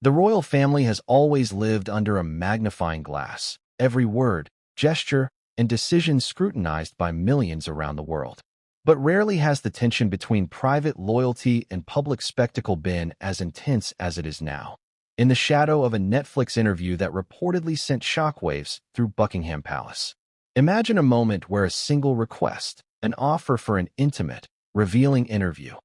The royal family has always lived under a magnifying glass, every word, gesture, and decision scrutinized by millions around the world. But rarely has the tension between private loyalty and public spectacle been as intense as it is now. In the shadow of a Netflix interview that reportedly sent shockwaves through Buckingham Palace. Imagine a moment where a single request, an offer for an intimate, revealing interview,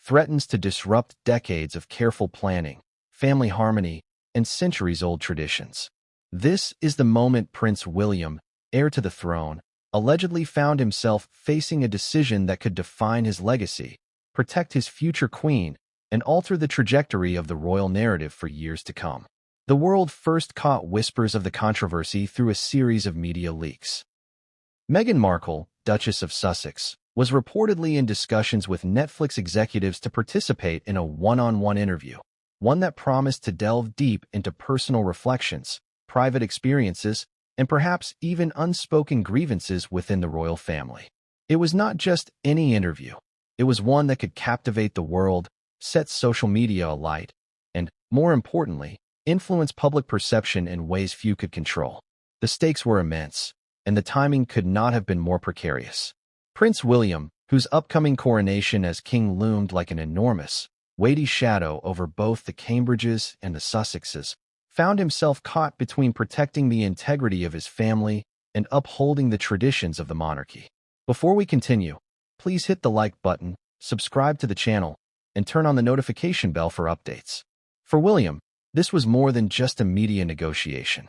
threatens to disrupt decades of careful planning, family harmony, and centuries-old traditions. This is the moment Prince William, heir to the throne, allegedly found himself facing a decision that could define his legacy, protect his future queen, and alter the trajectory of the royal narrative for years to come. The world first caught whispers of the controversy through a series of media leaks. Meghan Markle, Duchess of Sussex, was reportedly in discussions with Netflix executives to participate in a one-on-one interview, one that promised to delve deep into personal reflections, private experiences, and perhaps even unspoken grievances within the royal family. It was not just any interview. It was one that could captivate the world, set social media alight, and, more importantly, influence public perception in ways few could control. The stakes were immense, and the timing could not have been more precarious. Prince William, whose upcoming coronation as king loomed like an enormous, weighty shadow over both the Cambridges and the Sussexes, found himself caught between protecting the integrity of his family and upholding the traditions of the monarchy. Before we continue, please hit the like button, subscribe to the channel, and turn on the notification bell for updates. For William, this was more than just a media negotiation.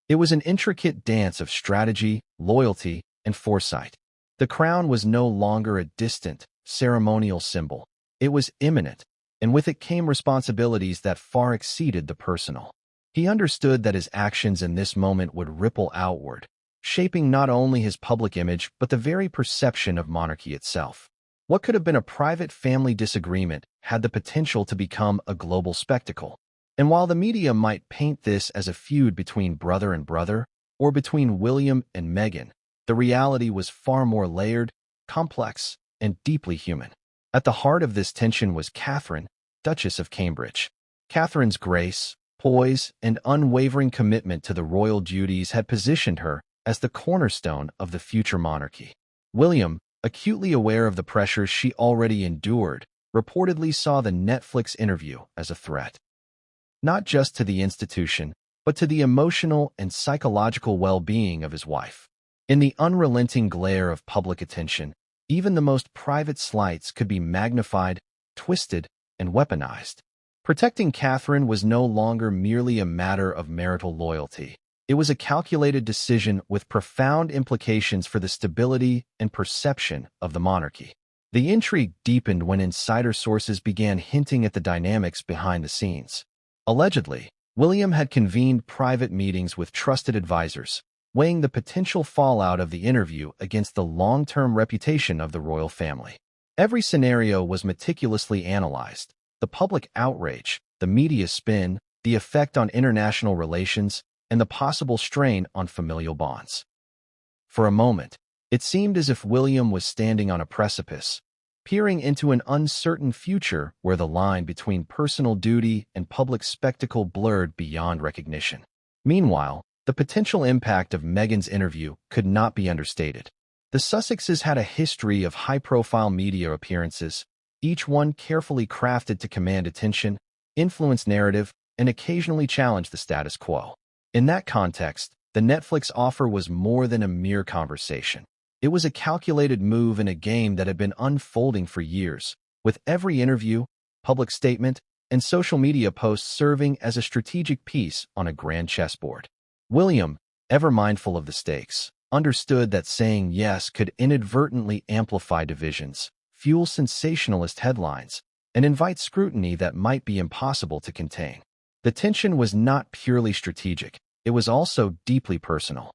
It was an intricate dance of strategy, loyalty, and foresight. The crown was no longer a distant, ceremonial symbol. It was imminent, and with it came responsibilities that far exceeded the personal. He understood that his actions in this moment would ripple outward, shaping not only his public image but the very perception of monarchy itself. What could have been a private family disagreement had the potential to become a global spectacle. And while the media might paint this as a feud between brother and brother, or between William and Meghan, the reality was far more layered, complex, and deeply human. At the heart of this tension was Catherine, Duchess of Cambridge. Catherine's grace, poise, and unwavering commitment to the royal duties had positioned her as the cornerstone of the future monarchy. William, acutely aware of the pressures she already endured, reportedly saw the Netflix interview as a threat. Not just to the institution, but to the emotional and psychological well-being of his wife. In the unrelenting glare of public attention, even the most private slights could be magnified, twisted, and weaponized. Protecting Catherine was no longer merely a matter of marital loyalty. It was a calculated decision with profound implications for the stability and perception of the monarchy. The intrigue deepened when insider sources began hinting at the dynamics behind the scenes. Allegedly, William had convened private meetings with trusted advisors, weighing the potential fallout of the interview against the long-term reputation of the royal family. Every scenario was meticulously analyzed: the public outrage, the media spin, the effect on international relations, and the possible strain on familial bonds. For a moment, it seemed as if William was standing on a precipice, peering into an uncertain future where the line between personal duty and public spectacle blurred beyond recognition. Meanwhile, the potential impact of Meghan's interview could not be understated. The Sussexes had a history of high-profile media appearances, each one carefully crafted to command attention, influence narrative, and occasionally challenge the status quo. In that context, the Netflix offer was more than a mere conversation. It was a calculated move in a game that had been unfolding for years, with every interview, public statement, and social media post serving as a strategic piece on a grand chessboard. William, ever mindful of the stakes, understood that saying yes could inadvertently amplify divisions, fuel sensationalist headlines, and invite scrutiny that might be impossible to contain. The tension was not purely strategic, it was also deeply personal.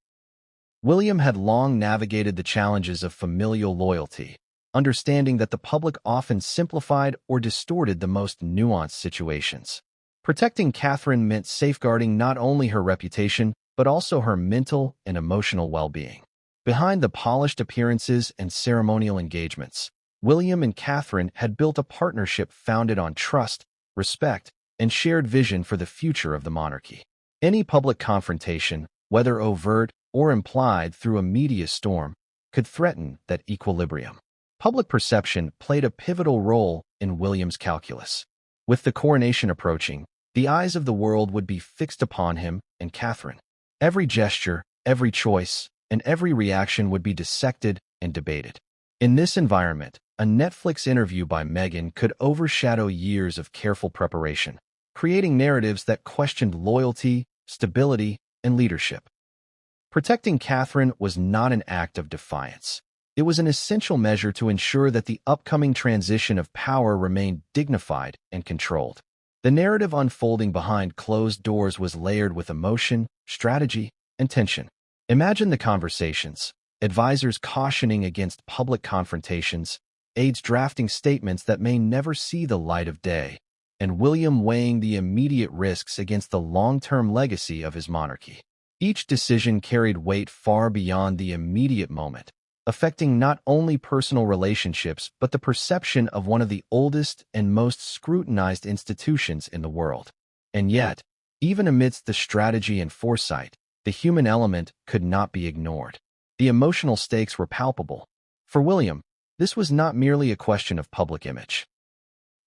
William had long navigated the challenges of familial loyalty, understanding that the public often simplified or distorted the most nuanced situations. Protecting Catherine meant safeguarding not only her reputation, but also her mental and emotional well-being. Behind the polished appearances and ceremonial engagements, William and Catherine had built a partnership founded on trust, respect, and shared vision for the future of the monarchy. Any public confrontation, whether overt or implied through a media storm, could threaten that equilibrium. Public perception played a pivotal role in William's calculus. With the coronation approaching, the eyes of the world would be fixed upon him and Catherine. Every gesture, every choice, and every reaction would be dissected and debated. In this environment, a Netflix interview by Meghan could overshadow years of careful preparation, creating narratives that questioned loyalty, stability, and leadership. Protecting Catherine was not an act of defiance. It was an essential measure to ensure that the upcoming transition of power remained dignified and controlled. The narrative unfolding behind closed doors was layered with emotion, strategy, and tension. Imagine the conversations, advisors cautioning against public confrontations, aides drafting statements that may never see the light of day, and William weighing the immediate risks against the long-term legacy of his monarchy. Each decision carried weight far beyond the immediate moment, affecting not only personal relationships but the perception of one of the oldest and most scrutinized institutions in the world. And yet, even amidst the strategy and foresight, the human element could not be ignored. The emotional stakes were palpable. For William, this was not merely a question of public image.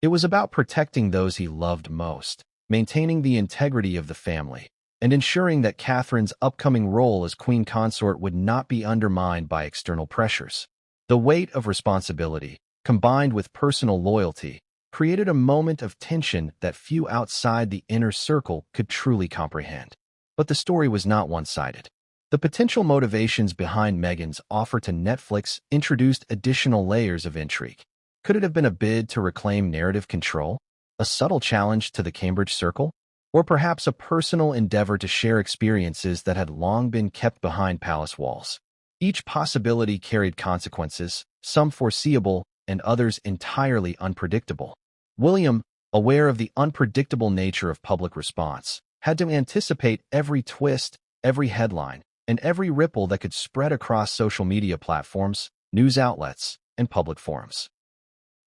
It was about protecting those he loved most, maintaining the integrity of the family, and ensuring that Catherine's upcoming role as queen consort would not be undermined by external pressures. The weight of responsibility, combined with personal loyalty, created a moment of tension that few outside the inner circle could truly comprehend. But the story was not one-sided. The potential motivations behind Meghan's offer to Netflix introduced additional layers of intrigue. Could it have been a bid to reclaim narrative control, a subtle challenge to the Cambridge Circle, or perhaps a personal endeavor to share experiences that had long been kept behind palace walls? Each possibility carried consequences, some foreseeable and others entirely unpredictable. William, aware of the unpredictable nature of public response, had to anticipate every twist, every headline, and every ripple that could spread across social media platforms, news outlets, and public forums.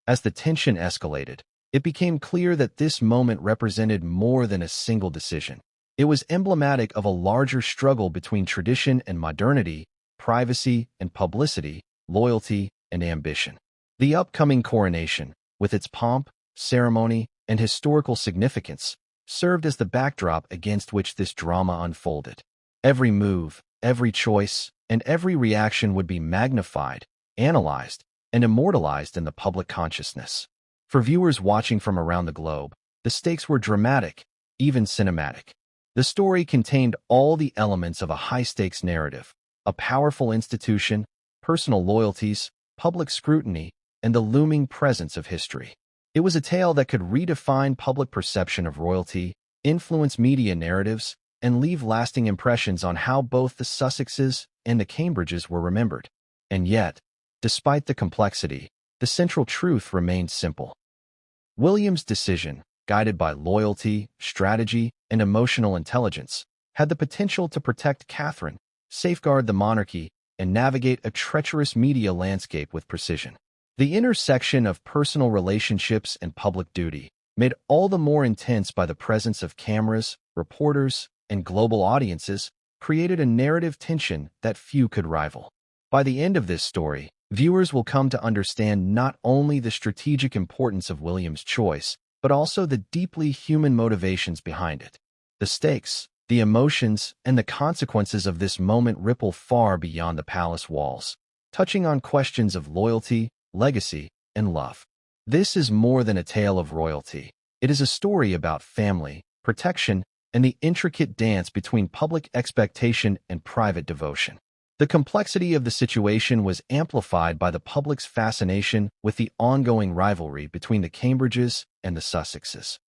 As the tension escalated, it became clear that this moment represented more than a single decision. It was emblematic of a larger struggle between tradition and modernity, privacy and publicity, loyalty and ambition. The upcoming coronation, with its pomp, ceremony, and historical significance, served as the backdrop against which this drama unfolded. Every move, every choice, and every reaction would be magnified, analyzed, and immortalized in the public consciousness. For viewers watching from around the globe, the stakes were dramatic, even cinematic. The story contained all the elements of a high-stakes narrative: a powerful institution, personal loyalties, public scrutiny, and the looming presence of history. It was a tale that could redefine public perception of royalty, influence media narratives, and leave lasting impressions on how both the Sussexes and the Cambridges were remembered. And yet, despite the complexity, the central truth remained simple. William's decision, guided by loyalty, strategy, and emotional intelligence, had the potential to protect Catherine, safeguard the monarchy, and navigate a treacherous media landscape with precision. The intersection of personal relationships and public duty, made all the more intense by the presence of cameras, reporters, and global audiences, created a narrative tension that few could rival. By the end of this story, viewers will come to understand not only the strategic importance of William's choice, but also the deeply human motivations behind it. The stakes, the emotions, and the consequences of this moment ripple far beyond the palace walls, touching on questions of loyalty, legacy, and love. This is more than a tale of royalty. It is a story about family, protection, and the intricate dance between public expectation and private devotion. The complexity of the situation was amplified by the public's fascination with the ongoing rivalry between the Cambridges and the Sussexes.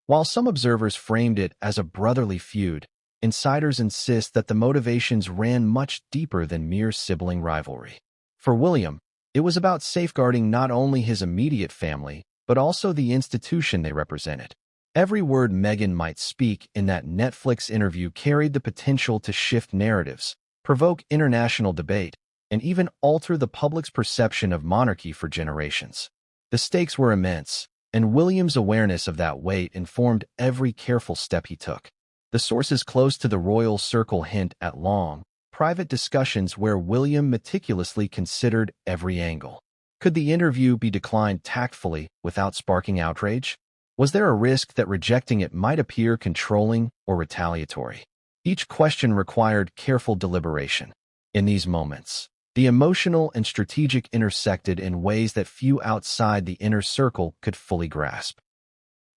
While some observers framed it as a brotherly feud, insiders insist that the motivations ran much deeper than mere sibling rivalry. For William, it was about safeguarding not only his immediate family, but also the institution they represented. Every word Meghan might speak in that Netflix interview carried the potential to shift narratives, provoke international debate, and even alter the public's perception of monarchy for generations. The stakes were immense, and William's awareness of that weight informed every careful step he took. The sources close to the royal circle hint at long, private discussions where William meticulously considered every angle. Could the interview be declined tactfully without sparking outrage? Was there a risk that rejecting it might appear controlling or retaliatory? Each question required careful deliberation. In these moments, the emotional and strategic intersected in ways that few outside the inner circle could fully grasp.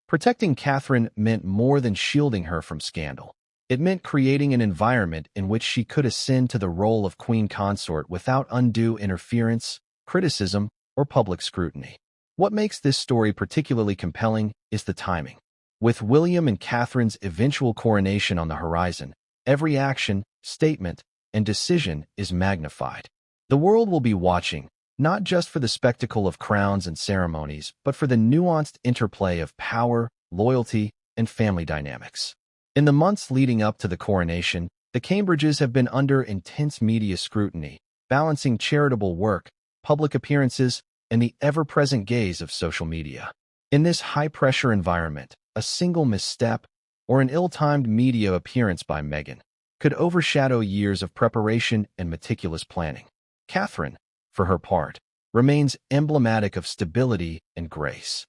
Protecting Catherine meant more than shielding her from scandal. It meant creating an environment in which she could ascend to the role of queen consort without undue interference, criticism, or public scrutiny. What makes this story particularly compelling is the timing. With William and Catherine's eventual coronation on the horizon, every action, statement, and decision is magnified. The world will be watching, not just for the spectacle of crowns and ceremonies, but for the nuanced interplay of power, loyalty, and family dynamics. In the months leading up to the coronation, the Cambridges have been under intense media scrutiny, balancing charitable work, public appearances, and the ever-present gaze of social media. In this high-pressure environment, a single misstep or an ill-timed media appearance by Meghan could overshadow years of preparation and meticulous planning. Catherine, for her part, remains emblematic of stability and grace.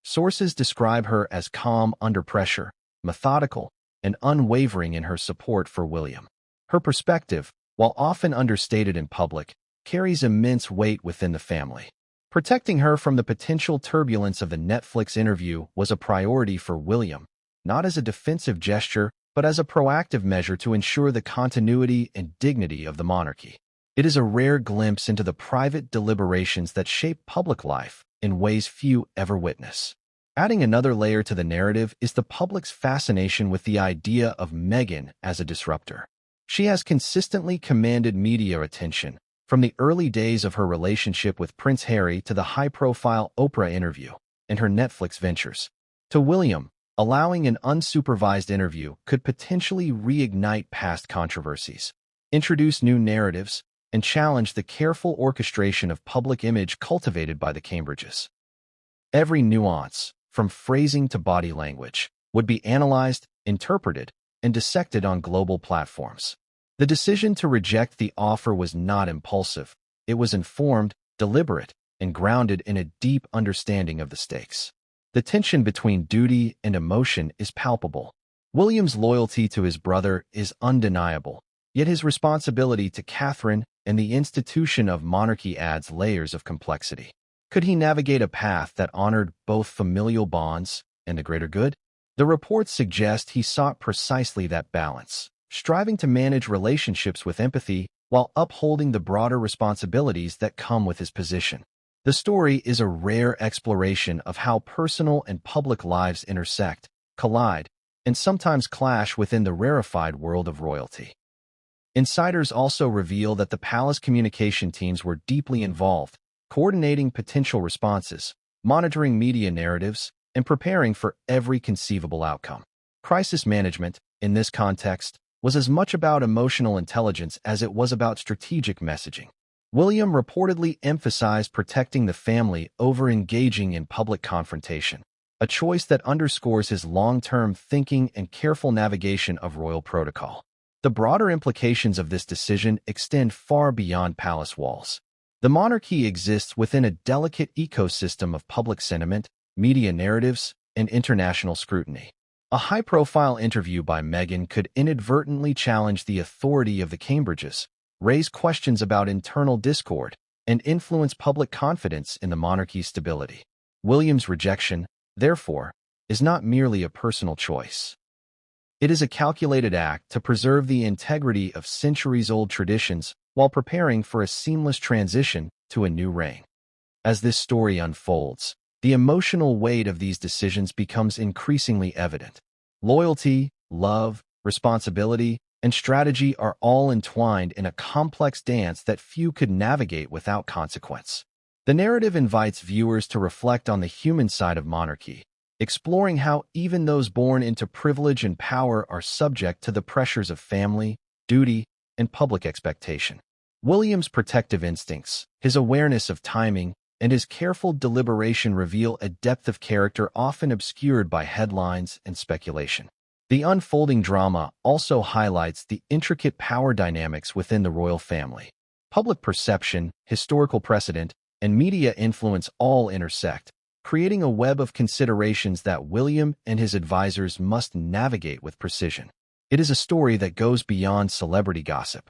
Sources describe her as calm under pressure, methodical, and unwavering in her support for William. Her perspective, while often understated in public, carries immense weight within the family. Protecting her from the potential turbulence of the Netflix interview was a priority for William, not as a defensive gesture, but as a proactive measure to ensure the continuity and dignity of the monarchy. It is a rare glimpse into the private deliberations that shape public life in ways few ever witness. Adding another layer to the narrative is the public's fascination with the idea of Meghan as a disruptor. She has consistently commanded media attention, from the early days of her relationship with Prince Harry to the high-profile Oprah interview and her Netflix ventures. To William, allowing an unsupervised interview could potentially reignite past controversies, introduce new narratives, and challenge the careful orchestration of public image cultivated by the Cambridges. Every nuance, from phrasing to body language, would be analyzed, interpreted, and dissected on global platforms. The decision to reject the offer was not impulsive. It was informed, deliberate, and grounded in a deep understanding of the stakes. The tension between duty and emotion is palpable. William's loyalty to his brother is undeniable, yet his responsibility to Catherine and the institution of monarchy adds layers of complexity. Could he navigate a path that honored both familial bonds and the greater good? The reports suggest he sought precisely that balance, striving to manage relationships with empathy while upholding the broader responsibilities that come with his position. The story is a rare exploration of how personal and public lives intersect, collide, and sometimes clash within the rarefied world of royalty. Insiders also reveal that the palace communication teams were deeply involved, coordinating potential responses, monitoring media narratives, and preparing for every conceivable outcome. Crisis management, in this context, was as much about emotional intelligence as it was about strategic messaging. William reportedly emphasized protecting the family over engaging in public confrontation, a choice that underscores his long-term thinking and careful navigation of royal protocol. The broader implications of this decision extend far beyond palace walls. The monarchy exists within a delicate ecosystem of public sentiment, media narratives, and international scrutiny. A high-profile interview by Meghan could inadvertently challenge the authority of the Cambridges, raise questions about internal discord, and influence public confidence in the monarchy's stability. William's rejection, therefore, is not merely a personal choice. It is a calculated act to preserve the integrity of centuries-old traditions while preparing for a seamless transition to a new reign. As this story unfolds, the emotional weight of these decisions becomes increasingly evident. Loyalty, love, responsibility, and strategy are all entwined in a complex dance that few could navigate without consequence. The narrative invites viewers to reflect on the human side of monarchy, exploring how even those born into privilege and power are subject to the pressures of family, duty, and public expectation. William's protective instincts, his awareness of timing, and his careful deliberation reveal a depth of character often obscured by headlines and speculation. The unfolding drama also highlights the intricate power dynamics within the royal family. Public perception, historical precedent, and media influence all intersect, creating a web of considerations that William and his advisors must navigate with precision. It is a story that goes beyond celebrity gossip.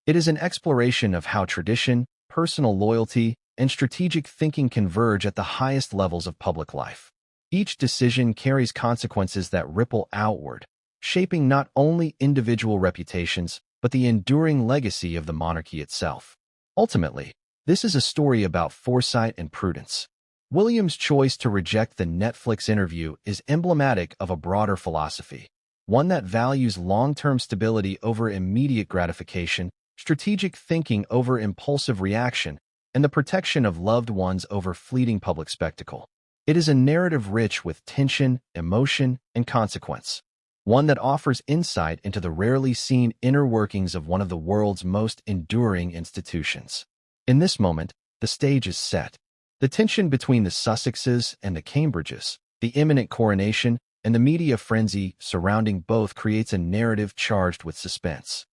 It is an exploration of how tradition, personal loyalty, and strategic thinking converge at the highest levels of public life. Each decision carries consequences that ripple outward, shaping not only individual reputations, but the enduring legacy of the monarchy itself. Ultimately, this is a story about foresight and prudence. William's choice to reject the Netflix interview is emblematic of a broader philosophy, one that values long-term stability over immediate gratification, strategic thinking over impulsive reaction, and the protection of loved ones over fleeting public spectacle. It is a narrative rich with tension, emotion, and consequence, one that offers insight into the rarely seen inner workings of one of the world's most enduring institutions. In this moment, the stage is set. The tension between the Sussexes and the Cambridges, the imminent coronation, and the media frenzy surrounding both creates a narrative charged with suspense.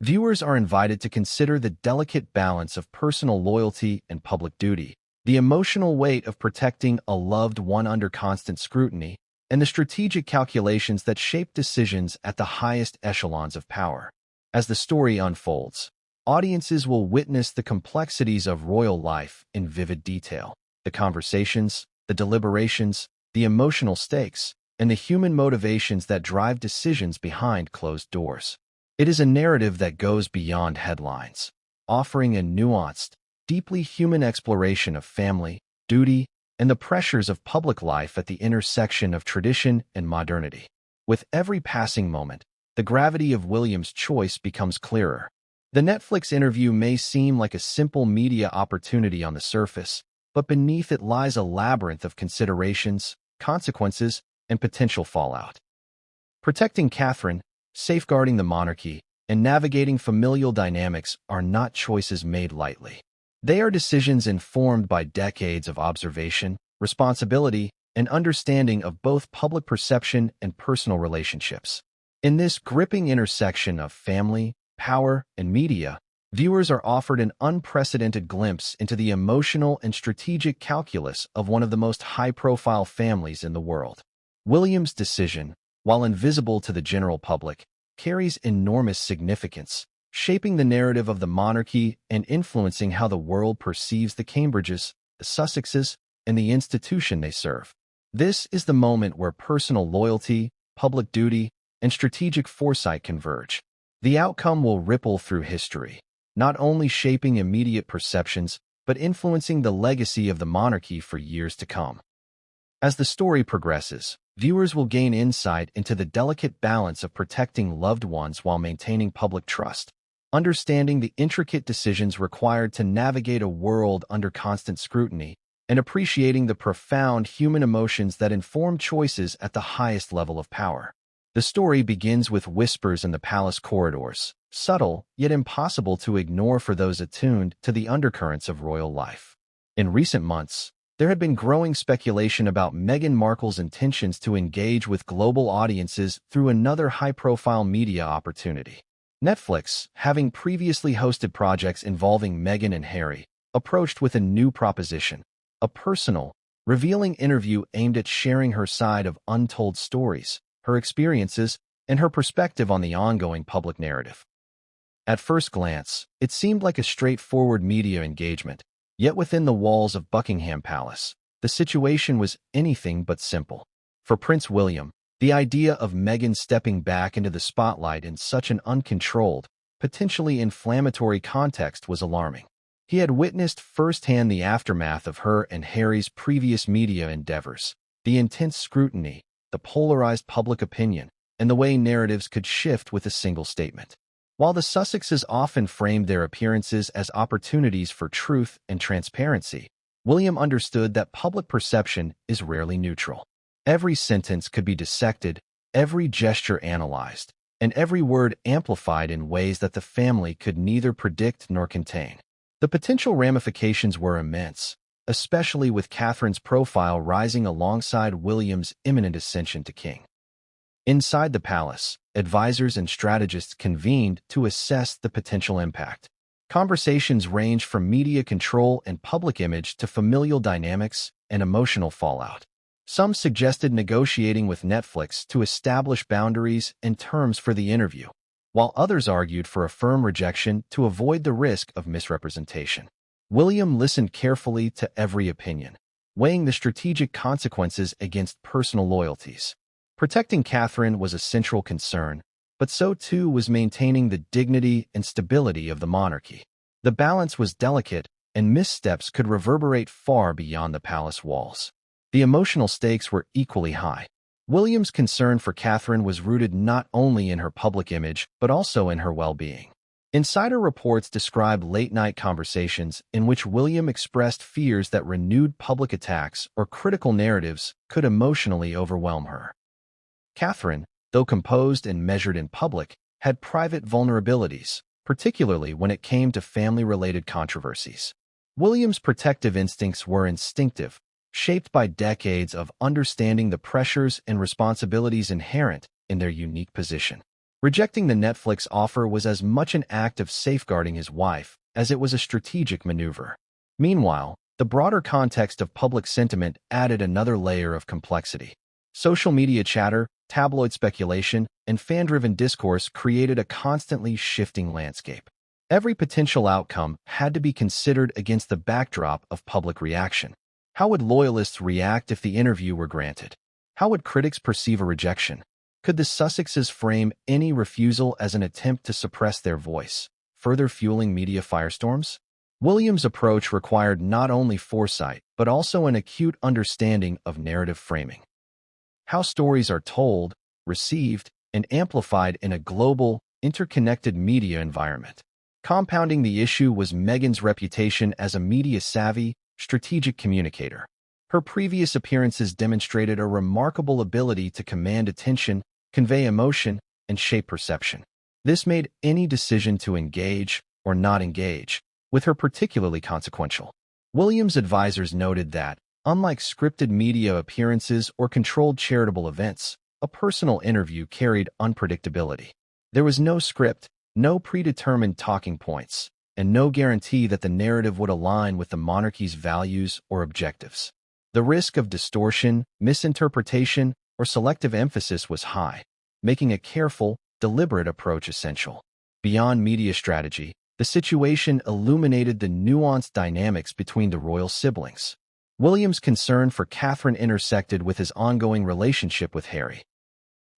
Viewers are invited to consider the delicate balance of personal loyalty and public duty, the emotional weight of protecting a loved one under constant scrutiny, and the strategic calculations that shape decisions at the highest echelons of power. As the story unfolds, audiences will witness the complexities of royal life in vivid detail, the conversations, the deliberations, the emotional stakes, and the human motivations that drive decisions behind closed doors. It is a narrative that goes beyond headlines, offering a nuanced, deeply human exploration of family, duty, and the pressures of public life at the intersection of tradition and modernity. With every passing moment, the gravity of William's choice becomes clearer. The Netflix interview may seem like a simple media opportunity on the surface, but beneath it lies a labyrinth of considerations, consequences, and potential fallout. Protecting Catherine, safeguarding the monarchy, and navigating familial dynamics are not choices made lightly. They are decisions informed by decades of observation, responsibility, and understanding of both public perception and personal relationships. In this gripping intersection of family, power, and media, viewers are offered an unprecedented glimpse into the emotional and strategic calculus of one of the most high-profile families in the world. William's decision, while invisible to the general public, carries enormous significance, shaping the narrative of the monarchy and influencing how the world perceives the Cambridges, the Sussexes, and the institution they serve. This is the moment where personal loyalty, public duty, and strategic foresight converge. The outcome will ripple through history, not only shaping immediate perceptions, but influencing the legacy of the monarchy for years to come. As the story progresses, viewers will gain insight into the delicate balance of protecting loved ones while maintaining public trust, understanding the intricate decisions required to navigate a world under constant scrutiny, and appreciating the profound human emotions that inform choices at the highest level of power. The story begins with whispers in the palace corridors, subtle yet impossible to ignore for those attuned to the undercurrents of royal life. In recent months, there had been growing speculation about Meghan Markle's intentions to engage with global audiences through another high-profile media opportunity. Netflix, having previously hosted projects involving Meghan and Harry, approached with a new proposition, a personal, revealing interview aimed at sharing her side of untold stories, her experiences, and her perspective on the ongoing public narrative. At first glance, it seemed like a straightforward media engagement, yet within the walls of Buckingham Palace, the situation was anything but simple. For Prince William, the idea of Meghan stepping back into the spotlight in such an uncontrolled, potentially inflammatory context was alarming. He had witnessed firsthand the aftermath of her and Harry's previous media endeavors, the intense scrutiny, the polarized public opinion, and the way narratives could shift with a single statement. While the Sussexes often framed their appearances as opportunities for truth and transparency, William understood that public perception is rarely neutral. Every sentence could be dissected, every gesture analyzed, and every word amplified in ways that the family could neither predict nor contain. The potential ramifications were immense, especially with Catherine's profile rising alongside William's imminent ascension to king. Inside the palace, advisors and strategists convened to assess the potential impact. Conversations ranged from media control and public image to familial dynamics and emotional fallout. Some suggested negotiating with Netflix to establish boundaries and terms for the interview, while others argued for a firm rejection to avoid the risk of misrepresentation. William listened carefully to every opinion, weighing the strategic consequences against personal loyalties. Protecting Catherine was a central concern, but so too was maintaining the dignity and stability of the monarchy. The balance was delicate, and missteps could reverberate far beyond the palace walls. The emotional stakes were equally high. William's concern for Catherine was rooted not only in her public image, but also in her well-being. Insider reports describe late-night conversations in which William expressed fears that renewed public attacks or critical narratives could emotionally overwhelm her. Catherine, though composed and measured in public, had private vulnerabilities, particularly when it came to family-related controversies. William's protective instincts were instinctive, shaped by decades of understanding the pressures and responsibilities inherent in their unique position. Rejecting the Netflix offer was as much an act of safeguarding his wife as it was a strategic maneuver. Meanwhile, the broader context of public sentiment added another layer of complexity. Social media chatter, tabloid speculation, and fan-driven discourse created a constantly shifting landscape. Every potential outcome had to be considered against the backdrop of public reaction. How would loyalists react if the interview were granted? How would critics perceive a rejection? Could the Sussexes frame any refusal as an attempt to suppress their voice, further fueling media firestorms? William's approach required not only foresight, but also an acute understanding of narrative framing. How stories are told, received, and amplified in a global, interconnected media environment. Compounding the issue was Meghan's reputation as a media-savvy, strategic communicator. Her previous appearances demonstrated a remarkable ability to command attention, convey emotion, and shape perception. This made any decision to engage or not engage with her particularly consequential. William's advisors noted that, unlike scripted media appearances or controlled charitable events, a personal interview carried unpredictability. There was no script, no predetermined talking points, and no guarantee that the narrative would align with the monarchy's values or objectives. The risk of distortion, misinterpretation, or selective emphasis was high, making a careful, deliberate approach essential. Beyond media strategy, the situation illuminated the nuanced dynamics between the royal siblings. William's concern for Catherine intersected with his ongoing relationship with Harry.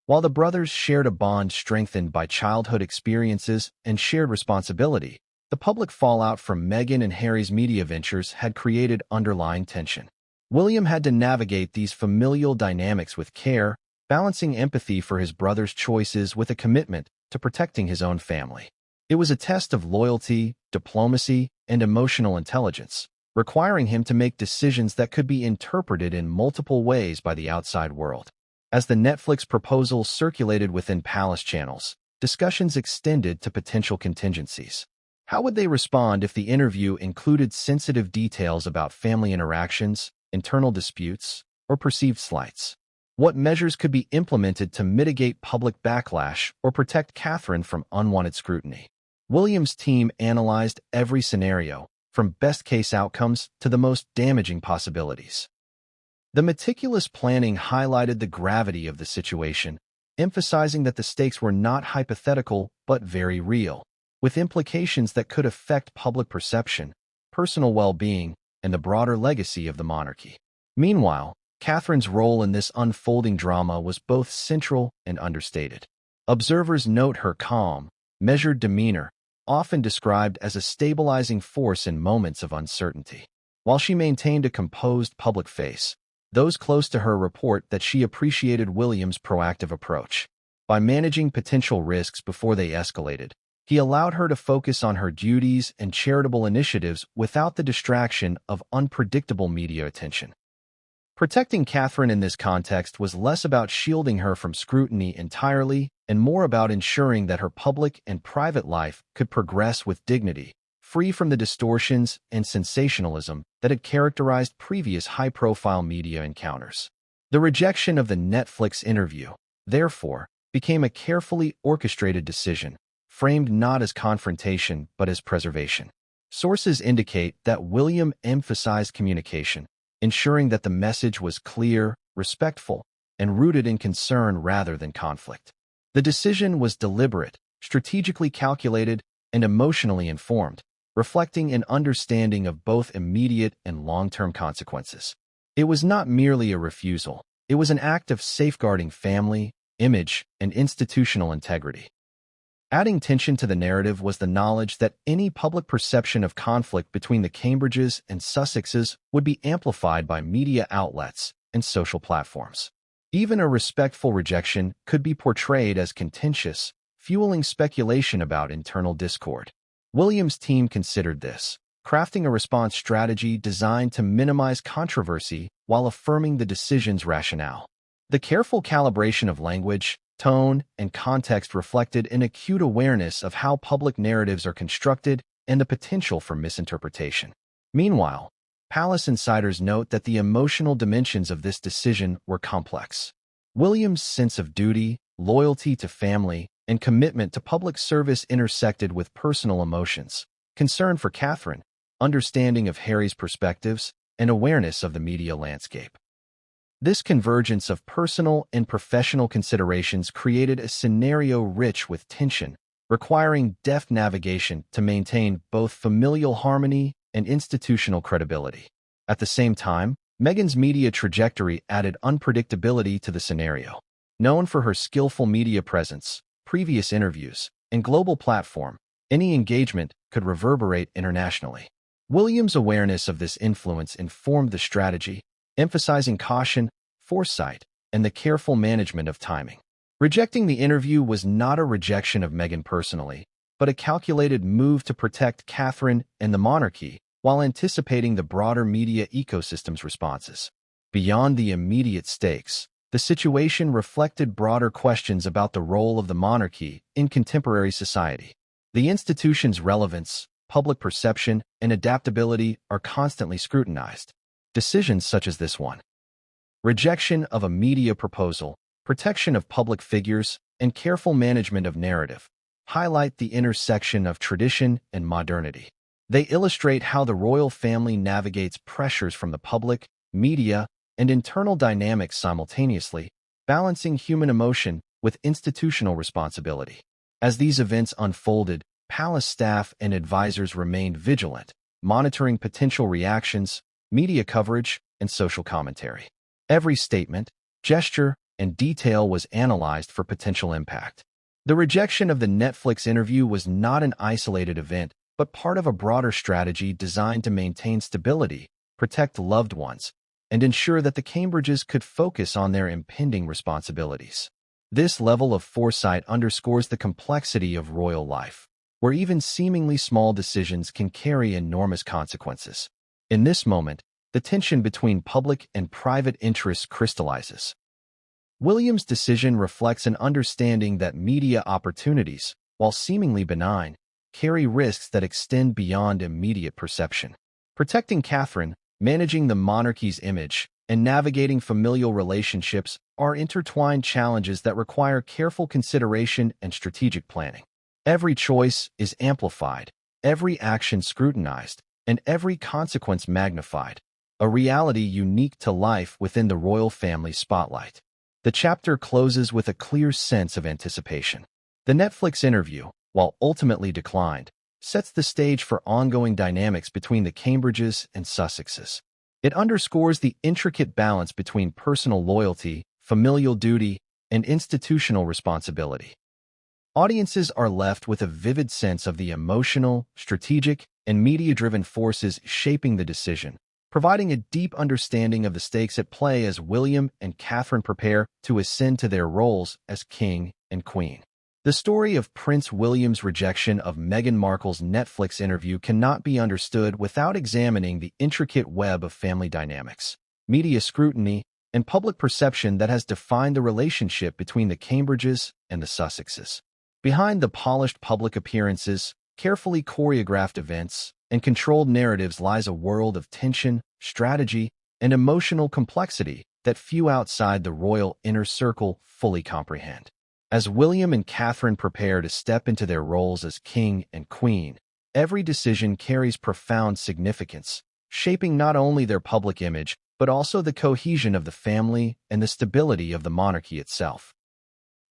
While the brothers shared a bond strengthened by childhood experiences and shared responsibility, the public fallout from Meghan and Harry's media ventures had created underlying tension. William had to navigate these familial dynamics with care, balancing empathy for his brother's choices with a commitment to protecting his own family. It was a test of loyalty, diplomacy, and emotional intelligence, requiring him to make decisions that could be interpreted in multiple ways by the outside world. As the Netflix proposal circulated within palace channels, discussions extended to potential contingencies. How would they respond if the interview included sensitive details about family interactions, internal disputes, or perceived slights? What measures could be implemented to mitigate public backlash or protect Catherine from unwanted scrutiny? William's team analyzed every scenario, from best-case outcomes to the most damaging possibilities. The meticulous planning highlighted the gravity of the situation, emphasizing that the stakes were not hypothetical but very real, with implications that could affect public perception, personal well-being, and the broader legacy of the monarchy. Meanwhile, Catherine's role in this unfolding drama was both central and understated. Observers note her calm, measured demeanor, often described as a stabilizing force in moments of uncertainty. While she maintained a composed public face, those close to her report that she appreciated William's proactive approach. By managing potential risks before they escalated, he allowed her to focus on her duties and charitable initiatives without the distraction of unpredictable media attention. Protecting Catherine in this context was less about shielding her from scrutiny entirely and more about ensuring that her public and private life could progress with dignity, free from the distortions and sensationalism that had characterized previous high-profile media encounters. The rejection of the Netflix interview, therefore, became a carefully orchestrated decision, framed not as confrontation but as preservation. Sources indicate that William emphasized communication, ensuring that the message was clear, respectful, and rooted in concern rather than conflict. The decision was deliberate, strategically calculated, and emotionally informed, reflecting an understanding of both immediate and long-term consequences. It was not merely a refusal. It was an act of safeguarding family, image, and institutional integrity. Adding tension to the narrative was the knowledge that any public perception of conflict between the Cambridges and Sussexes would be amplified by media outlets and social platforms. Even a respectful rejection could be portrayed as contentious, fueling speculation about internal discord. William's team considered this, crafting a response strategy designed to minimize controversy while affirming the decision's rationale. The careful calibration of language, tone, and context reflected an acute awareness of how public narratives are constructed and the potential for misinterpretation. Meanwhile, Palace insiders note that the emotional dimensions of this decision were complex. William's sense of duty, loyalty to family, and commitment to public service intersected with personal emotions, concern for Catherine, understanding of Harry's perspectives, and awareness of the media landscape. This convergence of personal and professional considerations created a scenario rich with tension, requiring deft navigation to maintain both familial harmony and institutional credibility. At the same time, Meghan's media trajectory added unpredictability to the scenario. Known for her skillful media presence, previous interviews, and global platform, any engagement could reverberate internationally. William's awareness of this influence informed the strategy, emphasizing caution, foresight, and the careful management of timing. Rejecting the interview was not a rejection of Meghan personally, but a calculated move to protect Catherine and the monarchy while anticipating the broader media ecosystem's responses. Beyond the immediate stakes, the situation reflected broader questions about the role of the monarchy in contemporary society. The institution's relevance, public perception, and adaptability are constantly scrutinized. Decisions such as this one, rejection of a media proposal, protection of public figures, and careful management of narrative, highlight the intersection of tradition and modernity. They illustrate how the royal family navigates pressures from the public, media, and internal dynamics simultaneously, balancing human emotion with institutional responsibility. As these events unfolded, palace staff and advisors remained vigilant, monitoring potential reactions, media coverage, and social commentary. Every statement, gesture, and detail was analyzed for potential impact. The rejection of the Netflix interview was not an isolated event, but part of a broader strategy designed to maintain stability, protect loved ones, and ensure that the Cambridges could focus on their impending responsibilities. This level of foresight underscores the complexity of royal life, where even seemingly small decisions can carry enormous consequences. In this moment, the tension between public and private interests crystallizes. William's decision reflects an understanding that media opportunities, while seemingly benign, carry risks that extend beyond immediate perception. Protecting Catherine, managing the monarchy's image, and navigating familial relationships are intertwined challenges that require careful consideration and strategic planning. Every choice is amplified, every action scrutinized, and every consequence magnified, a reality unique to life within the royal family spotlight. The chapter closes with a clear sense of anticipation. The Netflix interview, while ultimately declined, sets the stage for ongoing dynamics between the Cambridges and Sussexes. It underscores the intricate balance between personal loyalty, familial duty, and institutional responsibility. Audiences are left with a vivid sense of the emotional, strategic, and media-driven forces shaping the decision, providing a deep understanding of the stakes at play as William and Catherine prepare to ascend to their roles as king and queen. The story of Prince William's rejection of Meghan Markle's Netflix interview cannot be understood without examining the intricate web of family dynamics, media scrutiny, and public perception that has defined the relationship between the Cambridges and the Sussexes. Behind the polished public appearances, carefully choreographed events, and controlled narratives lies a world of tension, strategy, and emotional complexity that few outside the royal inner circle fully comprehend. As William and Catherine prepare to step into their roles as king and queen, every decision carries profound significance, shaping not only their public image, but also the cohesion of the family and the stability of the monarchy itself.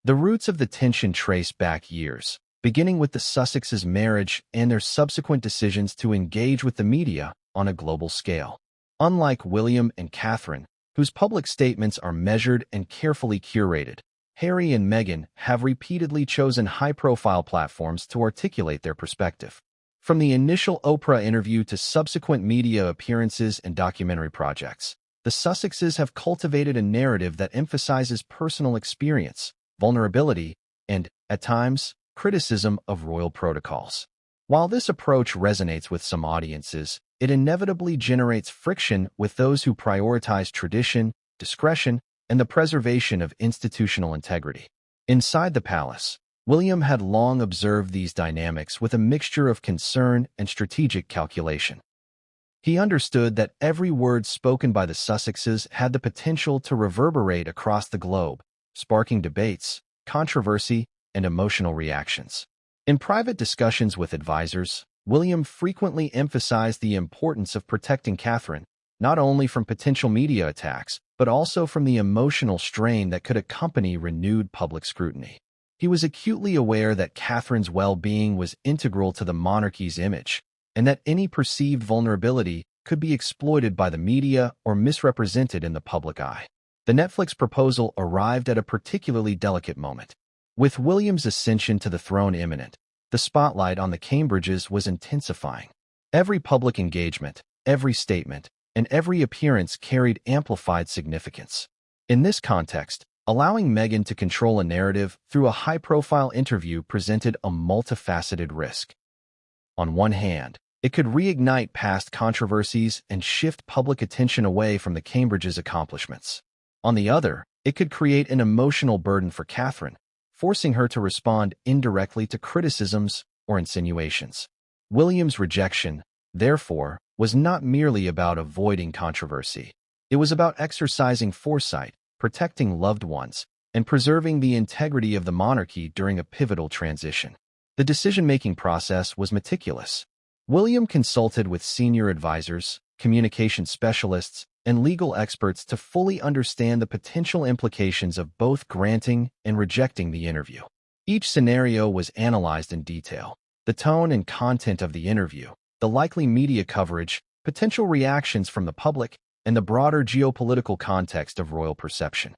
The roots of the tension trace back years, beginning with the Sussexes' marriage and their subsequent decisions to engage with the media on a global scale. Unlike William and Catherine, whose public statements are measured and carefully curated, Harry and Meghan have repeatedly chosen high-profile platforms to articulate their perspective. From the initial Oprah interview to subsequent media appearances and documentary projects, the Sussexes have cultivated a narrative that emphasizes personal experience, vulnerability, and, at times, criticism of royal protocols. While this approach resonates with some audiences, it inevitably generates friction with those who prioritize tradition, discretion, and the preservation of institutional integrity. Inside the palace, William had long observed these dynamics with a mixture of concern and strategic calculation. He understood that every word spoken by the Sussexes had the potential to reverberate across the globe, sparking debates, controversy, and emotional reactions. In private discussions with advisors, William frequently emphasized the importance of protecting Catherine, not only from potential media attacks, but also from the emotional strain that could accompany renewed public scrutiny. He was acutely aware that Catherine's well-being was integral to the monarchy's image, and that any perceived vulnerability could be exploited by the media or misrepresented in the public eye. The Netflix proposal arrived at a particularly delicate moment. With William's ascension to the throne imminent, the spotlight on the Cambridges was intensifying. Every public engagement, every statement, and every appearance carried amplified significance. In this context, allowing Meghan to control a narrative through a high-profile interview presented a multifaceted risk. On one hand, it could reignite past controversies and shift public attention away from the Cambridges' accomplishments. On the other, it could create an emotional burden for Catherine, forcing her to respond indirectly to criticisms or insinuations. William's rejection, therefore, was not merely about avoiding controversy. It was about exercising foresight, protecting loved ones, and preserving the integrity of the monarchy during a pivotal transition. The decision-making process was meticulous. William consulted with senior advisors, communication specialists, and legal experts to fully understand the potential implications of both granting and rejecting the interview. Each scenario was analyzed in detail: the tone and content of the interview, the likely media coverage, potential reactions from the public, and the broader geopolitical context of royal perception.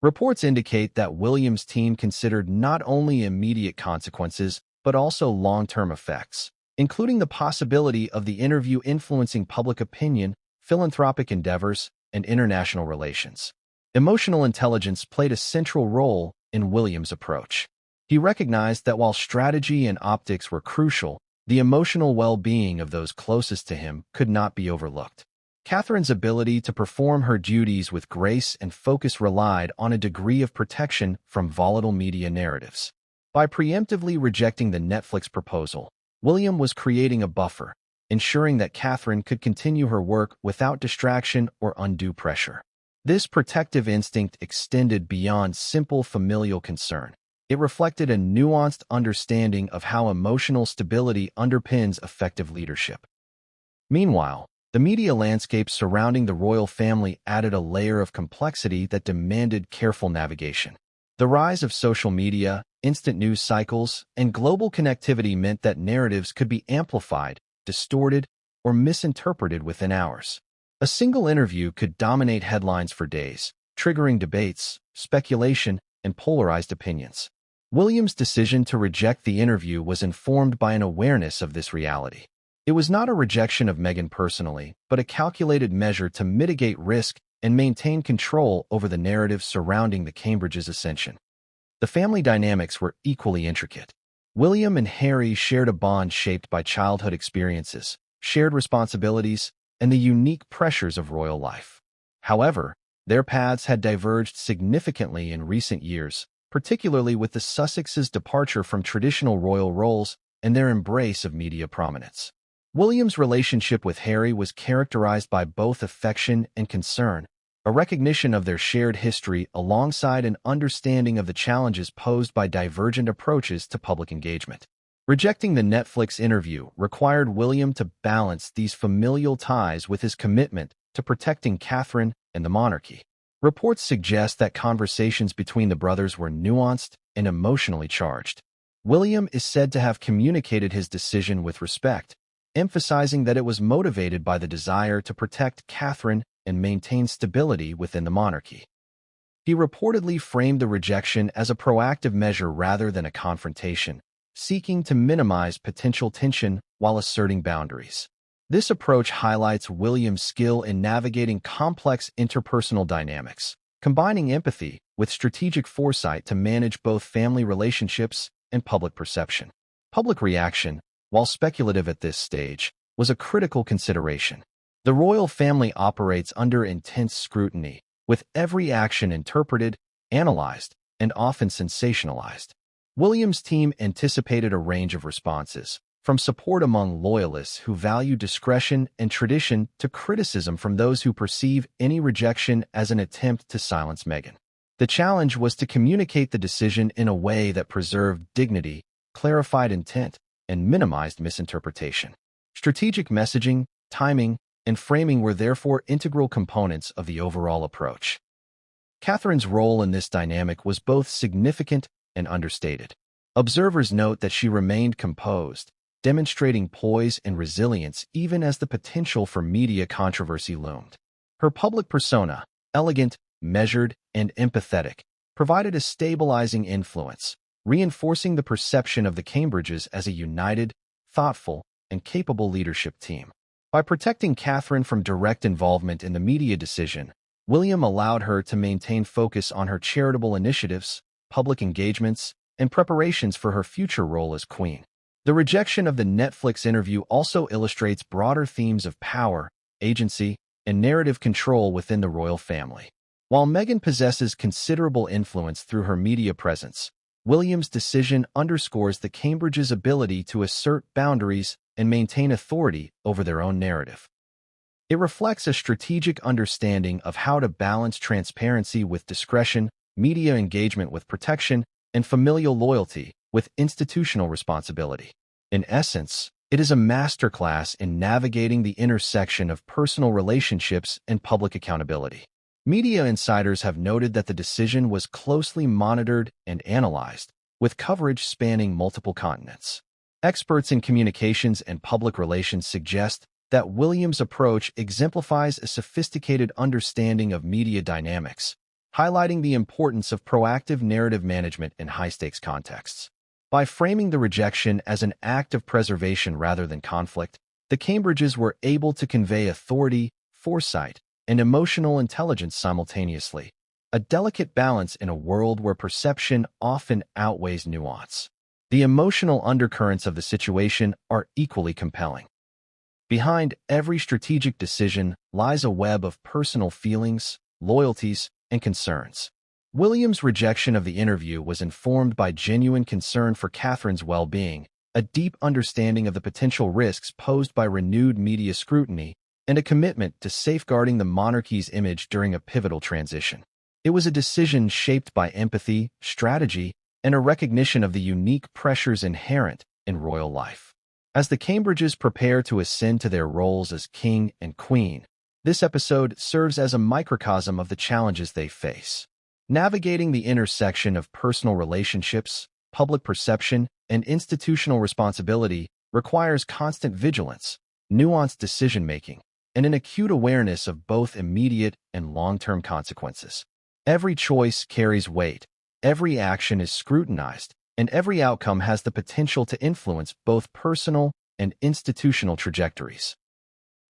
Reports indicate that William's team considered not only immediate consequences, but also long-term effects, including the possibility of the interview influencing public opinion, philanthropic endeavors, and international relations. Emotional intelligence played a central role in William's approach. He recognized that while strategy and optics were crucial, the emotional well-being of those closest to him could not be overlooked. Catherine's ability to perform her duties with grace and focus relied on a degree of protection from volatile media narratives. By preemptively rejecting the Netflix proposal, William was creating a buffer, ensuring that Catherine could continue her work without distraction or undue pressure. This protective instinct extended beyond simple familial concern. It reflected a nuanced understanding of how emotional stability underpins effective leadership. Meanwhile, the media landscape surrounding the royal family added a layer of complexity that demanded careful navigation. The rise of social media, instant news cycles, and global connectivity meant that narratives could be amplified, distorted, or misinterpreted within hours. A single interview could dominate headlines for days, triggering debates, speculation, and polarized opinions. William's decision to reject the interview was informed by an awareness of this reality. It was not a rejection of Meghan personally, but a calculated measure to mitigate risk and maintain control over the narrative surrounding the Cambridges' ascension. The family dynamics were equally intricate. William and Harry shared a bond shaped by childhood experiences, shared responsibilities, and the unique pressures of royal life. However, their paths had diverged significantly in recent years, particularly with the Sussexes' departure from traditional royal roles and their embrace of media prominence. William's relationship with Harry was characterized by both affection and concern, a recognition of their shared history alongside an understanding of the challenges posed by divergent approaches to public engagement. Rejecting the Netflix interview required William to balance these familial ties with his commitment to protecting Catherine and the monarchy. Reports suggest that conversations between the brothers were nuanced and emotionally charged. William is said to have communicated his decision with respect, emphasizing that it was motivated by the desire to protect Catherine and maintain stability within the monarchy. He reportedly framed the rejection as a proactive measure rather than a confrontation, seeking to minimize potential tension while asserting boundaries. This approach highlights William's skill in navigating complex interpersonal dynamics, combining empathy with strategic foresight to manage both family relationships and public perception. Public reaction, while speculative at this stage, was a critical consideration. The royal family operates under intense scrutiny, with every action interpreted, analyzed, and often sensationalized. William's team anticipated a range of responses, from support among loyalists who value discretion and tradition to criticism from those who perceive any rejection as an attempt to silence Meghan. The challenge was to communicate the decision in a way that preserved dignity, clarified intent, and minimized misinterpretation. Strategic messaging, timing, and framing were therefore integral components of the overall approach. Catherine's role in this dynamic was both significant and understated. Observers note that she remained composed, demonstrating poise and resilience even as the potential for media controversy loomed. Her public persona, elegant, measured, and empathetic, provided a stabilizing influence, reinforcing the perception of the Cambridges as a united, thoughtful, and capable leadership team. By protecting Catherine from direct involvement in the media decision, William allowed her to maintain focus on her charitable initiatives, public engagements, and preparations for her future role as queen. The rejection of the Netflix interview also illustrates broader themes of power, agency, and narrative control within the royal family. While Meghan possesses considerable influence through her media presence, William's decision underscores the Cambridges' ability to assert boundaries and maintain authority over their own narrative. It reflects a strategic understanding of how to balance transparency with discretion, media engagement with protection, and familial loyalty with institutional responsibility. In essence, it is a masterclass in navigating the intersection of personal relationships and public accountability. Media insiders have noted that the decision was closely monitored and analyzed, with coverage spanning multiple continents. Experts in communications and public relations suggest that William's approach exemplifies a sophisticated understanding of media dynamics, highlighting the importance of proactive narrative management in high-stakes contexts. By framing the rejection as an act of preservation rather than conflict, the Cambridges were able to convey authority, foresight, and emotional intelligence simultaneously, a delicate balance in a world where perception often outweighs nuance. The emotional undercurrents of the situation are equally compelling. Behind every strategic decision lies a web of personal feelings, loyalties, and concerns. William's rejection of the interview was informed by genuine concern for Catherine's well-being, a deep understanding of the potential risks posed by renewed media scrutiny, and a commitment to safeguarding the monarchy's image during a pivotal transition. It was a decision shaped by empathy, strategy, and a recognition of the unique pressures inherent in royal life. As the Cambridges prepare to ascend to their roles as king and queen, this episode serves as a microcosm of the challenges they face. Navigating the intersection of personal relationships, public perception, and institutional responsibility requires constant vigilance, nuanced decision-making, and an acute awareness of both immediate and long-term consequences. Every choice carries weight, every action is scrutinized, and every outcome has the potential to influence both personal and institutional trajectories.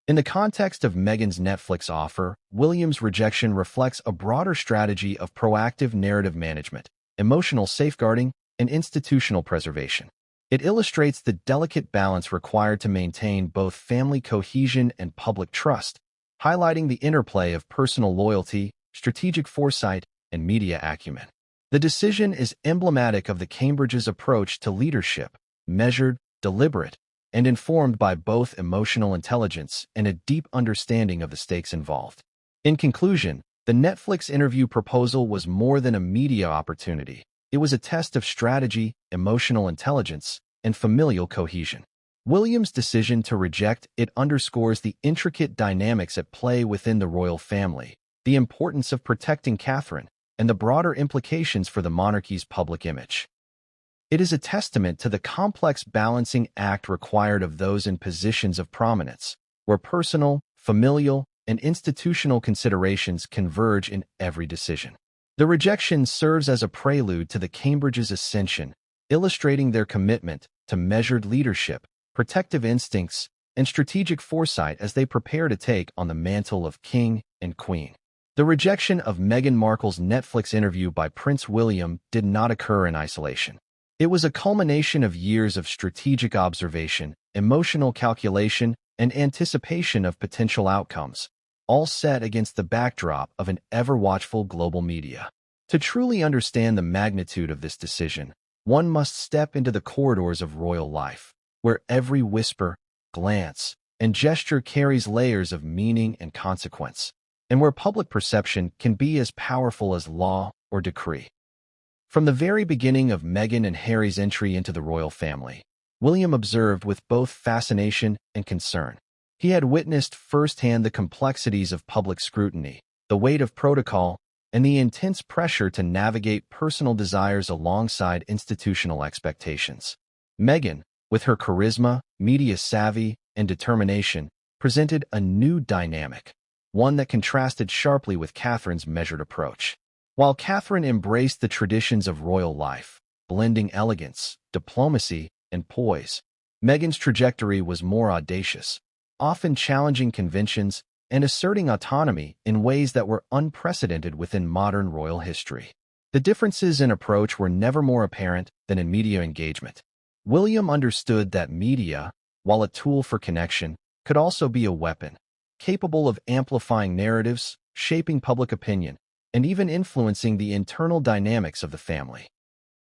In the context of Meghan's Netflix offer, William's rejection reflects a broader strategy of proactive narrative management, emotional safeguarding, and institutional preservation. It illustrates the delicate balance required to maintain both family cohesion and public trust, highlighting the interplay of personal loyalty, strategic foresight, and media acumen. The decision is emblematic of the Cambridges' approach to leadership, measured, deliberate, and informed by both emotional intelligence and a deep understanding of the stakes involved. In conclusion, the Netflix interview proposal was more than a media opportunity. It was a test of strategy, emotional intelligence, and familial cohesion. William's decision to reject it underscores the intricate dynamics at play within the royal family, the importance of protecting Catherine, and the broader implications for the monarchy's public image. It is a testament to the complex balancing act required of those in positions of prominence, where personal, familial, and institutional considerations converge in every decision. The rejection serves as a prelude to the Cambridge's ascension, illustrating their commitment to measured leadership, protective instincts, and strategic foresight as they prepare to take on the mantle of king and queen. The rejection of Meghan Markle's Netflix interview by Prince William did not occur in isolation. It was a culmination of years of strategic observation, emotional calculation, and anticipation of potential outcomes, all set against the backdrop of an ever-watchful global media. To truly understand the magnitude of this decision, one must step into the corridors of royal life, where every whisper, glance, and gesture carries layers of meaning and consequence, and where public perception can be as powerful as law or decree. From the very beginning of Meghan and Harry's entry into the royal family, William observed with both fascination and concern. He had witnessed firsthand the complexities of public scrutiny, the weight of protocol, and the intense pressure to navigate personal desires alongside institutional expectations. Meghan, with her charisma, media savvy, and determination, presented a new dynamic, one that contrasted sharply with Catherine's measured approach. While Catherine embraced the traditions of royal life, blending elegance, diplomacy, and poise, Meghan's trajectory was more audacious, often challenging conventions and asserting autonomy in ways that were unprecedented within modern royal history. The differences in approach were never more apparent than in media engagement. William understood that media, while a tool for connection, could also be a weapon, capable of amplifying narratives, shaping public opinion, and even influencing the internal dynamics of the family.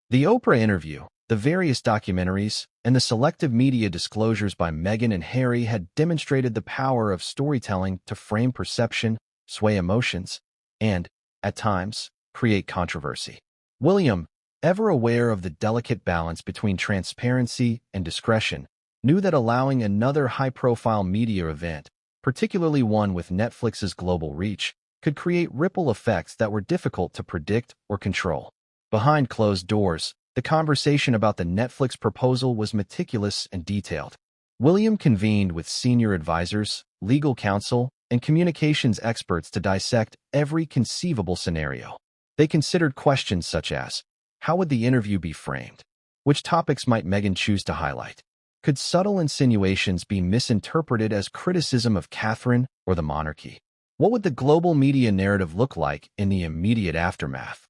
The Oprah interview, the various documentaries, and the selective media disclosures by Meghan and Harry had demonstrated the power of storytelling to frame perception, sway emotions, and, at times, create controversy. William, ever aware of the delicate balance between transparency and discretion, knew that allowing another high-profile media event, particularly one with Netflix's global reach, could create ripple effects that were difficult to predict or control. Behind closed doors, the conversation about the Netflix proposal was meticulous and detailed. William convened with senior advisors, legal counsel, and communications experts to dissect every conceivable scenario. They considered questions such as, how would the interview be framed? Which topics might Meghan choose to highlight? Could subtle insinuations be misinterpreted as criticism of Catherine or the monarchy? What would the global media narrative look like in the immediate aftermath?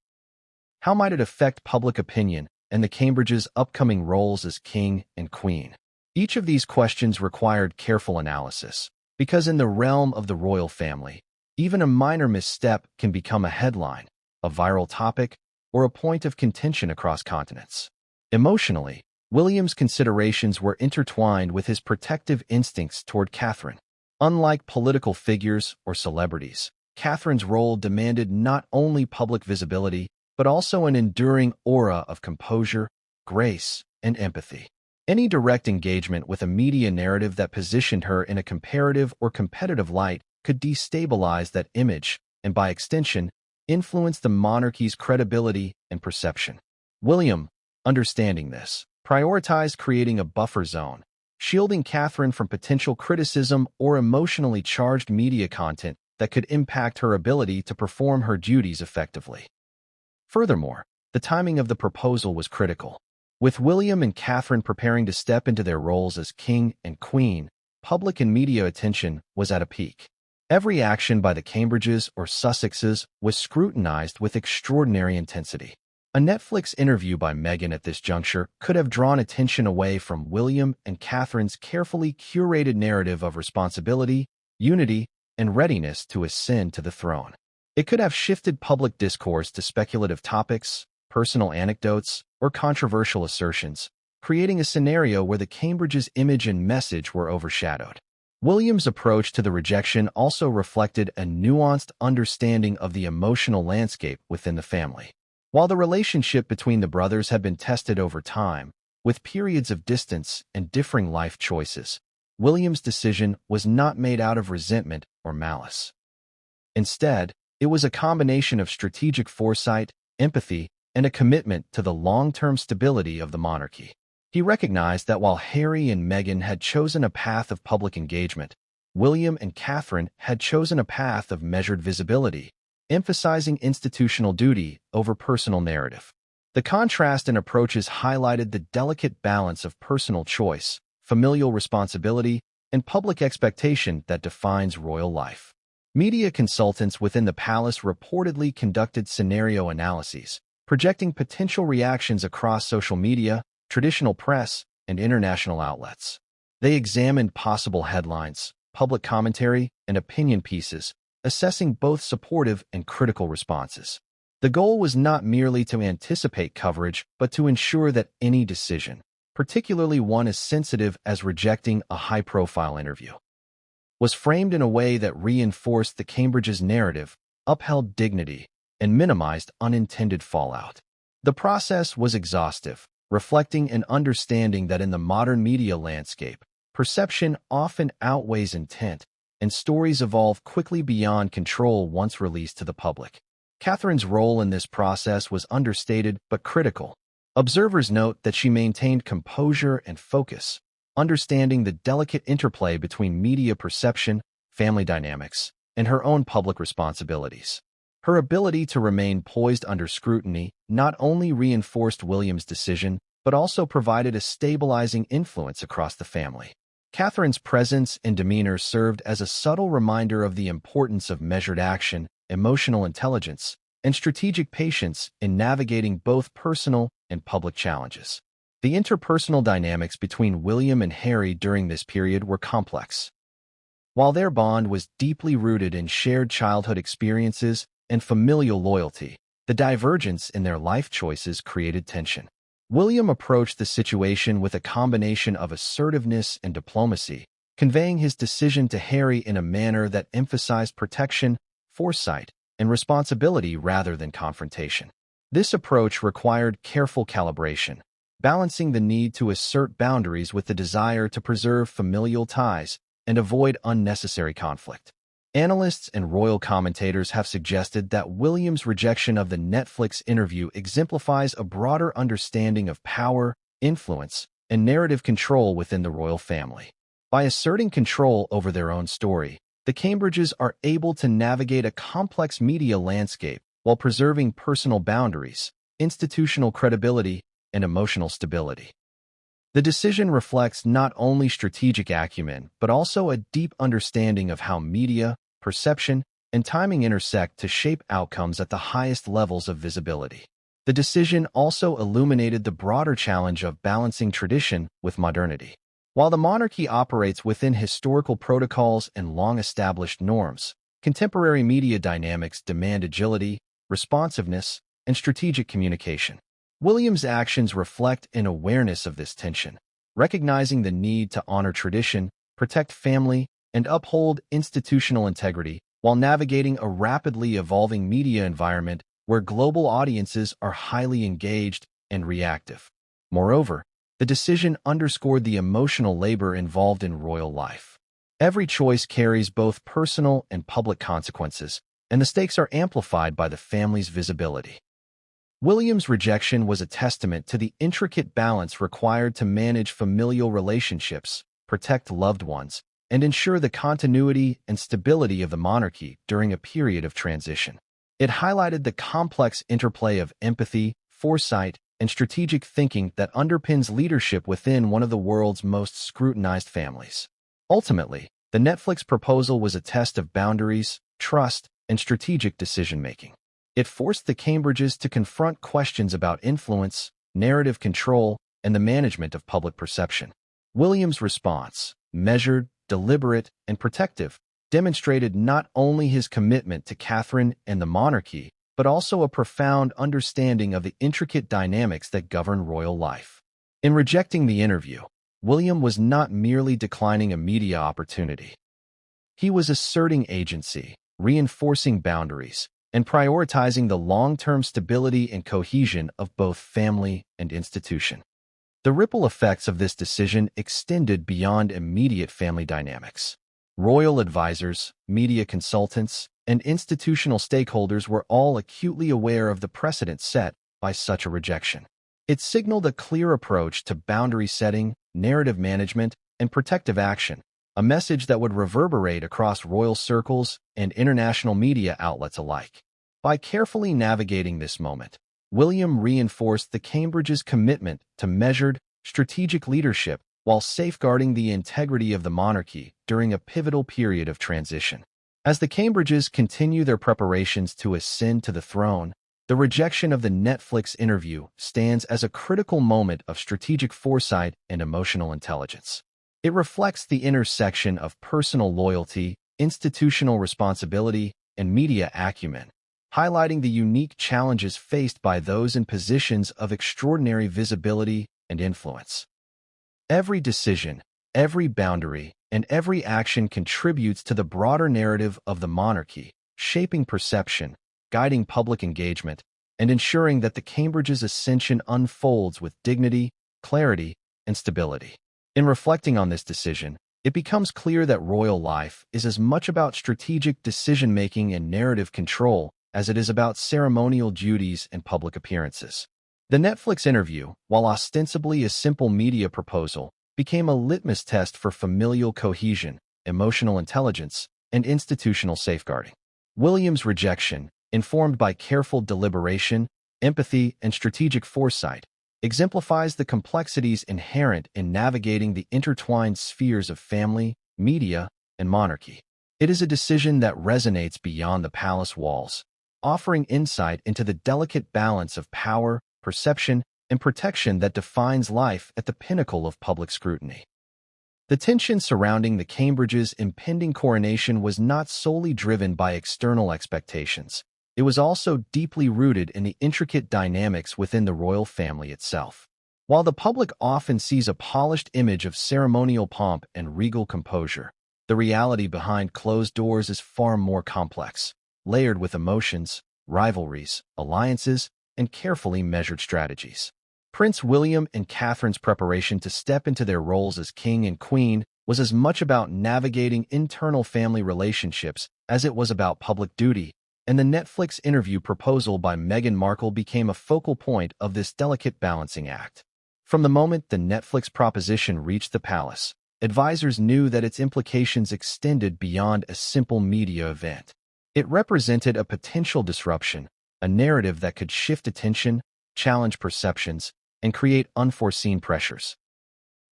How might it affect public opinion and the Cambridge's upcoming roles as king and queen? Each of these questions required careful analysis, because in the realm of the royal family, even a minor misstep can become a headline, a viral topic, or a point of contention across continents. Emotionally, William's considerations were intertwined with his protective instincts toward Catherine. Unlike political figures or celebrities, Catherine's role demanded not only public visibility, but also an enduring aura of composure, grace, and empathy. Any direct engagement with a media narrative that positioned her in a comparative or competitive light could destabilize that image and, by extension, influence the monarchy's credibility and perception. William, understanding this, prioritized creating a buffer zone, shielding Catherine from potential criticism or emotionally charged media content that could impact her ability to perform her duties effectively. Furthermore, the timing of the proposal was critical. With William and Catherine preparing to step into their roles as king and queen, public and media attention was at a peak. Every action by the Cambridges or Sussexes was scrutinized with extraordinary intensity. A Netflix interview by Meghan at this juncture could have drawn attention away from William and Catherine's carefully curated narrative of responsibility, unity, and readiness to ascend to the throne. It could have shifted public discourse to speculative topics, personal anecdotes, or controversial assertions, creating a scenario where the Cambridge's image and message were overshadowed. William's approach to the rejection also reflected a nuanced understanding of the emotional landscape within the family. While the relationship between the brothers had been tested over time, with periods of distance and differing life choices, William's decision was not made out of resentment or malice. Instead, it was a combination of strategic foresight, empathy, and a commitment to the long-term stability of the monarchy. He recognized that while Harry and Meghan had chosen a path of public engagement, William and Catherine had chosen a path of measured visibility, emphasizing institutional duty over personal narrative. The contrast in approaches highlighted the delicate balance of personal choice, familial responsibility, and public expectation that defines royal life. Media consultants within the palace reportedly conducted scenario analyses, projecting potential reactions across social media, traditional press, and international outlets. They examined possible headlines, public commentary, and opinion pieces, assessing both supportive and critical responses. The goal was not merely to anticipate coverage, but to ensure that any decision, particularly one as sensitive as rejecting a high-profile interview, was framed in a way that reinforced the Cambridge's narrative, upheld dignity, and minimized unintended fallout. The process was exhaustive, reflecting an understanding that in the modern media landscape, perception often outweighs intent, and stories evolve quickly beyond control once released to the public. Catherine's role in this process was understated but critical. Observers note that she maintained composure and focus, understanding the delicate interplay between media perception, family dynamics, and her own public responsibilities. Her ability to remain poised under scrutiny not only reinforced William's decision, but also provided a stabilizing influence across the family. Catherine's presence and demeanor served as a subtle reminder of the importance of measured action, emotional intelligence, and strategic patience in navigating both personal and public challenges. The interpersonal dynamics between William and Harry during this period were complex. While their bond was deeply rooted in shared childhood experiences and familial loyalty, the divergence in their life choices created tension. William approached the situation with a combination of assertiveness and diplomacy, conveying his decision to Harry in a manner that emphasized protection, foresight, and responsibility rather than confrontation. This approach required careful calibration, balancing the need to assert boundaries with the desire to preserve familial ties and avoid unnecessary conflict. Analysts and royal commentators have suggested that William's rejection of the Netflix interview exemplifies a broader understanding of power, influence, and narrative control within the royal family. By asserting control over their own story, the Cambridges are able to navigate a complex media landscape while preserving personal boundaries, institutional credibility, and emotional stability. The decision reflects not only strategic acumen, but also a deep understanding of how media, perception, and timing intersect to shape outcomes at the highest levels of visibility. The decision also illuminated the broader challenge of balancing tradition with modernity. While the monarchy operates within historical protocols and long-established norms, contemporary media dynamics demand agility, responsiveness, and strategic communication. William's actions reflect an awareness of this tension, recognizing the need to honor tradition, protect family, and uphold institutional integrity while navigating a rapidly evolving media environment where global audiences are highly engaged and reactive. Moreover, the decision underscored the emotional labor involved in royal life. Every choice carries both personal and public consequences, and the stakes are amplified by the family's visibility. William's rejection was a testament to the intricate balance required to manage familial relationships, protect loved ones, and ensure the continuity and stability of the monarchy during a period of transition. It highlighted the complex interplay of empathy, foresight, and strategic thinking that underpins leadership within one of the world's most scrutinized families. Ultimately, the Netflix proposal was a test of boundaries, trust, and strategic decision-making. It forced the Cambridges to confront questions about influence, narrative control, and the management of public perception. William's response, measured, deliberate, and protective, demonstrated not only his commitment to Catherine and the monarchy, but also a profound understanding of the intricate dynamics that govern royal life. In rejecting the interview, William was not merely declining a media opportunity. He was asserting agency, reinforcing boundaries, and prioritizing the long-term stability and cohesion of both family and institution. The ripple effects of this decision extended beyond immediate family dynamics. Royal advisors, media consultants, and institutional stakeholders were all acutely aware of the precedent set by such a rejection. It signaled a clear approach to boundary setting, narrative management, and protective action, a message that would reverberate across royal circles and international media outlets alike. By carefully navigating this moment, William reinforced the Cambridge's commitment to measured, strategic leadership while safeguarding the integrity of the monarchy during a pivotal period of transition. As the Cambridges continue their preparations to ascend to the throne, the rejection of the Netflix interview stands as a critical moment of strategic foresight and emotional intelligence. It reflects the intersection of personal loyalty, institutional responsibility, and media acumen, highlighting the unique challenges faced by those in positions of extraordinary visibility and influence. Every decision, every boundary, and every action contributes to the broader narrative of the monarchy, shaping perception, guiding public engagement, and ensuring that the Cambridge's ascension unfolds with dignity, clarity, and stability. In reflecting on this decision, it becomes clear that royal life is as much about strategic decision-making and narrative control as it is about ceremonial duties and public appearances. The Netflix interview, while ostensibly a simple media proposal, became a litmus test for familial cohesion, emotional intelligence, and institutional safeguarding. William's rejection, informed by careful deliberation, empathy, and strategic foresight, exemplifies the complexities inherent in navigating the intertwined spheres of family, media, and monarchy. It is a decision that resonates beyond the palace walls, offering insight into the delicate balance of power, perception, and protection that defines life at the pinnacle of public scrutiny. The tension surrounding the Cambridges' impending coronation was not solely driven by external expectations. It was also deeply rooted in the intricate dynamics within the royal family itself. While the public often sees a polished image of ceremonial pomp and regal composure, the reality behind closed doors is far more complex, layered with emotions, rivalries, alliances, and carefully measured strategies. Prince William and Catherine's preparation to step into their roles as king and queen was as much about navigating internal family relationships as it was about public duty, and the Netflix interview proposal by Meghan Markle became a focal point of this delicate balancing act. From the moment the Netflix proposition reached the palace, advisors knew that its implications extended beyond a simple media event. It represented a potential disruption, a narrative that could shift attention, challenge perceptions, and create unforeseen pressures.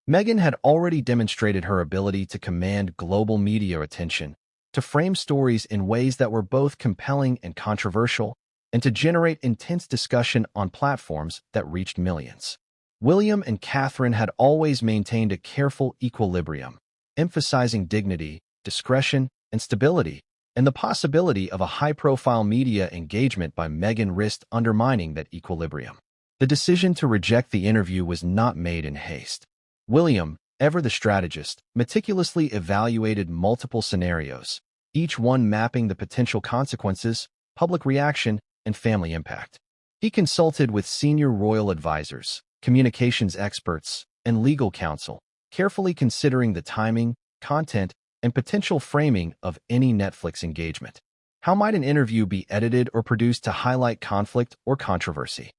Meghan had already demonstrated her ability to command global media attention, to frame stories in ways that were both compelling and controversial, and to generate intense discussion on platforms that reached millions. William and Catherine had always maintained a careful equilibrium, emphasizing dignity, discretion, and stability, and the possibility of a high-profile media engagement by Meghan risked undermining that equilibrium. The decision to reject the interview was not made in haste. William, ever the strategist, meticulously evaluated multiple scenarios, each one mapping the potential consequences, public reaction, and family impact. He consulted with senior royal advisors, communications experts, and legal counsel, carefully considering the timing, content, and potential framing of any Netflix engagement. How might an interview be edited or produced to highlight conflict or controversy?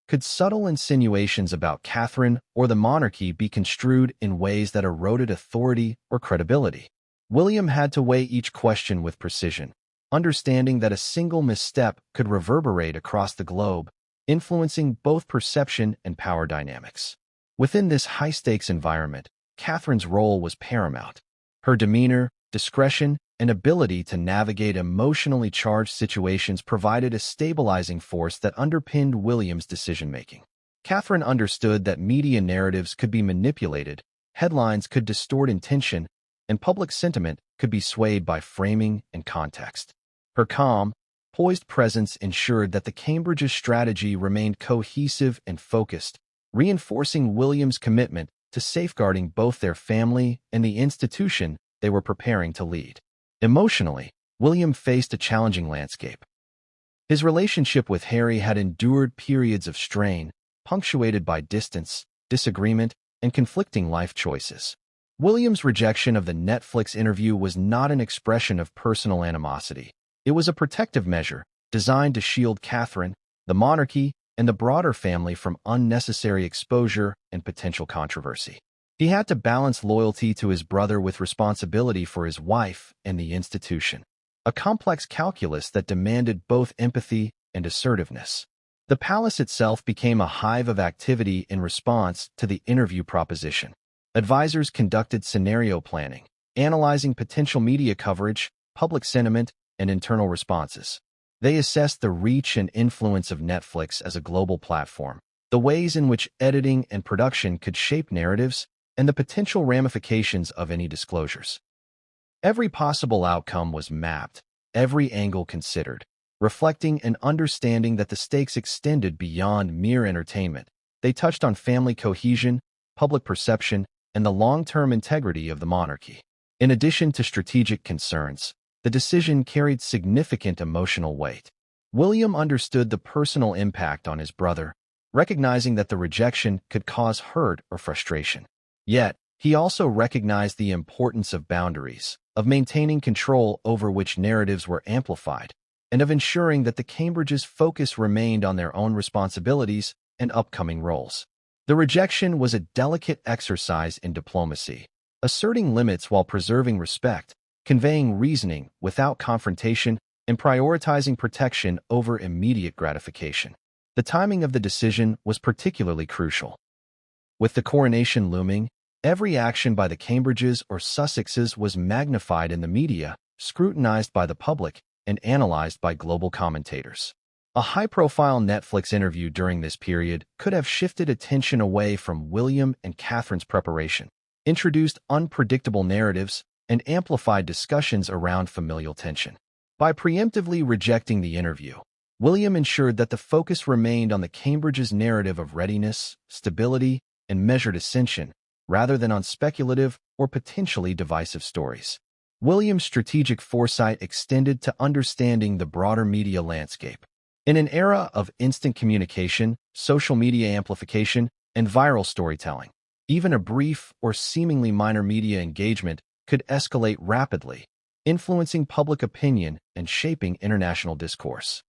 Could subtle insinuations about Catherine or the monarchy be construed in ways that eroded authority or credibility? William had to weigh each question with precision, understanding that a single misstep could reverberate across the globe, influencing both perception and power dynamics. Within this high-stakes environment, Catherine's role was paramount. Her demeanor, discretion, and ability to navigate emotionally charged situations provided a stabilizing force that underpinned William's decision-making. Catherine understood that media narratives could be manipulated, headlines could distort intention, and public sentiment could be swayed by framing and context. Her calm, poised presence ensured that the Cambridge's strategy remained cohesive and focused, reinforcing William's commitment to safeguarding both their family and the institution they were preparing to lead. Emotionally, William faced a challenging landscape. His relationship with Harry had endured periods of strain, punctuated by distance, disagreement, and conflicting life choices. William's rejection of the Netflix interview was not an expression of personal animosity. It was a protective measure designed to shield Catherine, the monarchy, and the broader family from unnecessary exposure and potential controversy. He had to balance loyalty to his brother with responsibility for his wife and the institution, a complex calculus that demanded both empathy and assertiveness. The palace itself became a hive of activity in response to the interview proposition. Advisors conducted scenario planning, analyzing potential media coverage, public sentiment, and internal responses. They assessed the reach and influence of Netflix as a global platform, the ways in which editing and production could shape narratives, and the potential ramifications of any disclosures. Every possible outcome was mapped, every angle considered, reflecting an understanding that the stakes extended beyond mere entertainment. They touched on family cohesion, public perception, and the long-term integrity of the monarchy. In addition to strategic concerns, the decision carried significant emotional weight. William understood the personal impact on his brother, recognizing that the rejection could cause hurt or frustration. Yet, he also recognized the importance of boundaries, of maintaining control over which narratives were amplified, and of ensuring that the Cambridges' focus remained on their own responsibilities and upcoming roles. The rejection was a delicate exercise in diplomacy, asserting limits while preserving respect, conveying reasoning without confrontation, and prioritizing protection over immediate gratification. The timing of the decision was particularly crucial. With the coronation looming, every action by the Cambridges or Sussexes was magnified in the media, scrutinized by the public, and analyzed by global commentators. A high-profile Netflix interview during this period could have shifted attention away from William and Catherine's preparation, introduced unpredictable narratives, and amplified discussions around familial tension. By preemptively rejecting the interview, William ensured that the focus remained on the Cambridges' narrative of readiness, stability, and measured ascension, rather than on speculative or potentially divisive stories. William's strategic foresight extended to understanding the broader media landscape. In an era of instant communication, social media amplification, and viral storytelling, even a brief or seemingly minor media engagement could escalate rapidly, influencing public opinion and shaping international discourse.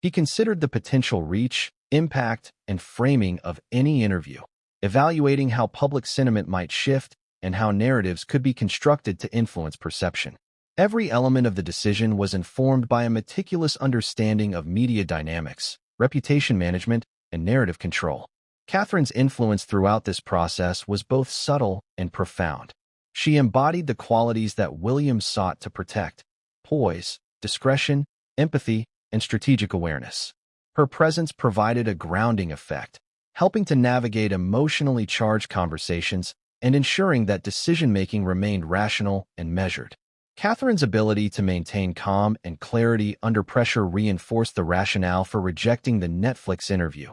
He considered the potential reach, impact, and framing of any interview, evaluating how public sentiment might shift and how narratives could be constructed to influence perception. Every element of the decision was informed by a meticulous understanding of media dynamics, reputation management, and narrative control. Catherine's influence throughout this process was both subtle and profound. She embodied the qualities that William sought to protect: poise, discretion, empathy, and strategic awareness. Her presence provided a grounding effect, helping to navigate emotionally charged conversations and ensuring that decision-making remained rational and measured. Catherine's ability to maintain calm and clarity under pressure reinforced the rationale for rejecting the Netflix interview,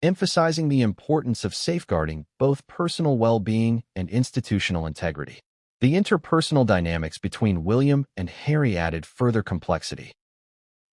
emphasizing the importance of safeguarding both personal well-being and institutional integrity. The interpersonal dynamics between William and Harry added further complexity.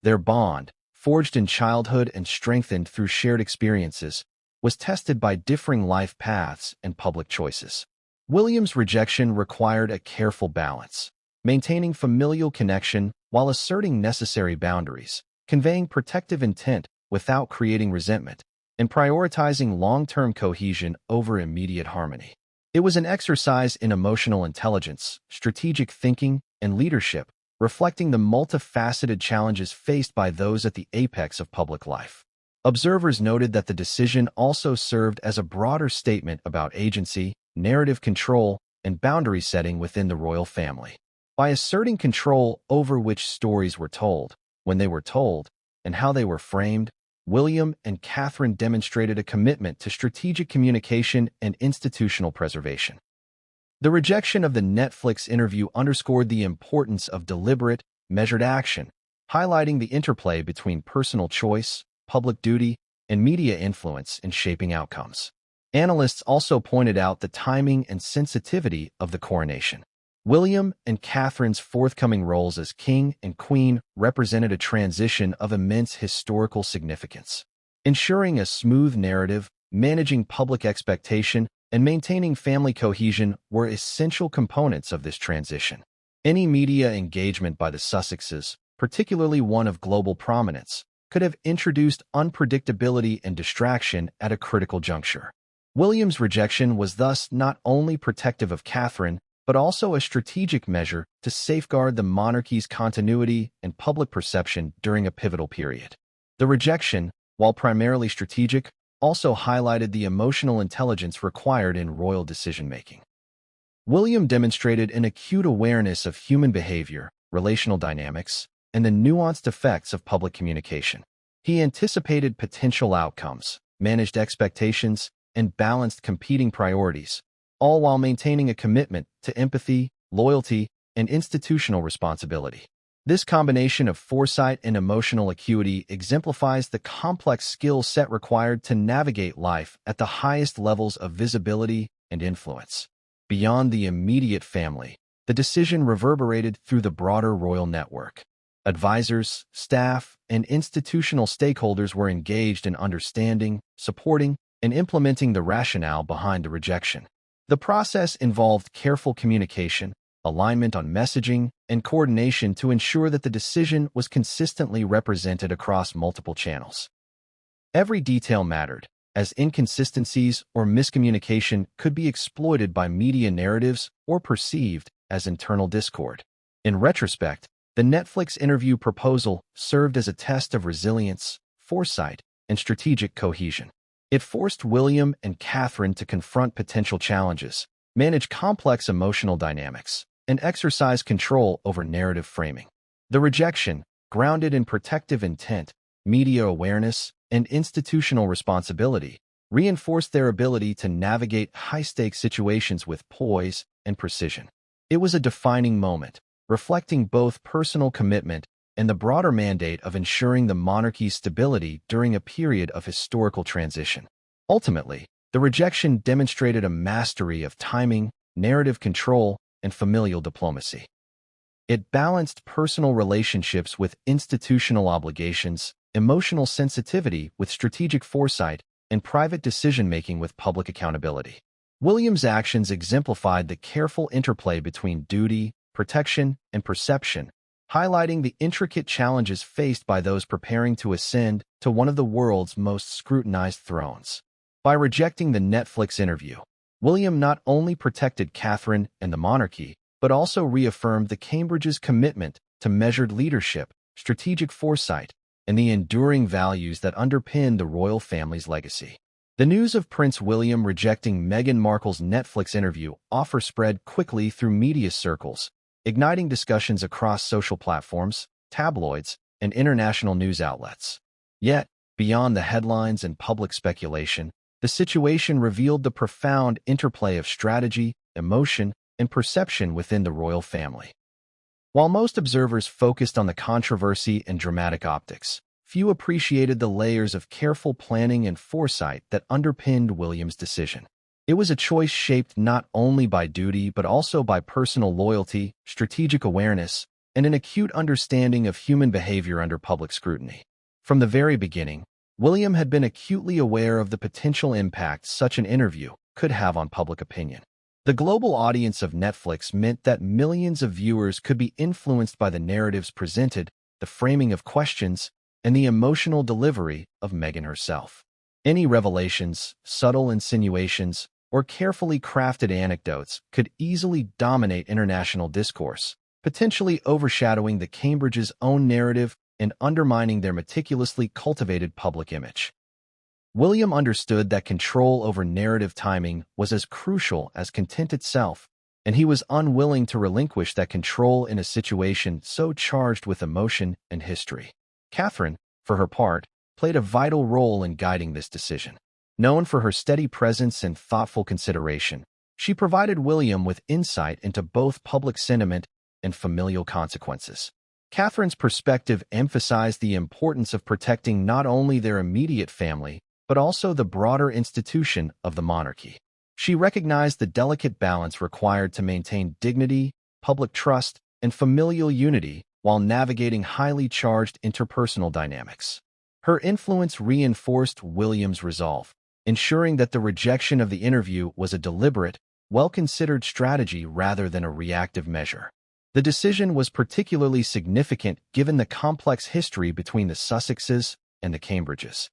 Their bond, forged in childhood and strengthened through shared experiences, was tested by differing life paths and public choices. William's rejection required a careful balance, maintaining familial connection while asserting necessary boundaries, conveying protective intent without creating resentment, and prioritizing long-term cohesion over immediate harmony. It was an exercise in emotional intelligence, strategic thinking, and leadership, reflecting the multifaceted challenges faced by those at the apex of public life. Observers noted that the decision also served as a broader statement about agency, narrative control, and boundary setting within the royal family. By asserting control over which stories were told, when they were told, and how they were framed, William and Catherine demonstrated a commitment to strategic communication and institutional preservation. The rejection of the Netflix interview underscored the importance of deliberate, measured action, highlighting the interplay between personal choice, public duty, and media influence in shaping outcomes. Analysts also pointed out the timing and sensitivity of the coronation. William and Catherine's forthcoming roles as king and queen represented a transition of immense historical significance. Ensuring a smooth narrative, managing public expectation, and maintaining family cohesion were essential components of this transition. Any media engagement by the Sussexes, particularly one of global prominence, could have introduced unpredictability and distraction at a critical juncture. William's rejection was thus not only protective of Catherine, but also a strategic measure to safeguard the monarchy's continuity and public perception during a pivotal period. The rejection, while primarily strategic, also highlighted the emotional intelligence required in royal decision-making. William demonstrated an acute awareness of human behavior, relational dynamics, and the nuanced effects of public communication. He anticipated potential outcomes, managed expectations, and balanced competing priorities, all while maintaining a commitment to empathy, loyalty, and institutional responsibility. This combination of foresight and emotional acuity exemplifies the complex skill set required to navigate life at the highest levels of visibility and influence. Beyond the immediate family, the decision reverberated through the broader royal network. Advisors, staff, and institutional stakeholders were engaged in understanding, supporting, and implementing the rationale behind the rejection. The process involved careful communication, alignment on messaging, and coordination to ensure that the decision was consistently represented across multiple channels. Every detail mattered, as inconsistencies or miscommunication could be exploited by media narratives or perceived as internal discord. In retrospect, the Netflix interview proposal served as a test of resilience, foresight, and strategic cohesion. It forced William and Catherine to confront potential challenges, manage complex emotional dynamics, and exercise control over narrative framing. The rejection, grounded in protective intent, media awareness, and institutional responsibility, reinforced their ability to navigate high-stakes situations with poise and precision. It was a defining moment, reflecting both personal commitment and the broader mandate of ensuring the monarchy's stability during a period of historical transition. Ultimately, the rejection demonstrated a mastery of timing, narrative control, and familial diplomacy. It balanced personal relationships with institutional obligations, emotional sensitivity with strategic foresight, and private decision-making with public accountability. William's actions exemplified the careful interplay between duty, protection, and perception, highlighting the intricate challenges faced by those preparing to ascend to one of the world's most scrutinized thrones. By rejecting the Netflix interview, William not only protected Catherine and the monarchy, but also reaffirmed the Cambridge's commitment to measured leadership, strategic foresight, and the enduring values that underpin the royal family's legacy. The news of Prince William rejecting Meghan Markle's Netflix interview offer spread quickly through media circles, igniting discussions across social platforms, tabloids, and international news outlets. Yet, beyond the headlines and public speculation, the situation revealed the profound interplay of strategy, emotion, and perception within the royal family. While most observers focused on the controversy and dramatic optics, few appreciated the layers of careful planning and foresight that underpinned William's decision. It was a choice shaped not only by duty but also by personal loyalty, strategic awareness, and an acute understanding of human behavior under public scrutiny. From the very beginning, William had been acutely aware of the potential impact such an interview could have on public opinion. The global audience of Netflix meant that millions of viewers could be influenced by the narratives presented, the framing of questions, and the emotional delivery of Meghan herself. Any revelations, subtle insinuations, or carefully crafted anecdotes could easily dominate international discourse, potentially overshadowing the Cambridge's own narrative and undermining their meticulously cultivated public image. William understood that control over narrative timing was as crucial as content itself, and he was unwilling to relinquish that control in a situation so charged with emotion and history. Catherine, for her part, played a vital role in guiding this decision. Known for her steady presence and thoughtful consideration, she provided William with insight into both public sentiment and familial consequences. Catherine's perspective emphasized the importance of protecting not only their immediate family, but also the broader institution of the monarchy. She recognized the delicate balance required to maintain dignity, public trust, and familial unity while navigating highly charged interpersonal dynamics. Her influence reinforced William's resolve, ensuring that the rejection of the interview was a deliberate, well-considered strategy rather than a reactive measure. The decision was particularly significant given the complex history between the Sussexes and the Cambridges.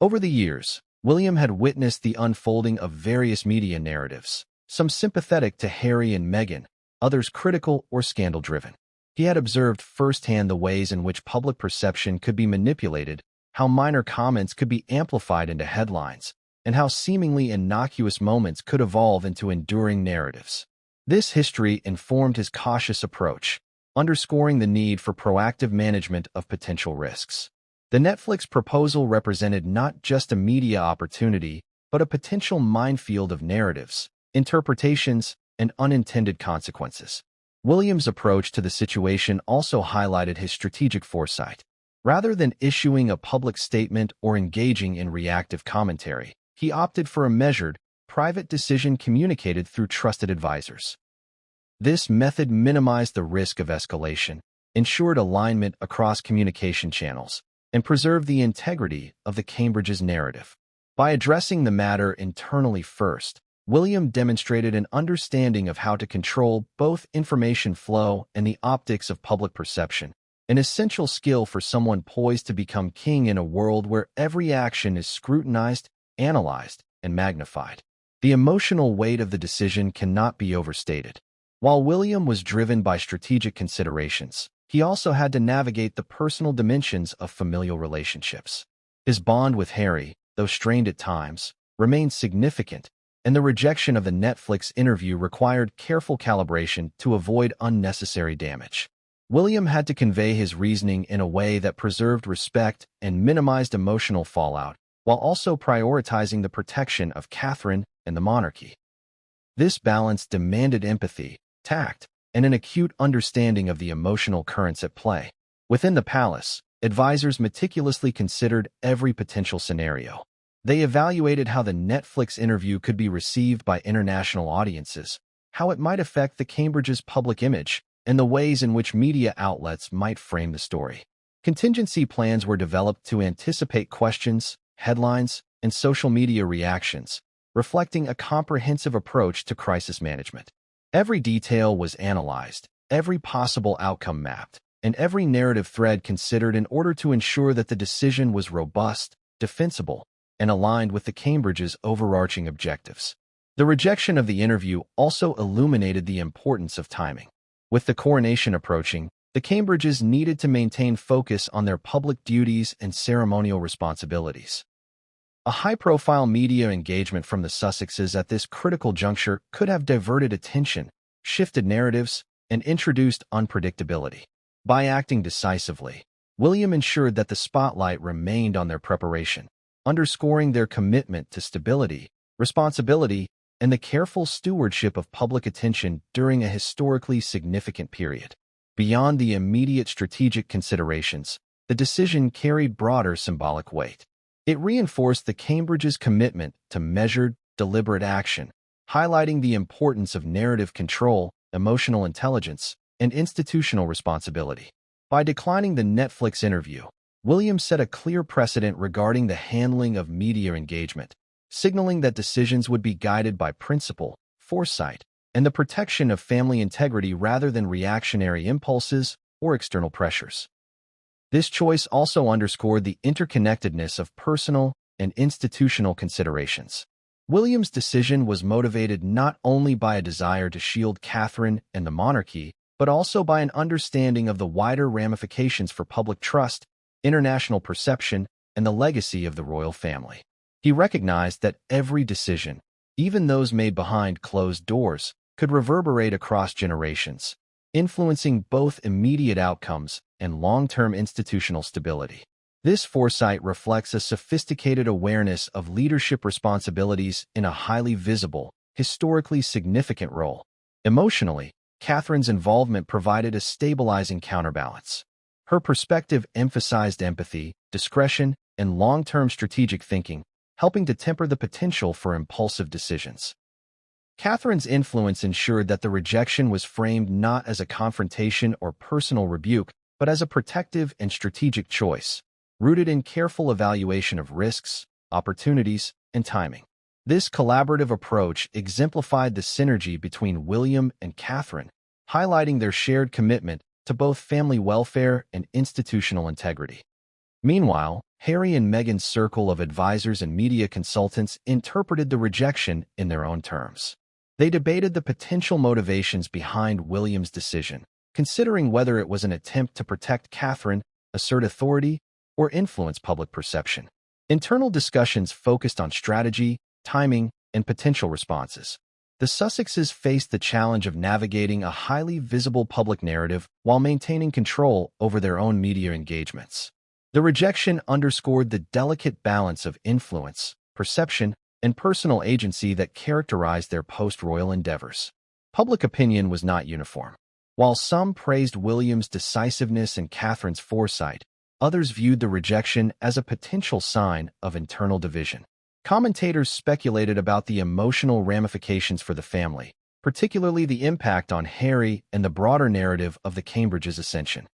Over the years, William had witnessed the unfolding of various media narratives, some sympathetic to Harry and Meghan, others critical or scandal-driven. He had observed firsthand the ways in which public perception could be manipulated, how minor comments could be amplified into headlines, and how seemingly innocuous moments could evolve into enduring narratives. This history informed his cautious approach, underscoring the need for proactive management of potential risks. The Netflix proposal represented not just a media opportunity, but a potential minefield of narratives, interpretations, and unintended consequences. William's approach to the situation also highlighted his strategic foresight. Rather than issuing a public statement or engaging in reactive commentary, he opted for a measured, private decision communicated through trusted advisors. This method minimized the risk of escalation, ensured alignment across communication channels, and preserved the integrity of the Cambridge's narrative. By addressing the matter internally first, William demonstrated an understanding of how to control both information flow and the optics of public perception, an essential skill for someone poised to become king in a world where every action is scrutinized, analyzed, and magnified. The emotional weight of the decision cannot be overstated. While William was driven by strategic considerations, he also had to navigate the personal dimensions of familial relationships. His bond with Harry, though strained at times, remained significant, and the rejection of the Netflix interview required careful calibration to avoid unnecessary damage. William had to convey his reasoning in a way that preserved respect and minimized emotional fallout, while also prioritizing the protection of Catherine and the monarchy. This balance demanded empathy, tact, and an acute understanding of the emotional currents at play. Within the palace, advisors meticulously considered every potential scenario. They evaluated how the Netflix interview could be received by international audiences, how it might affect the Cambridge's public image, and the ways in which media outlets might frame the story. Contingency plans were developed to anticipate questions, headlines, and social media reactions, reflecting a comprehensive approach to crisis management. Every detail was analyzed, every possible outcome mapped, and every narrative thread considered in order to ensure that the decision was robust, defensible, and aligned with the Cambridge's overarching objectives. The rejection of the interview also illuminated the importance of timing. With the coronation approaching, the Cambridges needed to maintain focus on their public duties and ceremonial responsibilities. A high-profile media engagement from the Sussexes at this critical juncture could have diverted attention, shifted narratives, and introduced unpredictability. By acting decisively, William ensured that the spotlight remained on their preparation, underscoring their commitment to stability, responsibility, and the careful stewardship of public attention during a historically significant period. Beyond the immediate strategic considerations, the decision carried broader symbolic weight. It reinforced the Cambridge's commitment to measured, deliberate action, highlighting the importance of narrative control, emotional intelligence, and institutional responsibility. By declining the Netflix interview, William set a clear precedent regarding the handling of media engagement, signaling that decisions would be guided by principle, foresight, and the protection of family integrity rather than reactionary impulses or external pressures. This choice also underscored the interconnectedness of personal and institutional considerations. William's decision was motivated not only by a desire to shield Catherine and the monarchy, but also by an understanding of the wider ramifications for public trust, international perception, and the legacy of the royal family. He recognized that every decision, even those made behind closed doors, could reverberate across generations, influencing both immediate outcomes and long-term institutional stability. This foresight reflects a sophisticated awareness of leadership responsibilities in a highly visible, historically significant role. Emotionally, Catherine's involvement provided a stabilizing counterbalance. Her perspective emphasized empathy, discretion, and long-term strategic thinking, helping to temper the potential for impulsive decisions. Catherine's influence ensured that the rejection was framed not as a confrontation or personal rebuke, but as a protective and strategic choice, rooted in careful evaluation of risks, opportunities, and timing. This collaborative approach exemplified the synergy between William and Catherine, highlighting their shared commitment to both family welfare and institutional integrity. Meanwhile, Harry and Meghan's circle of advisors and media consultants interpreted the rejection in their own terms. They debated the potential motivations behind William's decision, considering whether it was an attempt to protect Catherine, assert authority, or influence public perception. Internal discussions focused on strategy, timing, and potential responses. The Sussexes faced the challenge of navigating a highly visible public narrative while maintaining control over their own media engagements. The rejection underscored the delicate balance of influence, perception, and personal agency that characterized their post-royal endeavors. Public opinion was not uniform. While some praised William's decisiveness and Catherine's foresight, others viewed the rejection as a potential sign of internal division. Commentators speculated about the emotional ramifications for the family, particularly the impact on Harry and the broader narrative of the Cambridge's ascension.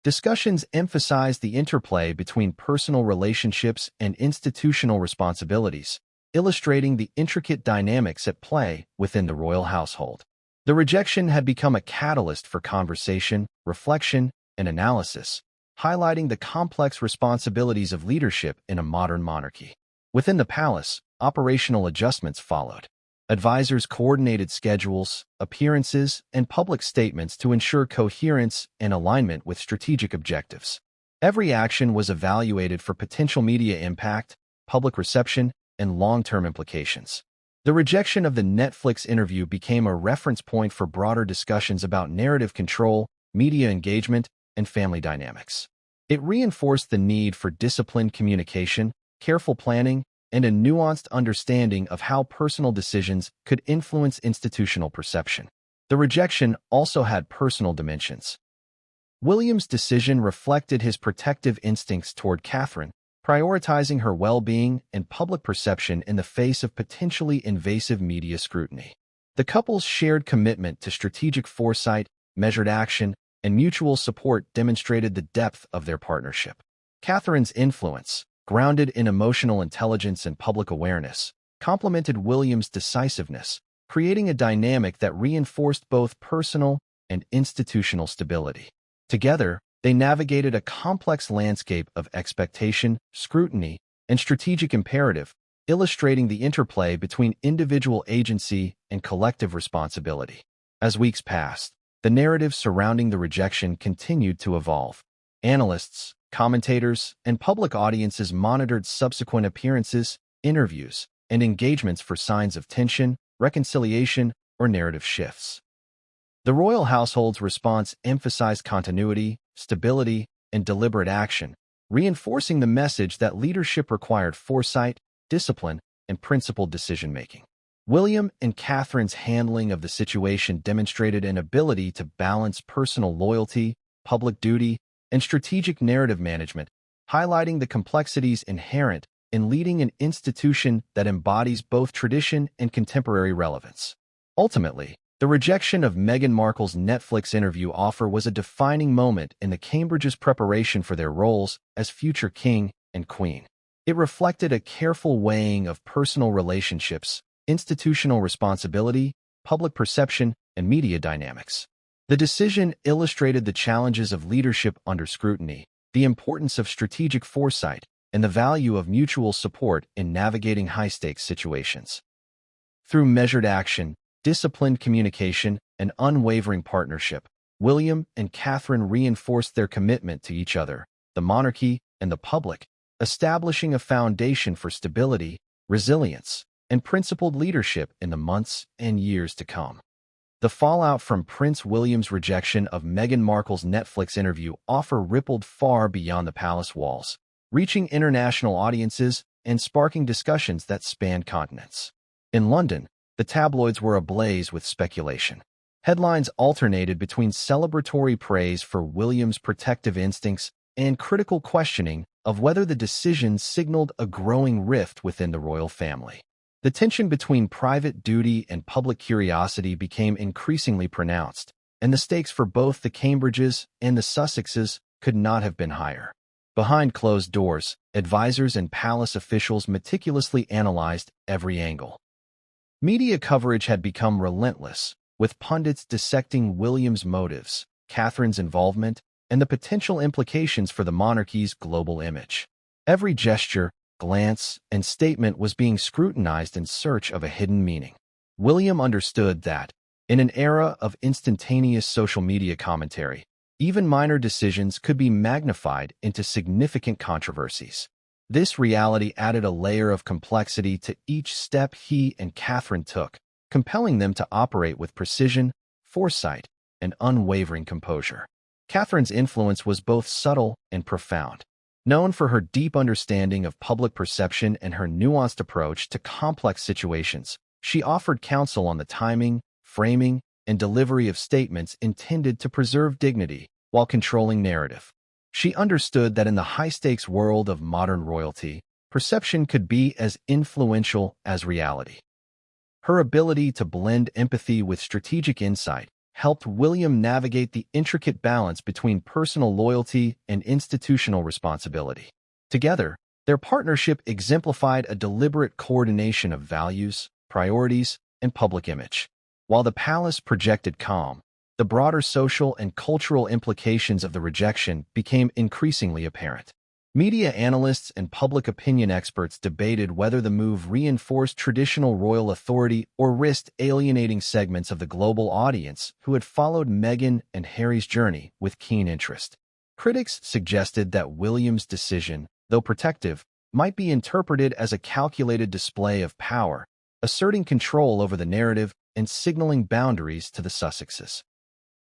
Discussions emphasized the interplay between personal relationships and institutional responsibilities, illustrating the intricate dynamics at play within the royal household. The rejection had become a catalyst for conversation, reflection, and analysis, highlighting the complex responsibilities of leadership in a modern monarchy. Within the palace, operational adjustments followed. Advisors coordinated schedules, appearances, and public statements to ensure coherence and alignment with strategic objectives. Every action was evaluated for potential media impact, public reception, and long-term implications. The rejection of the Netflix interview became a reference point for broader discussions about narrative control, media engagement, and family dynamics. It reinforced the need for disciplined communication, careful planning, and a nuanced understanding of how personal decisions could influence institutional perception. The rejection also had personal dimensions. William's decision reflected his protective instincts toward Catherine, prioritizing her well-being and public perception in the face of potentially invasive media scrutiny. The couple's shared commitment to strategic foresight, measured action, and mutual support demonstrated the depth of their partnership. Catherine's influence, grounded in emotional intelligence and public awareness, complemented William's decisiveness, creating a dynamic that reinforced both personal and institutional stability. Together, they navigated a complex landscape of expectation, scrutiny, and strategic imperative, illustrating the interplay between individual agency and collective responsibility. As weeks passed, the narrative surrounding the rejection continued to evolve. Analysts, commentators, and public audiences monitored subsequent appearances, interviews, and engagements for signs of tension, reconciliation, or narrative shifts. The royal household's response emphasized continuity, stability, and deliberate action, reinforcing the message that leadership required foresight, discipline, and principled decision-making. William and Catherine's handling of the situation demonstrated an ability to balance personal loyalty, public duty, and strategic narrative management, highlighting the complexities inherent in leading an institution that embodies both tradition and contemporary relevance. Ultimately, the rejection of Meghan Markle's Netflix interview offer was a defining moment in the Cambridge's preparation for their roles as future king and queen. It reflected a careful weighing of personal relationships, institutional responsibility, public perception, and media dynamics. The decision illustrated the challenges of leadership under scrutiny, the importance of strategic foresight, and the value of mutual support in navigating high-stakes situations. Through measured action, disciplined communication, and unwavering partnership, William and Catherine reinforced their commitment to each other, the monarchy, and the public, establishing a foundation for stability, resilience, and principled leadership in the months and years to come. The fallout from Prince William's rejection of Meghan Markle's Netflix interview offer rippled far beyond the palace walls, reaching international audiences and sparking discussions that spanned continents. In London, the tabloids were ablaze with speculation. Headlines alternated between celebratory praise for William's protective instincts and critical questioning of whether the decision signaled a growing rift within the royal family. The tension between private duty and public curiosity became increasingly pronounced, and the stakes for both the Cambridges and the Sussexes could not have been higher. Behind closed doors, advisors and palace officials meticulously analyzed every angle. Media coverage had become relentless, with pundits dissecting William's motives, Catherine's involvement, and the potential implications for the monarchy's global image. Every gesture, glance, and statement was being scrutinized in search of a hidden meaning. William understood that, in an era of instantaneous social media commentary, even minor decisions could be magnified into significant controversies. This reality added a layer of complexity to each step he and Catherine took, compelling them to operate with precision, foresight, and unwavering composure. Catherine's influence was both subtle and profound. Known for her deep understanding of public perception and her nuanced approach to complex situations, she offered counsel on the timing, framing, and delivery of statements intended to preserve dignity while controlling narrative. She understood that in the high-stakes world of modern royalty, perception could be as influential as reality. Her ability to blend empathy with strategic insight helped William navigate the intricate balance between personal loyalty and institutional responsibility. Together, their partnership exemplified a deliberate coordination of values, priorities, and public image. While the palace projected calm, the broader social and cultural implications of the rejection became increasingly apparent. Media analysts and public opinion experts debated whether the move reinforced traditional royal authority or risked alienating segments of the global audience who had followed Meghan and Harry's journey with keen interest. Critics suggested that William's decision, though protective, might be interpreted as a calculated display of power, asserting control over the narrative and signaling boundaries to the Sussexes.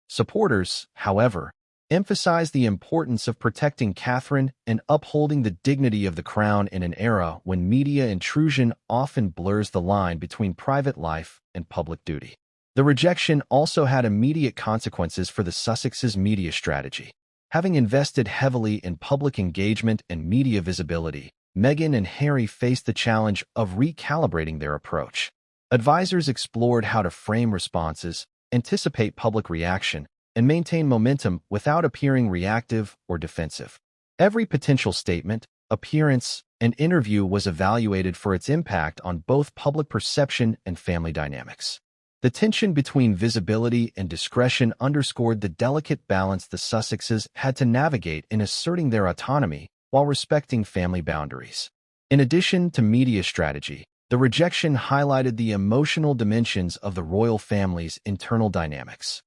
Supporters, however, emphasized the importance of protecting Catherine and upholding the dignity of the crown in an era when media intrusion often blurs the line between private life and public duty. The rejection also had immediate consequences for the Sussexes' media strategy. Having invested heavily in public engagement and media visibility, Meghan and Harry faced the challenge of recalibrating their approach. Advisors explored how to frame responses, anticipate public reaction, and maintain momentum without appearing reactive or defensive. Every potential statement, appearance, and interview was evaluated for its impact on both public perception and family dynamics. The tension between visibility and discretion underscored the delicate balance the Sussexes had to navigate in asserting their autonomy while respecting family boundaries. In addition to media strategy, the rejection highlighted the emotional dimensions of the royal family's internal dynamics.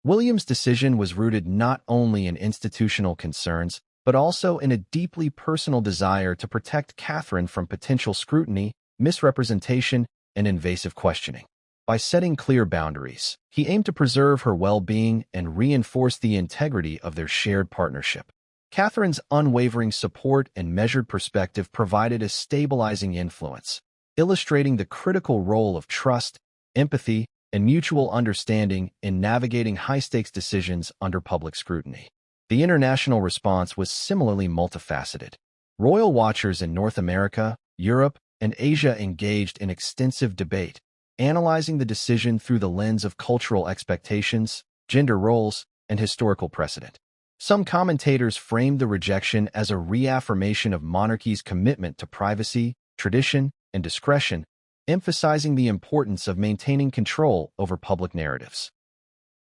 William's decision was rooted not only in institutional concerns, but also in a deeply personal desire to protect Catherine from potential scrutiny, misrepresentation, and invasive questioning. By setting clear boundaries, he aimed to preserve her well-being and reinforce the integrity of their shared partnership. Catherine's unwavering support and measured perspective provided a stabilizing influence, illustrating the critical role of trust, empathy, and mutual understanding in navigating high-stakes decisions under public scrutiny. The international response was similarly multifaceted. Royal watchers in North America, Europe, and Asia engaged in extensive debate, analyzing the decision through the lens of cultural expectations, gender roles, and historical precedent. Some commentators framed the rejection as a reaffirmation of monarchy's commitment to privacy, tradition, and discretion, emphasizing the importance of maintaining control over public narratives.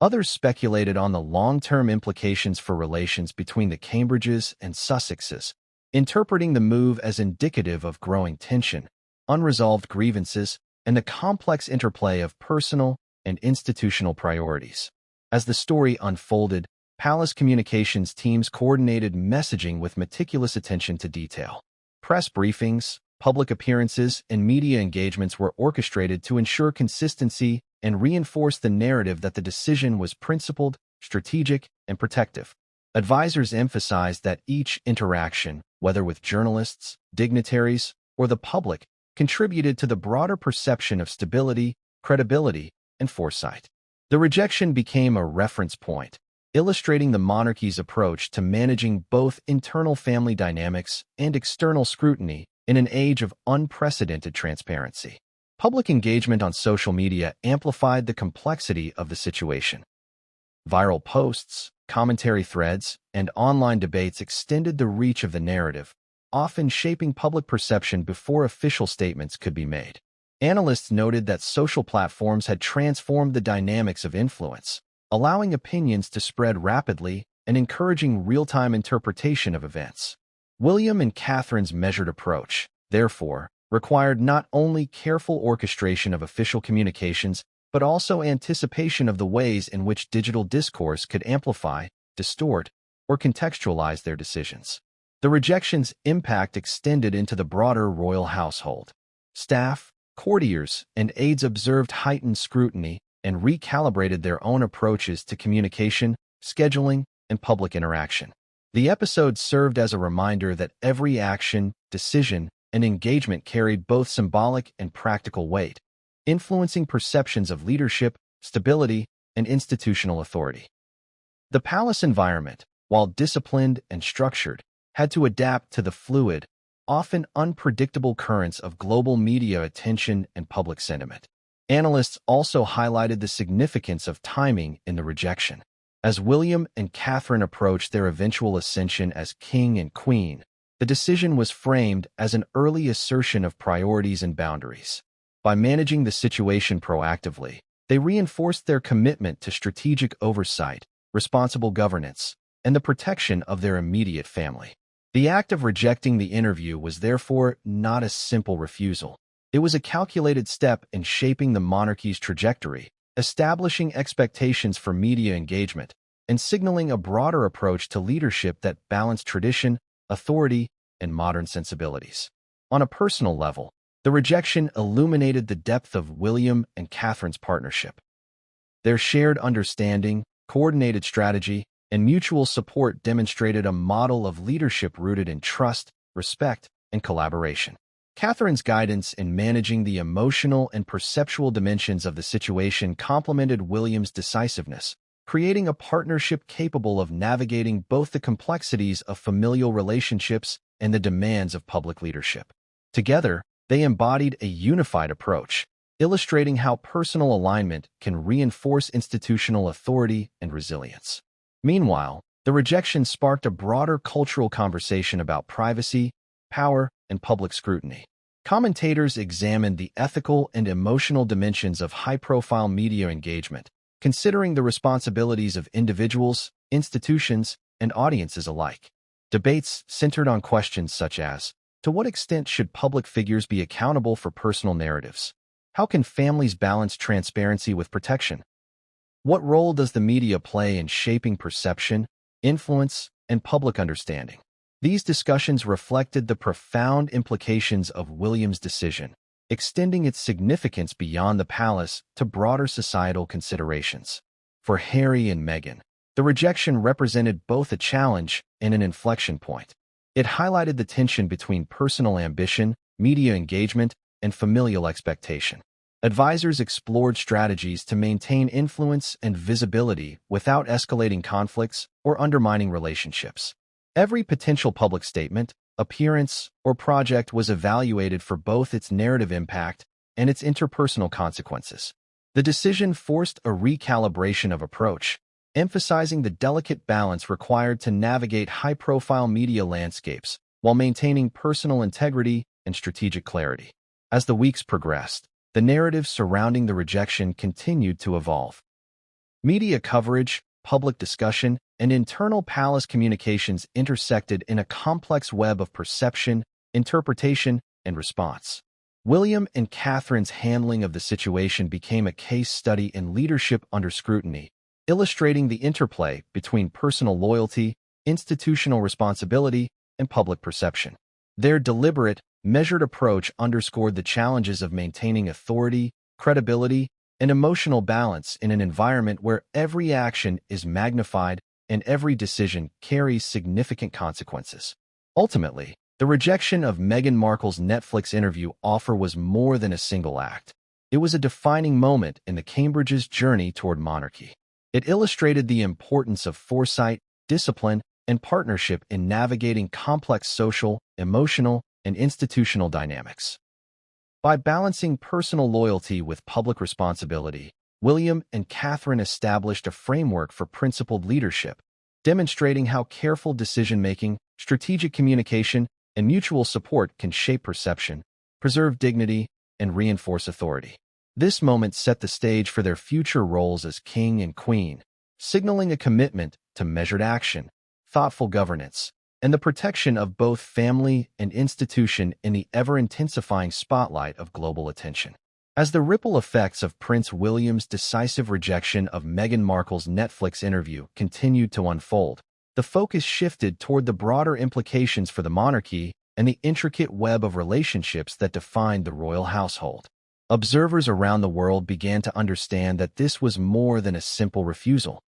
Others speculated on the long-term implications for relations between the Cambridges and Sussexes, interpreting the move as indicative of growing tension, unresolved grievances, and the complex interplay of personal and institutional priorities. As the story unfolded, palace communications teams coordinated messaging with meticulous attention to detail. Press briefings, public appearances, and media engagements were orchestrated to ensure consistency and reinforce the narrative that the decision was principled, strategic, and protective. Advisors emphasized that each interaction, whether with journalists, dignitaries, or the public, contributed to the broader perception of stability, credibility, and foresight. The rejection became a reference point, illustrating the monarchy's approach to managing both internal family dynamics and external scrutiny in an age of unprecedented transparency. Public engagement on social media amplified the complexity of the situation. Viral posts, commentary threads, and online debates extended the reach of the narrative, often shaping public perception before official statements could be made. Analysts noted that social platforms had transformed the dynamics of influence, allowing opinions to spread rapidly and encouraging real-time interpretation of events. William and Catherine's measured approach, therefore, required not only careful orchestration of official communications, but also anticipation of the ways in which digital discourse could amplify, distort, or contextualize their decisions. The rejection's impact extended into the broader royal household. Staff, courtiers, and aides observed heightened scrutiny and recalibrated their own approaches to communication, scheduling, and public interaction. The episode served as a reminder that every action, decision, and engagement carried both symbolic and practical weight, influencing perceptions of leadership, stability, and institutional authority. The palace environment, while disciplined and structured, had to adapt to the fluid, often unpredictable currents of global media attention and public sentiment. Analysts also highlighted the significance of timing in the rejection. As William and Catherine approached their eventual ascension as king and queen, the decision was framed as an early assertion of priorities and boundaries. By managing the situation proactively, they reinforced their commitment to strategic oversight, responsible governance, and the protection of their immediate family. The act of rejecting the interview was therefore not a simple refusal. It was a calculated step in shaping the monarchy's trajectory, establishing expectations for media engagement, and signaling a broader approach to leadership that balanced tradition, authority, and modern sensibilities. On a personal level, the rejection illuminated the depth of William and Catherine's partnership. Their shared understanding, coordinated strategy, and mutual support demonstrated a model of leadership rooted in trust, respect, and collaboration. Catherine's guidance in managing the emotional and perceptual dimensions of the situation complemented William's decisiveness, creating a partnership capable of navigating both the complexities of familial relationships and the demands of public leadership. Together, they embodied a unified approach, illustrating how personal alignment can reinforce institutional authority and resilience. Meanwhile, the rejection sparked a broader cultural conversation about privacy, power, and public scrutiny. Commentators examined the ethical and emotional dimensions of high-profile media engagement, considering the responsibilities of individuals, institutions, and audiences alike. Debates centered on questions such as, to what extent should public figures be accountable for personal narratives? How can families balance transparency with protection? What role does the media play in shaping perception, influence, and public understanding? These discussions reflected the profound implications of William's decision, extending its significance beyond the palace to broader societal considerations. For Harry and Meghan, the rejection represented both a challenge and an inflection point. It highlighted the tension between personal ambition, media engagement, and familial expectation. Advisors explored strategies to maintain influence and visibility without escalating conflicts or undermining relationships. Every potential public statement, appearance, or project was evaluated for both its narrative impact and its interpersonal consequences. The decision forced a recalibration of approach, emphasizing the delicate balance required to navigate high-profile media landscapes while maintaining personal integrity and strategic clarity. As the weeks progressed, the narrative surrounding the rejection continued to evolve. Media coverage, public discussion, and internal palace communications intersected in a complex web of perception, interpretation, and response. William and Catherine's handling of the situation became a case study in leadership under scrutiny, illustrating the interplay between personal loyalty, institutional responsibility, and public perception. Their deliberate, measured approach underscored the challenges of maintaining authority, credibility, and emotional balance in an environment where every action is magnified and every decision carries significant consequences. Ultimately, the rejection of Meghan Markle's Netflix interview offer was more than a single act. It was a defining moment in the Cambridge's journey toward monarchy. It illustrated the importance of foresight, discipline, and partnership in navigating complex social, emotional, and institutional dynamics. By balancing personal loyalty with public responsibility, William and Catherine established a framework for principled leadership, demonstrating how careful decision-making, strategic communication, and mutual support can shape perception, preserve dignity, and reinforce authority. This moment set the stage for their future roles as king and queen, signaling a commitment to measured action, thoughtful governance, and the protection of both family and institution in the ever-intensifying spotlight of global attention. As the ripple effects of Prince William's decisive rejection of Meghan Markle's Netflix interview continued to unfold, the focus shifted toward the broader implications for the monarchy and the intricate web of relationships that defined the royal household. Observers around the world began to understand that this was more than a simple refusal.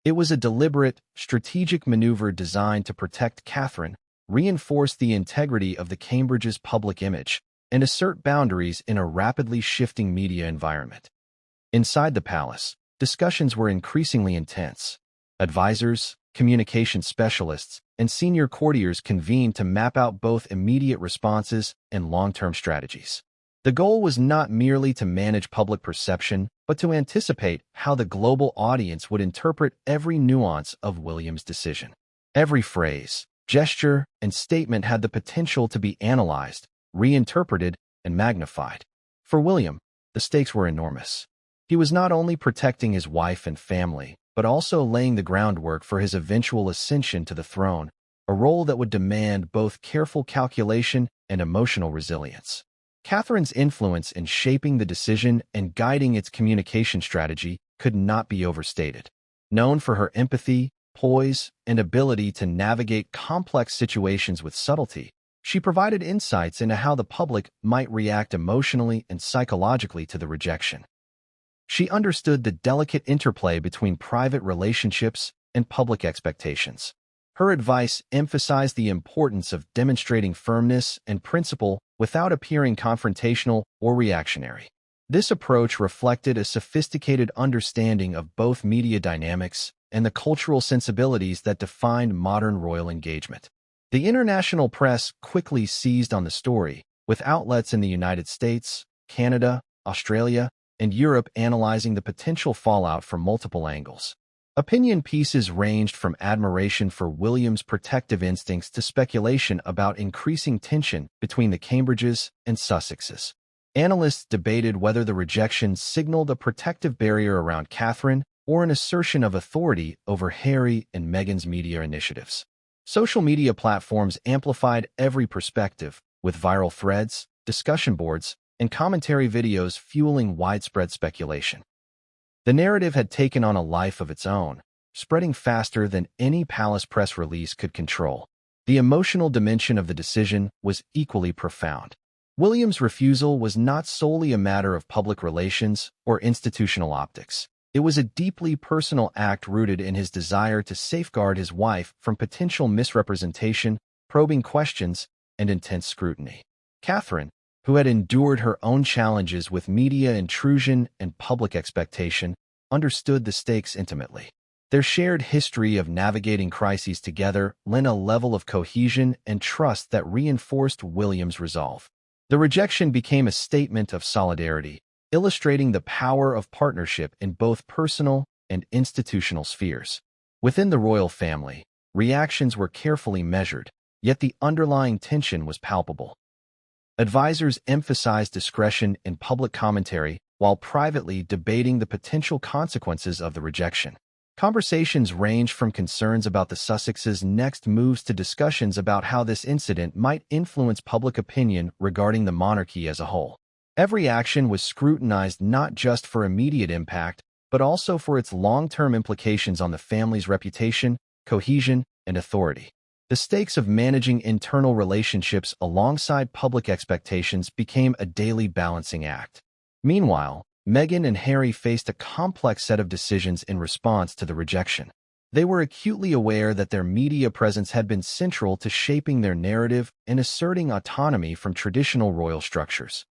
It was a deliberate, strategic maneuver designed to protect Catherine, reinforce the integrity of the Cambridge's public image, and assert boundaries in a rapidly shifting media environment. Inside the palace, discussions were increasingly intense. Advisors, communication specialists, and senior courtiers convened to map out both immediate responses and long-term strategies. The goal was not merely to manage public perception, but to anticipate how the global audience would interpret every nuance of William's decision. Every phrase, gesture, and statement had the potential to be analyzed, reinterpreted, and magnified. For William, the stakes were enormous. He was not only protecting his wife and family, but also laying the groundwork for his eventual ascension to the throne, a role that would demand both careful calculation and emotional resilience. Catherine's influence in shaping the decision and guiding its communication strategy could not be overstated. Known for her empathy, poise, and ability to navigate complex situations with subtlety, she provided insights into how the public might react emotionally and psychologically to the rejection. She understood the delicate interplay between private relationships and public expectations. Her advice emphasized the importance of demonstrating firmness and principle without appearing confrontational or reactionary. This approach reflected a sophisticated understanding of both media dynamics and the cultural sensibilities that defined modern royal engagement. The international press quickly seized on the story, with outlets in the United States, Canada, Australia, and Europe analyzing the potential fallout from multiple angles. Opinion pieces ranged from admiration for William's protective instincts to speculation about increasing tension between the Cambridges and Sussexes. Analysts debated whether the rejection signaled a protective barrier around Catherine or an assertion of authority over Harry and Meghan's media initiatives. Social media platforms amplified every perspective, with viral threads, discussion boards, and commentary videos fueling widespread speculation. The narrative had taken on a life of its own, spreading faster than any palace press release could control. The emotional dimension of the decision was equally profound. William's refusal was not solely a matter of public relations or institutional optics. It was a deeply personal act rooted in his desire to safeguard his wife from potential misrepresentation, probing questions, and intense scrutiny. Catherine, who had endured her own challenges with media intrusion and public expectation, understood the stakes intimately. Their shared history of navigating crises together lent a level of cohesion and trust that reinforced William's resolve. The rejection became a statement of solidarity, illustrating the power of partnership in both personal and institutional spheres. Within the royal family, reactions were carefully measured, yet the underlying tension was palpable. Advisors emphasized discretion in public commentary while privately debating the potential consequences of the rejection. Conversations ranged from concerns about the Sussexes' next moves to discussions about how this incident might influence public opinion regarding the monarchy as a whole. Every action was scrutinized not just for immediate impact, but also for its long-term implications on the family's reputation, cohesion, and authority. The stakes of managing internal relationships alongside public expectations became a daily balancing act. Meanwhile, Meghan and Harry faced a complex set of decisions in response to the rejection. They were acutely aware that their media presence had been central to shaping their narrative and asserting autonomy from traditional royal structures.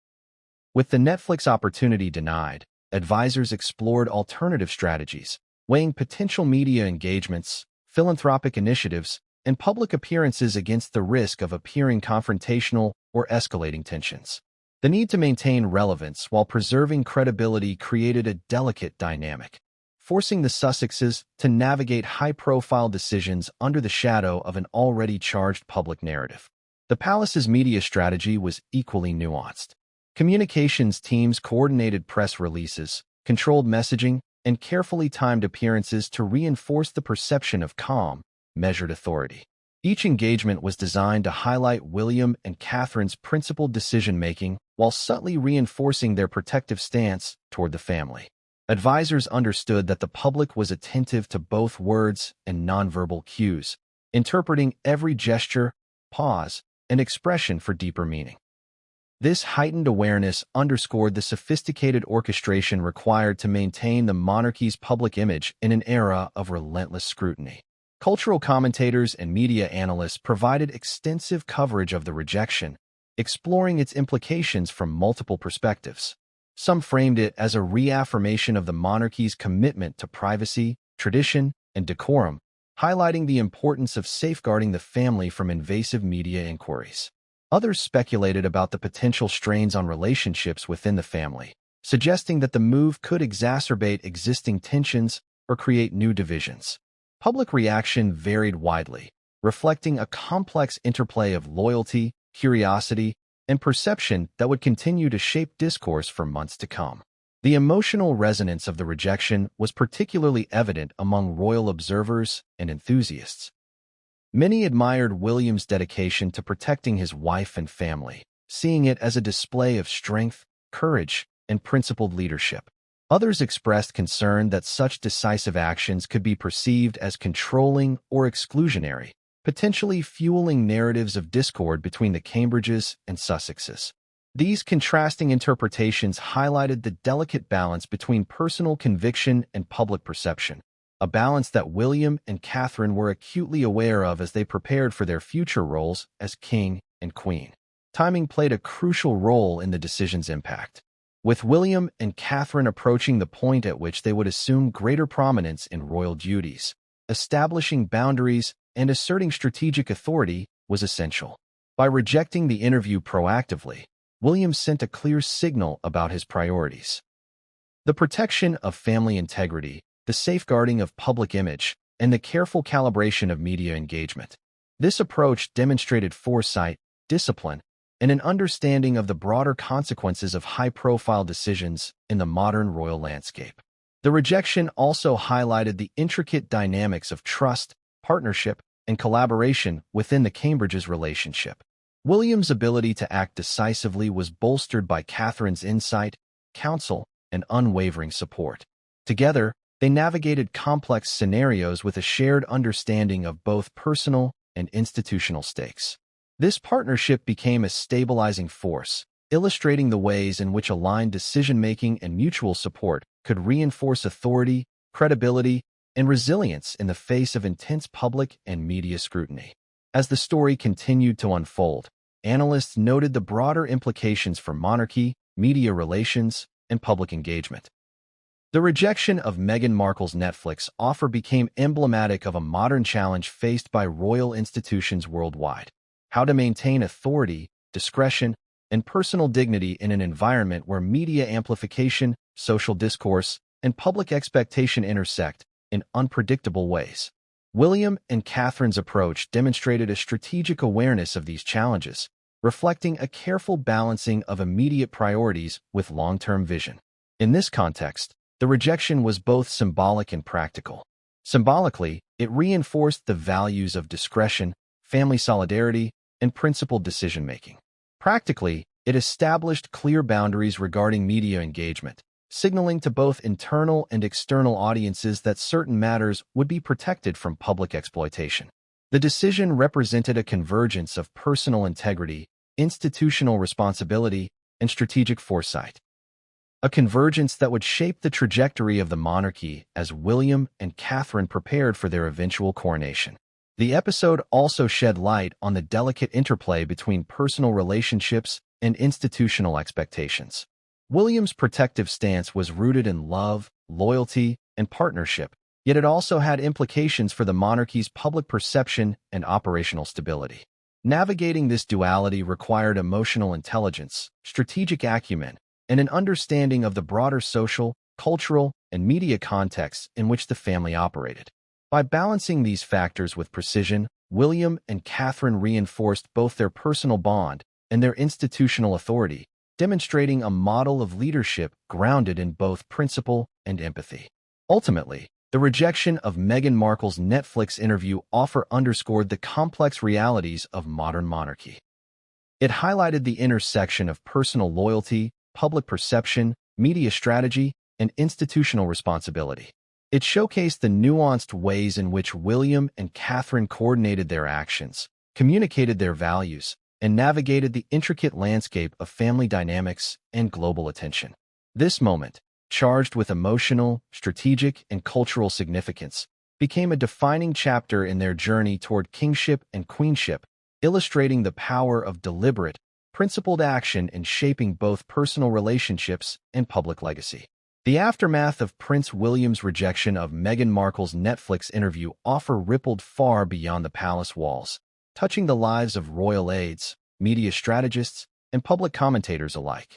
With the Netflix opportunity denied, advisors explored alternative strategies, weighing potential media engagements, philanthropic initiatives, and public appearances against the risk of appearing confrontational or escalating tensions. The need to maintain relevance while preserving credibility created a delicate dynamic, forcing the Sussexes to navigate high-profile decisions under the shadow of an already charged public narrative. The palace's media strategy was equally nuanced. Communications teams coordinated press releases, controlled messaging, and carefully timed appearances to reinforce the perception of calm, measured authority. Each engagement was designed to highlight William and Catherine's principled decision-making while subtly reinforcing their protective stance toward the family. Advisors understood that the public was attentive to both words and nonverbal cues, interpreting every gesture, pause, and expression for deeper meaning. This heightened awareness underscored the sophisticated orchestration required to maintain the monarchy's public image in an era of relentless scrutiny. Cultural commentators and media analysts provided extensive coverage of the rejection, exploring its implications from multiple perspectives. Some framed it as a reaffirmation of the monarchy's commitment to privacy, tradition, and decorum, highlighting the importance of safeguarding the family from invasive media inquiries. Others speculated about the potential strains on relationships within the family, suggesting that the move could exacerbate existing tensions or create new divisions. Public reaction varied widely, reflecting a complex interplay of loyalty, curiosity, and perception that would continue to shape discourse for months to come. The emotional resonance of the rejection was particularly evident among royal observers and enthusiasts. Many admired William's dedication to protecting his wife and family, seeing it as a display of strength, courage, and principled leadership. Others expressed concern that such decisive actions could be perceived as controlling or exclusionary, potentially fueling narratives of discord between the Cambridges and Sussexes. These contrasting interpretations highlighted the delicate balance between personal conviction and public perception, a balance that William and Catherine were acutely aware of as they prepared for their future roles as king and queen. Timing played a crucial role in the decision's impact, with William and Catherine approaching the point at which they would assume greater prominence in royal duties. Establishing boundaries and asserting strategic authority was essential. By rejecting the interview proactively, William sent a clear signal about his priorities: the protection of family integrity, the safeguarding of public image, and the careful calibration of media engagement. This approach demonstrated foresight, discipline, and an understanding of the broader consequences of high-profile decisions in the modern royal landscape. The rejection also highlighted the intricate dynamics of trust, partnership, and collaboration within the Cambridges' relationship. William's ability to act decisively was bolstered by Catherine's insight, counsel, and unwavering support. Together, they navigated complex scenarios with a shared understanding of both personal and institutional stakes. This partnership became a stabilizing force, illustrating the ways in which aligned decision-making and mutual support could reinforce authority, credibility, and resilience in the face of intense public and media scrutiny. As the story continued to unfold, analysts noted the broader implications for monarchy, media relations, and public engagement. The rejection of Meghan Markle's Netflix offer became emblematic of a modern challenge faced by royal institutions worldwide: how to maintain authority, discretion, and personal dignity in an environment where media amplification, social discourse, and public expectation intersect in unpredictable ways. William and Catherine's approach demonstrated a strategic awareness of these challenges, reflecting a careful balancing of immediate priorities with long-term vision. In this context, the rejection was both symbolic and practical. Symbolically, it reinforced the values of discretion, family solidarity, and principled decision-making. Practically, it established clear boundaries regarding media engagement, signaling to both internal and external audiences that certain matters would be protected from public exploitation. The decision represented a convergence of personal integrity, institutional responsibility, and strategic foresight. A convergence that would shape the trajectory of the monarchy as William and Catherine prepared for their eventual coronation. The episode also shed light on the delicate interplay between personal relationships and institutional expectations. William's protective stance was rooted in love, loyalty, and partnership, yet it also had implications for the monarchy's public perception and operational stability. Navigating this duality required emotional intelligence, strategic acumen, and an understanding of the broader social, cultural, and media contexts in which the family operated. By balancing these factors with precision, William and Catherine reinforced both their personal bond and their institutional authority, demonstrating a model of leadership grounded in both principle and empathy. Ultimately, the rejection of Meghan Markle's Netflix interview offer underscored the complex realities of modern monarchy. It highlighted the intersection of personal loyalty, public perception, media strategy, and institutional responsibility. It showcased the nuanced ways in which William and Catherine coordinated their actions, communicated their values, and navigated the intricate landscape of family dynamics and global attention. This moment, charged with emotional, strategic, and cultural significance, became a defining chapter in their journey toward kingship and queenship, illustrating the power of deliberate, principled action in shaping both personal relationships and public legacy. The aftermath of Prince William's rejection of Meghan Markle's Netflix interview offer rippled far beyond the palace walls, touching the lives of royal aides, media strategists, and public commentators alike.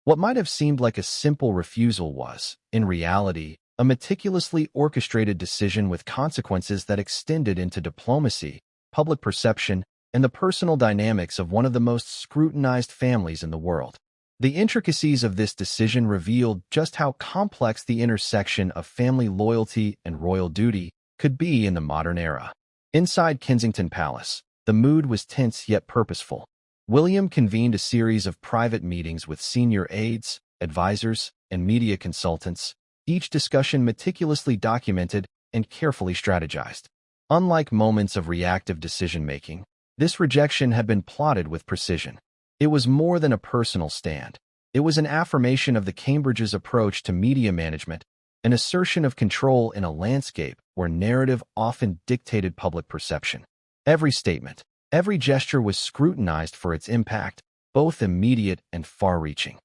What might have seemed like a simple refusal was, in reality, a meticulously orchestrated decision with consequences that extended into diplomacy, public perception, and the personal dynamics of one of the most scrutinized families in the world. The intricacies of this decision revealed just how complex the intersection of family loyalty and royal duty could be in the modern era. Inside Kensington Palace, the mood was tense yet purposeful. William convened a series of private meetings with senior aides, advisors, and media consultants, each discussion meticulously documented and carefully strategized. Unlike moments of reactive decision-making, this rejection had been plotted with precision. It was more than a personal stand. It was an affirmation of the Cambridge's approach to media management, an assertion of control in a landscape where narrative often dictated public perception. Every statement, every gesture was scrutinized for its impact, both immediate and far-reaching.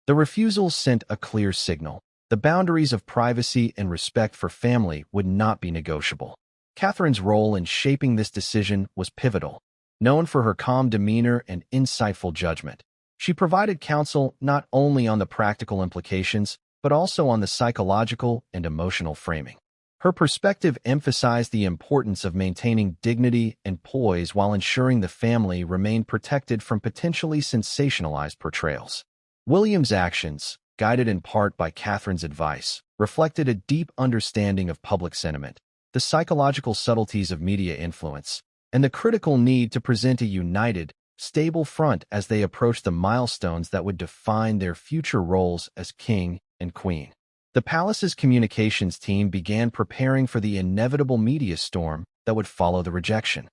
The refusal sent a clear signal. The boundaries of privacy and respect for family would not be negotiable. Catherine's role in shaping this decision was pivotal. Known for her calm demeanor and insightful judgment, she provided counsel not only on the practical implications, but also on the psychological and emotional framing. Her perspective emphasized the importance of maintaining dignity and poise while ensuring the family remained protected from potentially sensationalized portrayals. William's actions, guided in part by Catherine's advice, reflected a deep understanding of public sentiment, the psychological subtleties of media influence, and the critical need to present a united, stable front as they approached the milestones that would define their future roles as king and queen. The palace's communications team began preparing for the inevitable media storm that would follow the rejection.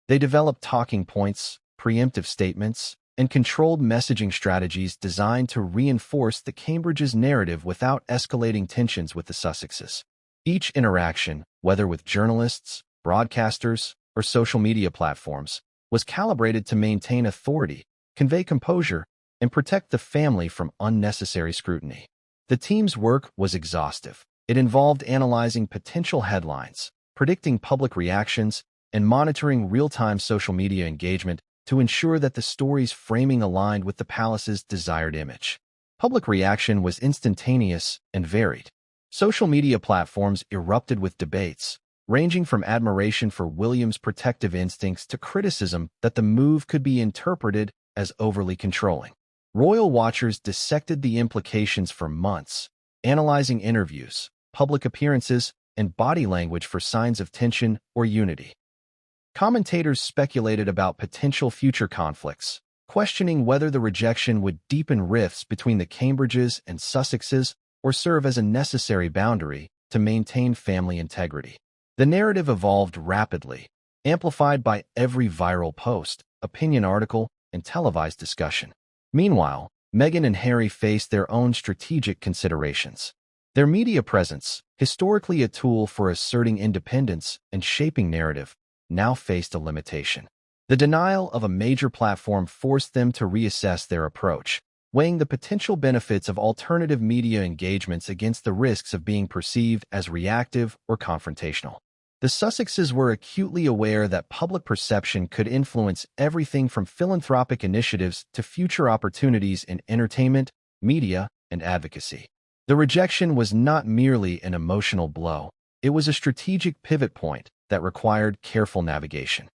They developed talking points, preemptive statements, and controlled messaging strategies designed to reinforce the Cambridge's narrative without escalating tensions with the Sussexes. Each interaction, whether with journalists, broadcasters, or social media platforms, was calibrated to maintain authority, convey composure, and protect the family from unnecessary scrutiny. The team's work was exhaustive. It involved analyzing potential headlines, predicting public reactions, and monitoring real-time social media engagement to ensure that the story's framing aligned with the palace's desired image. Public reaction was instantaneous and varied. Social media platforms erupted with debates, ranging from admiration for William's protective instincts to criticism that the move could be interpreted as overly controlling. Royal watchers dissected the implications for months, analyzing interviews, public appearances, and body language for signs of tension or unity. Commentators speculated about potential future conflicts, questioning whether the rejection would deepen rifts between the Cambridges and Sussexes or serve as a necessary boundary to maintain family integrity. The narrative evolved rapidly, amplified by every viral post, opinion article, and televised discussion. Meanwhile, Meghan and Harry faced their own strategic considerations. Their media presence, historically a tool for asserting independence and shaping narrative, now faced a limitation. The denial of a major platform forced them to reassess their approach, weighing the potential benefits of alternative media engagements against the risks of being perceived as reactive or confrontational. The Sussexes were acutely aware that public perception could influence everything from philanthropic initiatives to future opportunities in entertainment, media, and advocacy. The rejection was not merely an emotional blow, it was a strategic pivot point that required careful navigation.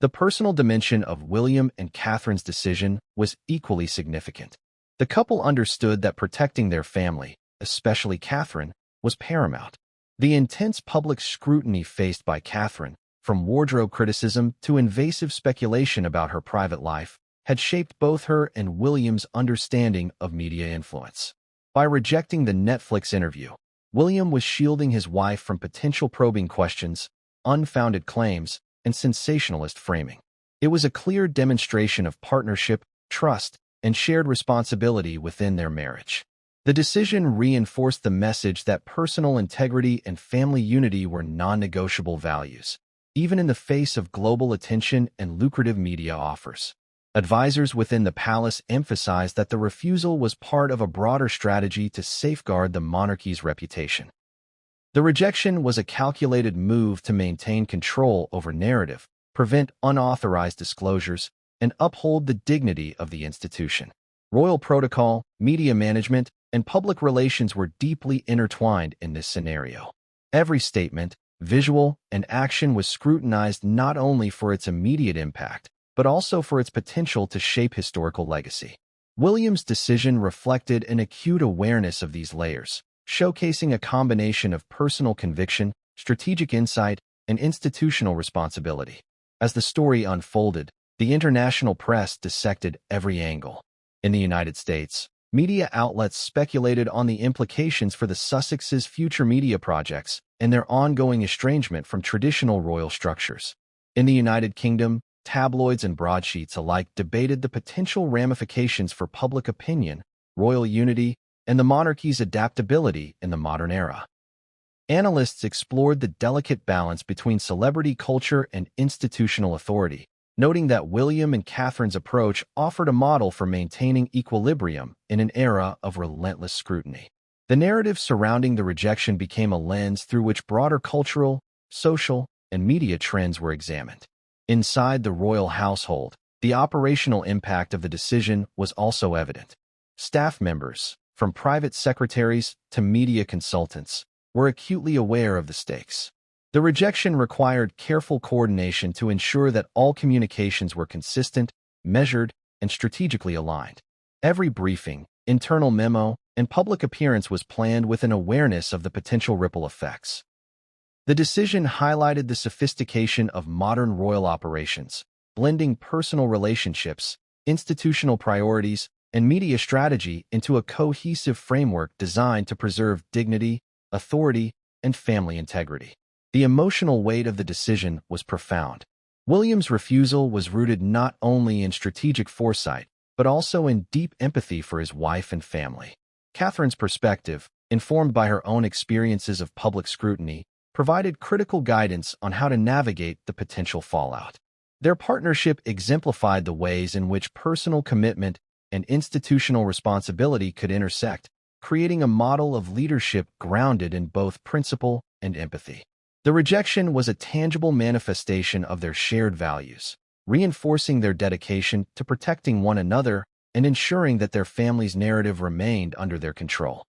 The personal dimension of William and Catherine's decision was equally significant. The couple understood that protecting their family, especially Catherine, was paramount. The intense public scrutiny faced by Catherine, from wardrobe criticism to invasive speculation about her private life, had shaped both her and William's understanding of media influence. By rejecting the Netflix interview, William was shielding his wife from potential probing questions, unfounded claims, and sensationalist framing. It was a clear demonstration of partnership, trust, and shared responsibility within their marriage. The decision reinforced the message that personal integrity and family unity were non-negotiable values, even in the face of global attention and lucrative media offers. Advisors within the palace emphasized that the refusal was part of a broader strategy to safeguard the monarchy's reputation. The rejection was a calculated move to maintain control over narrative, prevent unauthorized disclosures, and uphold the dignity of the institution. Royal protocol, media management, and public relations were deeply intertwined in this scenario. Every statement, visual, and action was scrutinized not only for its immediate impact, but also for its potential to shape historical legacy. William's decision reflected an acute awareness of these layers, showcasing a combination of personal conviction, strategic insight, and institutional responsibility. As the story unfolded, the international press dissected every angle. In the United States, media outlets speculated on the implications for the Sussexes' future media projects and their ongoing estrangement from traditional royal structures. In the United Kingdom, tabloids and broadsheets alike debated the potential ramifications for public opinion, royal unity, and the monarchy's adaptability in the modern era. Analysts explored the delicate balance between celebrity culture and institutional authority, noting that William and Catherine's approach offered a model for maintaining equilibrium in an era of relentless scrutiny. The narrative surrounding the rejection became a lens through which broader cultural, social, and media trends were examined. Inside the royal household, the operational impact of the decision was also evident. Staff members, from private secretaries to media consultants, were acutely aware of the stakes. The rejection required careful coordination to ensure that all communications were consistent, measured, and strategically aligned. Every briefing, internal memo, and public appearance was planned with an awareness of the potential ripple effects. The decision highlighted the sophistication of modern royal operations, blending personal relationships, institutional priorities, and media strategy into a cohesive framework designed to preserve dignity, authority, and family integrity. The emotional weight of the decision was profound. William's refusal was rooted not only in strategic foresight, but also in deep empathy for his wife and family. Catherine's perspective, informed by her own experiences of public scrutiny, provided critical guidance on how to navigate the potential fallout. Their partnership exemplified the ways in which personal commitment and institutional responsibility could intersect, creating a model of leadership grounded in both principle and empathy. The rejection was a tangible manifestation of their shared values, reinforcing their dedication to protecting one another and ensuring that their family's narrative remained under their control.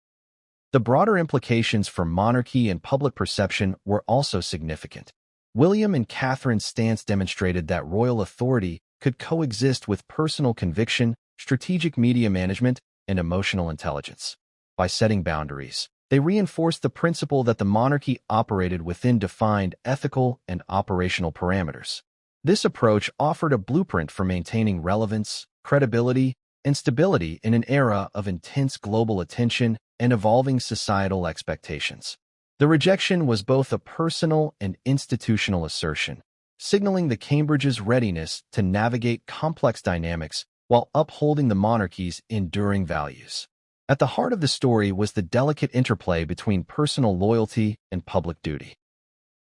The broader implications for monarchy and public perception were also significant. William and Catherine's stance demonstrated that royal authority could coexist with personal conviction, strategic media management, and emotional intelligence. By setting boundaries, they reinforced the principle that the monarchy operated within defined ethical and operational parameters. This approach offered a blueprint for maintaining relevance, credibility, and stability in an era of intense global attention and evolving societal expectations. The rejection was both a personal and institutional assertion, signaling the Cambridge's readiness to navigate complex dynamics while upholding the monarchy's enduring values. At the heart of the story was the delicate interplay between personal loyalty and public duty.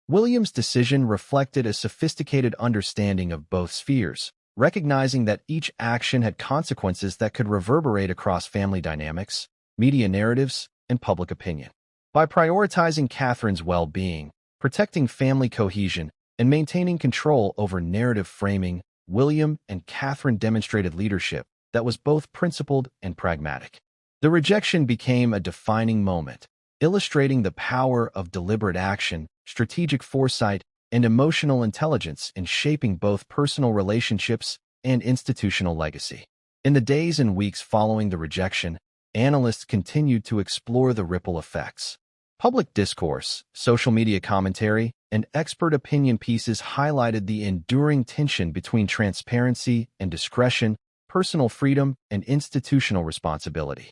William's decision reflected a sophisticated understanding of both spheres, recognizing that each action had consequences that could reverberate across family dynamics, media narratives, and public opinion. By prioritizing Catherine's well-being, protecting family cohesion, and maintaining control over narrative framing, William and Catherine demonstrated leadership that was both principled and pragmatic. The rejection became a defining moment, illustrating the power of deliberate action, strategic foresight, and emotional intelligence in shaping both personal relationships and institutional legacy. In the days and weeks following the rejection, analysts continued to explore the ripple effects. Public discourse, social media commentary, and expert opinion pieces highlighted the enduring tension between transparency and discretion, personal freedom, and institutional responsibility.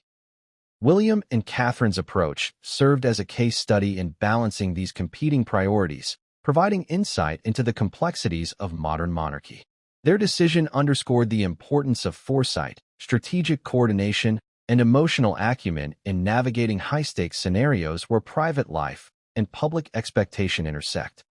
William and Catherine's approach served as a case study in balancing these competing priorities, providing insight into the complexities of modern monarchy. Their decision underscored the importance of foresight, strategic coordination, and emotional acumen in navigating high-stakes scenarios where private life and public expectation intersect.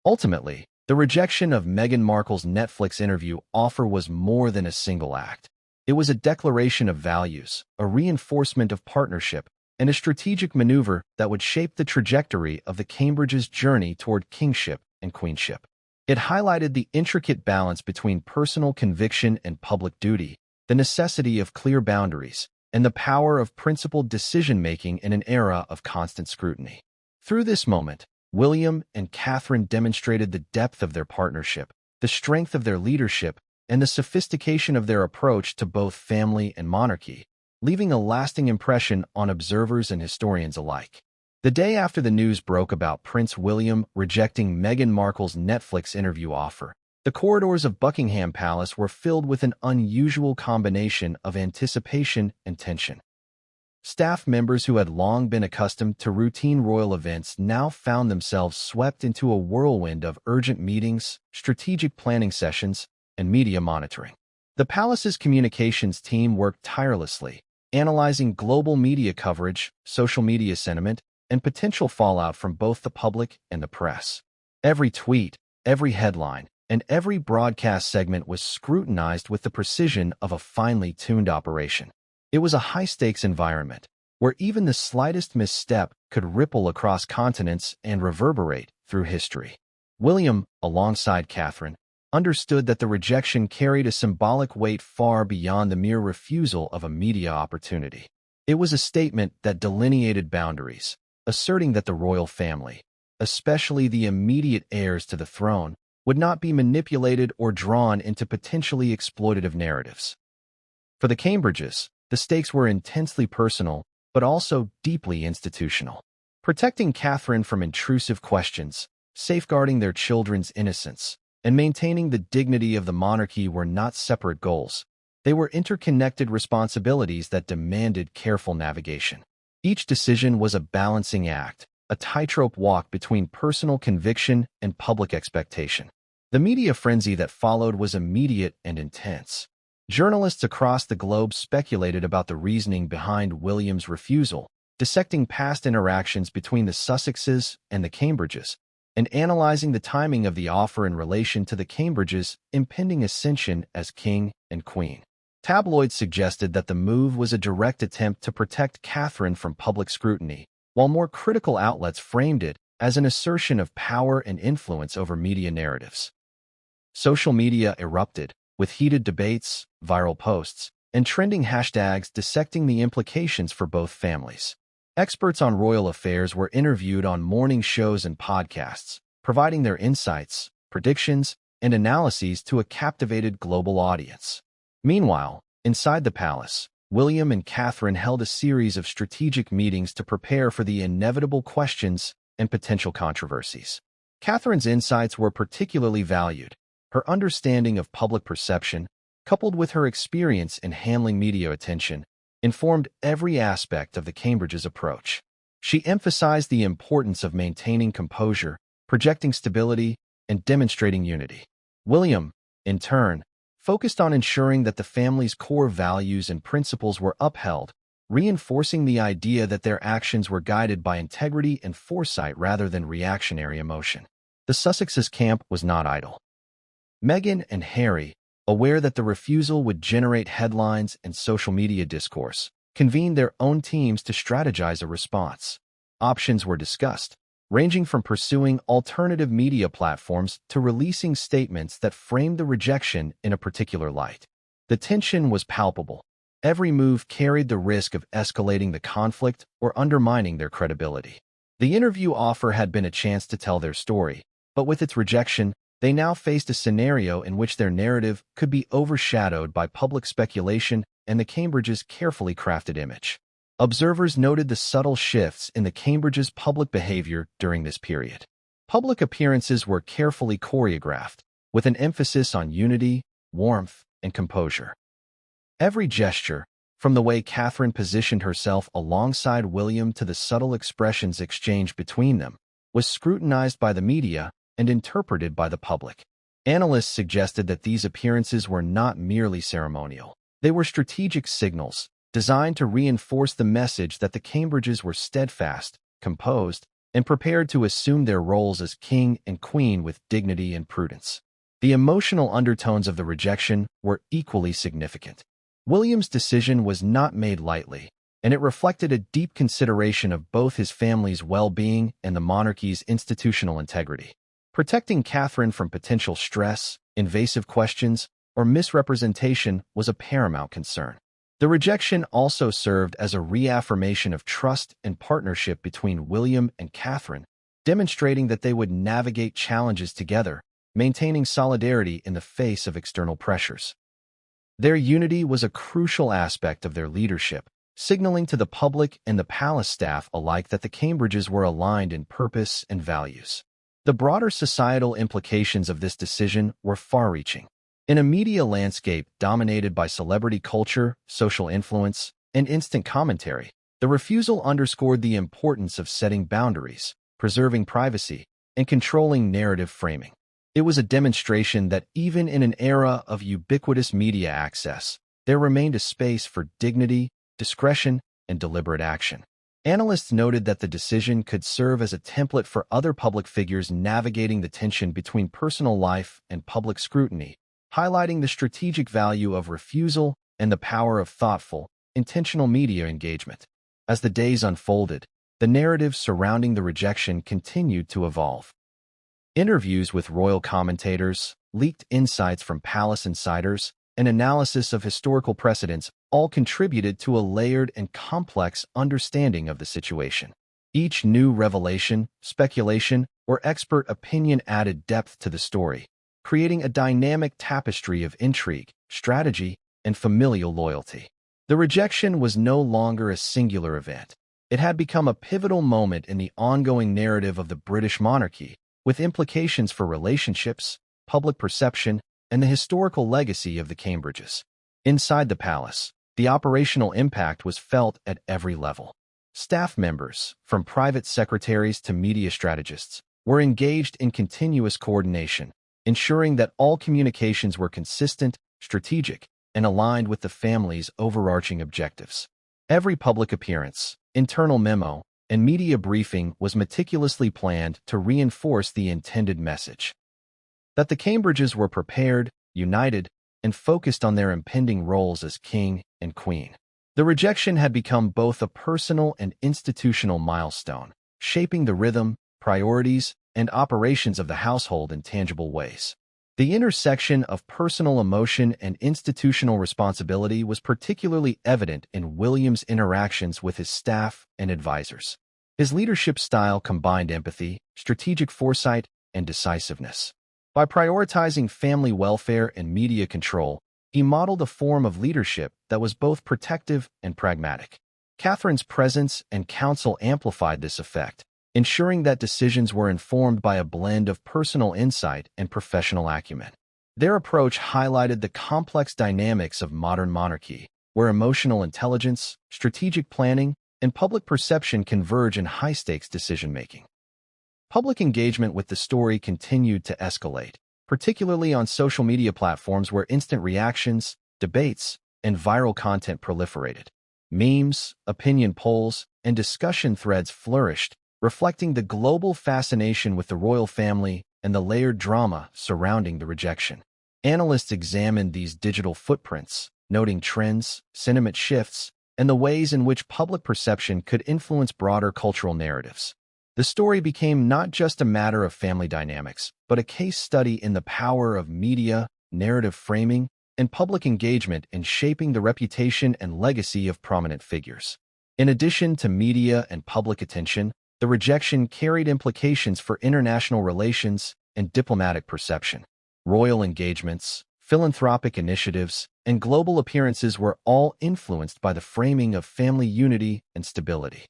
Ultimately, the rejection of Meghan Markle's Netflix interview offer was more than a single act. It was a declaration of values, a reinforcement of partnership, and a strategic maneuver that would shape the trajectory of the Cambridges' journey toward kingship and queenship. It highlighted the intricate balance between personal conviction and public duty, the necessity of clear boundaries, and the power of principled decision-making in an era of constant scrutiny. Through this moment, William and Catherine demonstrated the depth of their partnership, the strength of their leadership, and the sophistication of their approach to both family and monarchy, leaving a lasting impression on observers and historians alike. The day after the news broke about Prince William rejecting Meghan Markle's Netflix interview offer, the corridors of Buckingham Palace were filled with an unusual combination of anticipation and tension. Staff members who had long been accustomed to routine royal events now found themselves swept into a whirlwind of urgent meetings, strategic planning sessions, and media monitoring. The palace's communications team worked tirelessly, analyzing global media coverage, social media sentiment, and potential fallout from both the public and the press. Every tweet, every headline, and every broadcast segment was scrutinized with the precision of a finely tuned operation. It was a high-stakes environment, where even the slightest misstep could ripple across continents and reverberate through history. William, alongside Catherine, understood that the rejection carried a symbolic weight far beyond the mere refusal of a media opportunity. It was a statement that delineated boundaries, asserting that the royal family, especially the immediate heirs to the throne, would not be manipulated or drawn into potentially exploitative narratives. For the Cambridges, the stakes were intensely personal, but also deeply institutional. Protecting Catherine from intrusive questions, safeguarding their children's innocence, and maintaining the dignity of the monarchy were not separate goals. They were interconnected responsibilities that demanded careful navigation. Each decision was a balancing act, a tightrope walk between personal conviction and public expectation. The media frenzy that followed was immediate and intense. Journalists across the globe speculated about the reasoning behind William's refusal, dissecting past interactions between the Sussexes and the Cambridges, and analyzing the timing of the offer in relation to the Cambridges' impending ascension as king and queen. Tabloids suggested that the move was a direct attempt to protect Catherine from public scrutiny, while more critical outlets framed it as an assertion of power and influence over media narratives. Social media erupted, with heated debates, viral posts, and trending hashtags dissecting the implications for both families. Experts on royal affairs were interviewed on morning shows and podcasts, providing their insights, predictions, and analyses to a captivated global audience. Meanwhile, inside the palace, William and Catherine held a series of strategic meetings to prepare for the inevitable questions and potential controversies. Catherine's insights were particularly valued. Her understanding of public perception, coupled with her experience in handling media attention, informed every aspect of the Cambridges' approach. She emphasized the importance of maintaining composure, projecting stability, and demonstrating unity. William, in turn, focused on ensuring that the family's core values and principles were upheld, reinforcing the idea that their actions were guided by integrity and foresight rather than reactionary emotion. The Sussexes' camp was not idle. Meghan and Harry, aware that the refusal would generate headlines and social media discourse, convened their own teams to strategize a response. Options were discussed, ranging from pursuing alternative media platforms to releasing statements that framed the rejection in a particular light. The tension was palpable. Every move carried the risk of escalating the conflict or undermining their credibility. The interview offer had been a chance to tell their story, but with its rejection, they now faced a scenario in which their narrative could be overshadowed by public speculation and the Cambridge's carefully crafted image. Observers noted the subtle shifts in the Cambridge's public behavior during this period. Public appearances were carefully choreographed, with an emphasis on unity, warmth, and composure. Every gesture, from the way Catherine positioned herself alongside William to the subtle expressions exchanged between them, was scrutinized by the media and interpreted by the public. Analysts suggested that these appearances were not merely ceremonial. They were strategic signals, designed to reinforce the message that the Cambridges were steadfast, composed, and prepared to assume their roles as king and queen with dignity and prudence. The emotional undertones of the rejection were equally significant. William's decision was not made lightly, and it reflected a deep consideration of both his family's well-being and the monarchy's institutional integrity. Protecting Catherine from potential stress, invasive questions, or misrepresentation was a paramount concern. The rejection also served as a reaffirmation of trust and partnership between William and Catherine, demonstrating that they would navigate challenges together, maintaining solidarity in the face of external pressures. Their unity was a crucial aspect of their leadership, signaling to the public and the palace staff alike that the Cambridges were aligned in purpose and values. The broader societal implications of this decision were far-reaching. In a media landscape dominated by celebrity culture, social influence, and instant commentary, the refusal underscored the importance of setting boundaries, preserving privacy, and controlling narrative framing. It was a demonstration that even in an era of ubiquitous media access, there remained a space for dignity, discretion, and deliberate action. Analysts noted that the decision could serve as a template for other public figures navigating the tension between personal life and public scrutiny, highlighting the strategic value of refusal and the power of thoughtful, intentional media engagement. As the days unfolded, the narrative surrounding the rejection continued to evolve. Interviews with royal commentators, leaked insights from palace insiders, and analysis of historical precedents all contributed to a layered and complex understanding of the situation. Each new revelation, speculation, or expert opinion added depth to the story, creating a dynamic tapestry of intrigue, strategy, and familial loyalty. The rejection was no longer a singular event. It had become a pivotal moment in the ongoing narrative of the British monarchy, with implications for relationships, public perception, and the historical legacy of the Cambridges. Inside the palace, the operational impact was felt at every level. Staff members, from private secretaries to media strategists, were engaged in continuous coordination, ensuring that all communications were consistent, strategic, and aligned with the family's overarching objectives. Every public appearance, internal memo, and media briefing was meticulously planned to reinforce the intended message. That the Cambridges were prepared, united, and focused on their impending roles as king and queen. The rejection had become both a personal and institutional milestone, shaping the rhythm, priorities, and operations of the household in tangible ways. The intersection of personal emotion and institutional responsibility was particularly evident in William's interactions with his staff and advisors. His leadership style combined empathy, strategic foresight, and decisiveness. By prioritizing family welfare and media control, he modeled a form of leadership that was both protective and pragmatic. Catherine's presence and counsel amplified this effect, ensuring that decisions were informed by a blend of personal insight and professional acumen. Their approach highlighted the complex dynamics of modern monarchy, where emotional intelligence, strategic planning, and public perception converge in high-stakes decision-making. Public engagement with the story continued to escalate, particularly on social media platforms where instant reactions, debates, and viral content proliferated. Memes, opinion polls, and discussion threads flourished, reflecting the global fascination with the royal family and the layered drama surrounding the rejection. Analysts examined these digital footprints, noting trends, sentiment shifts, and the ways in which public perception could influence broader cultural narratives. The story became not just a matter of family dynamics, but a case study in the power of media, narrative framing, and public engagement in shaping the reputation and legacy of prominent figures. In addition to media and public attention, the rejection carried implications for international relations and diplomatic perception. Royal engagements, philanthropic initiatives, and global appearances were all influenced by the framing of family unity and stability.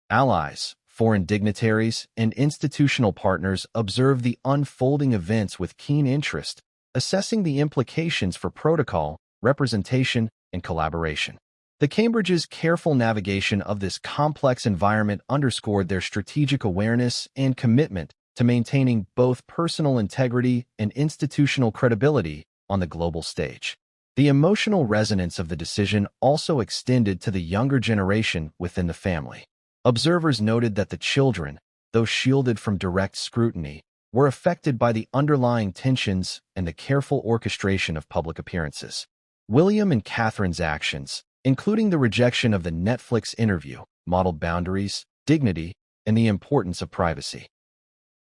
Allies, foreign dignitaries, and institutional partners observed the unfolding events with keen interest, assessing the implications for protocol, representation, and collaboration. The Cambridge's careful navigation of this complex environment underscored their strategic awareness and commitment to maintaining both personal integrity and institutional credibility on the global stage. The emotional resonance of the decision also extended to the younger generation within the family. Observers noted that the children, though shielded from direct scrutiny, were affected by the underlying tensions and the careful orchestration of public appearances. William and Catherine's actions, including the rejection of the Netflix interview, modeled boundaries, dignity, and the importance of privacy.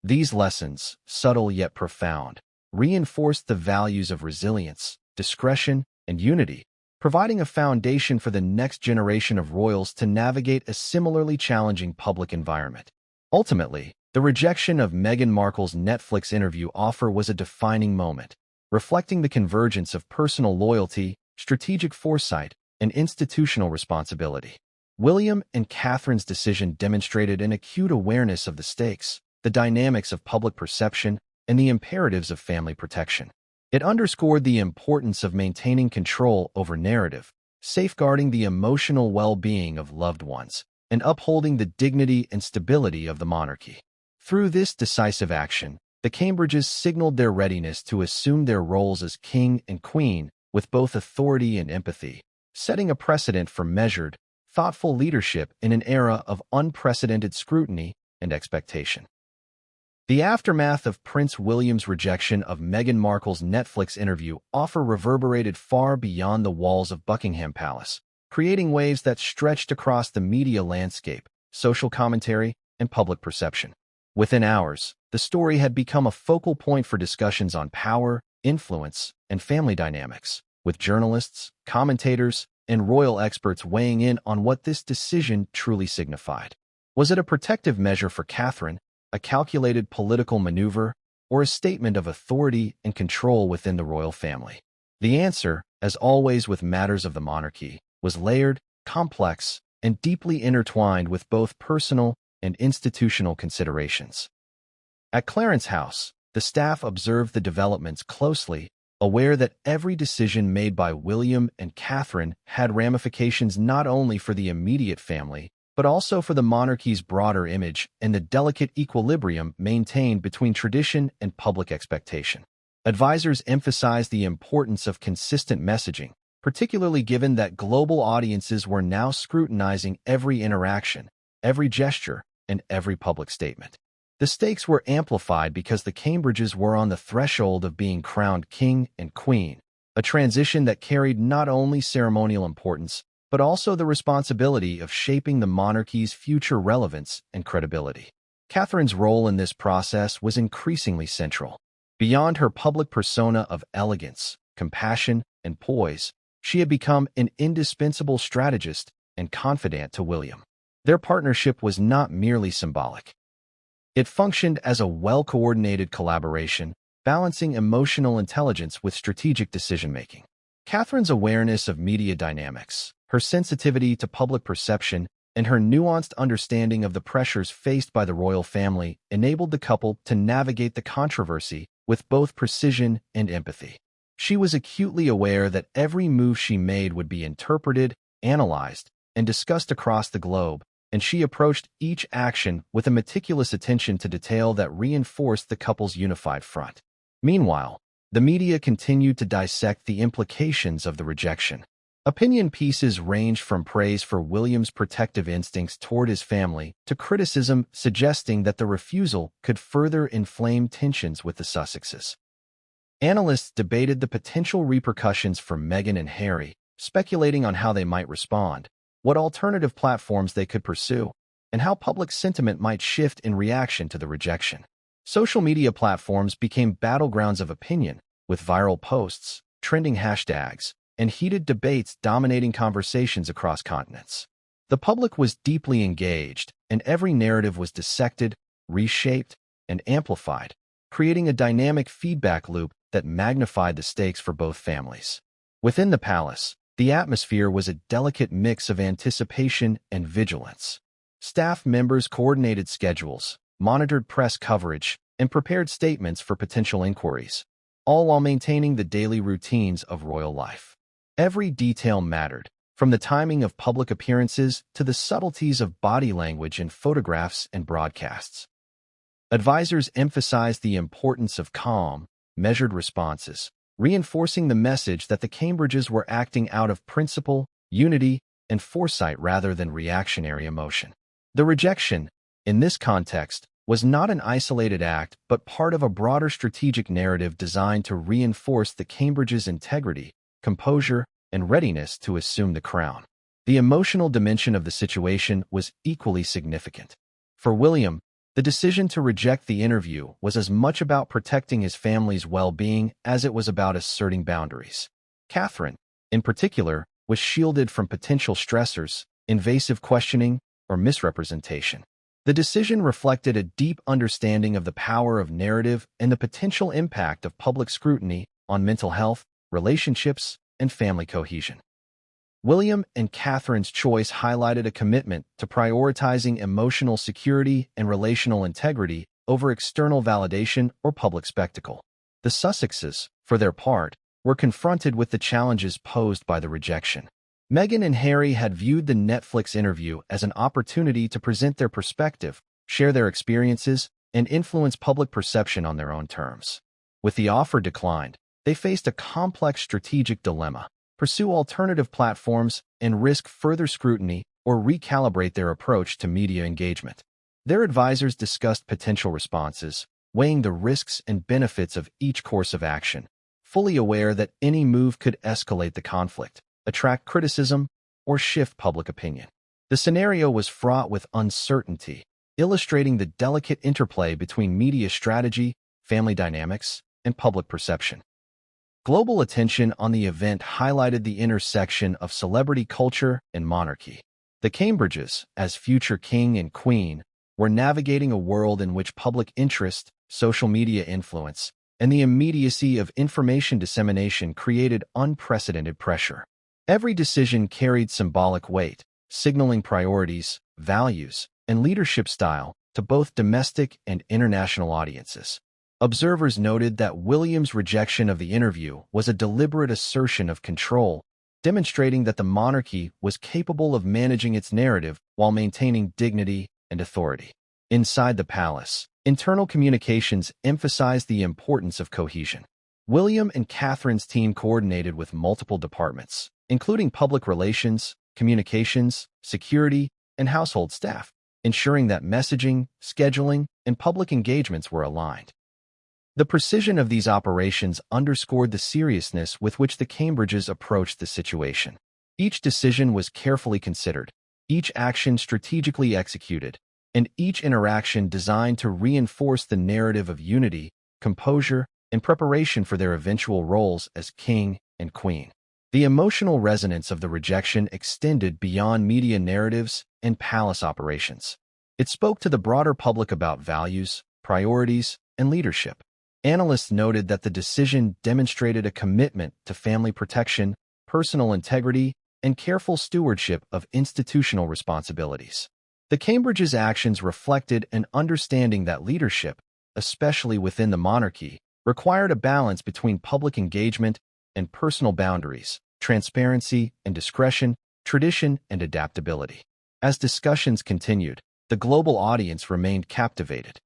These lessons, subtle yet profound, reinforced the values of resilience, discretion, and unity, providing a foundation for the next generation of royals to navigate a similarly challenging public environment. Ultimately, the rejection of Meghan Markle's Netflix interview offer was a defining moment, reflecting the convergence of personal loyalty, strategic foresight, and institutional responsibility. William and Catherine's decision demonstrated an acute awareness of the stakes, the dynamics of public perception, and the imperatives of family protection. It underscored the importance of maintaining control over narrative, safeguarding the emotional well-being of loved ones, and upholding the dignity and stability of the monarchy. Through this decisive action, the Cambridges signaled their readiness to assume their roles as king and queen with both authority and empathy, setting a precedent for measured, thoughtful leadership in an era of unprecedented scrutiny and expectation. The aftermath of Prince William's rejection of Meghan Markle's Netflix interview reverberated far beyond the walls of Buckingham Palace, creating waves that stretched across the media landscape, social commentary, and public perception. Within hours, the story had become a focal point for discussions on power, influence, and family dynamics, with journalists, commentators, and royal experts weighing in on what this decision truly signified. Was it a protective measure for Catherine, a calculated political maneuver, or a statement of authority and control within the royal family? The answer, as always with matters of the monarchy, was layered, complex, and deeply intertwined with both personal and institutional considerations. At Clarence House, the staff observed the developments closely, aware that every decision made by William and Catherine had ramifications not only for the immediate family, but also for the monarchy's broader image and the delicate equilibrium maintained between tradition and public expectation. Advisors emphasized the importance of consistent messaging, particularly given that global audiences were now scrutinizing every interaction, every gesture, and every public statement. The stakes were amplified because the Cambridges were on the threshold of being crowned king and queen, a transition that carried not only ceremonial importance, but also the responsibility of shaping the monarchy's future relevance and credibility. Catherine's role in this process was increasingly central. Beyond her public persona of elegance, compassion, and poise, she had become an indispensable strategist and confidant to William. Their partnership was not merely symbolic. It functioned as a well-coordinated collaboration, balancing emotional intelligence with strategic decision-making. Catherine's awareness of media dynamics, her sensitivity to public perception, and her nuanced understanding of the pressures faced by the royal family enabled the couple to navigate the controversy with both precision and empathy. She was acutely aware that every move she made would be interpreted, analyzed, and discussed across the globe, and she approached each action with a meticulous attention to detail that reinforced the couple's unified front. Meanwhile, the media continued to dissect the implications of the rejection. Opinion pieces ranged from praise for William's protective instincts toward his family to criticism suggesting that the refusal could further inflame tensions with the Sussexes. Analysts debated the potential repercussions for Meghan and Harry, speculating on how they might respond, what alternative platforms they could pursue, and how public sentiment might shift in reaction to the rejection. Social media platforms became battlegrounds of opinion, with viral posts, trending hashtags, and heated debates dominating conversations across continents. The public was deeply engaged, and every narrative was dissected, reshaped, and amplified, creating a dynamic feedback loop that magnified the stakes for both families. Within the palace, the atmosphere was a delicate mix of anticipation and vigilance. Staff members coordinated schedules, monitored press coverage, and prepared statements for potential inquiries, all while maintaining the daily routines of royal life. Every detail mattered, from the timing of public appearances to the subtleties of body language in photographs and broadcasts. Advisors emphasized the importance of calm, measured responses, reinforcing the message that the Cambridges were acting out of principle, unity, and foresight rather than reactionary emotion. The rejection, in this context, was not an isolated act but part of a broader strategic narrative designed to reinforce the Cambridges' integrity, composure, and readiness to assume the crown. The emotional dimension of the situation was equally significant. For William, the decision to reject the interview was as much about protecting his family's well-being as it was about asserting boundaries. Catherine, in particular, was shielded from potential stressors, invasive questioning, or misrepresentation. The decision reflected a deep understanding of the power of narrative and the potential impact of public scrutiny on mental health, relationships, and family cohesion. William and Catherine's choice highlighted a commitment to prioritizing emotional security and relational integrity over external validation or public spectacle. The Sussexes, for their part, were confronted with the challenges posed by the rejection. Meghan and Harry had viewed the Netflix interview as an opportunity to present their perspective, share their experiences, and influence public perception on their own terms. With the offer declined, they faced a complex strategic dilemma: pursue alternative platforms and risk further scrutiny, or recalibrate their approach to media engagement. Their advisors discussed potential responses, weighing the risks and benefits of each course of action, fully aware that any move could escalate the conflict, attract criticism, or shift public opinion. The scenario was fraught with uncertainty, illustrating the delicate interplay between media strategy, family dynamics, and public perception. Global attention on the event highlighted the intersection of celebrity culture and monarchy. The Cambridges, as future king and queen, were navigating a world in which public interest, social media influence, and the immediacy of information dissemination created unprecedented pressure. Every decision carried symbolic weight, signaling priorities, values, and leadership style to both domestic and international audiences. Observers noted that William's rejection of the interview was a deliberate assertion of control, demonstrating that the monarchy was capable of managing its narrative while maintaining dignity and authority. Inside the palace, internal communications emphasized the importance of cohesion. William and Catherine's team coordinated with multiple departments, including public relations, communications, security, and household staff, ensuring that messaging, scheduling, and public engagements were aligned. The precision of these operations underscored the seriousness with which the Cambridges approached the situation. Each decision was carefully considered, each action strategically executed, and each interaction designed to reinforce the narrative of unity, composure, and preparation for their eventual roles as king and queen. The emotional resonance of the rejection extended beyond media narratives and palace operations. It spoke to the broader public about values, priorities, and leadership. Analysts noted that the decision demonstrated a commitment to family protection, personal integrity, and careful stewardship of institutional responsibilities. The Cambridges' actions reflected an understanding that leadership, especially within the monarchy, required a balance between public engagement and personal boundaries, transparency and discretion, tradition and adaptability. As discussions continued, the global audience remained captivated.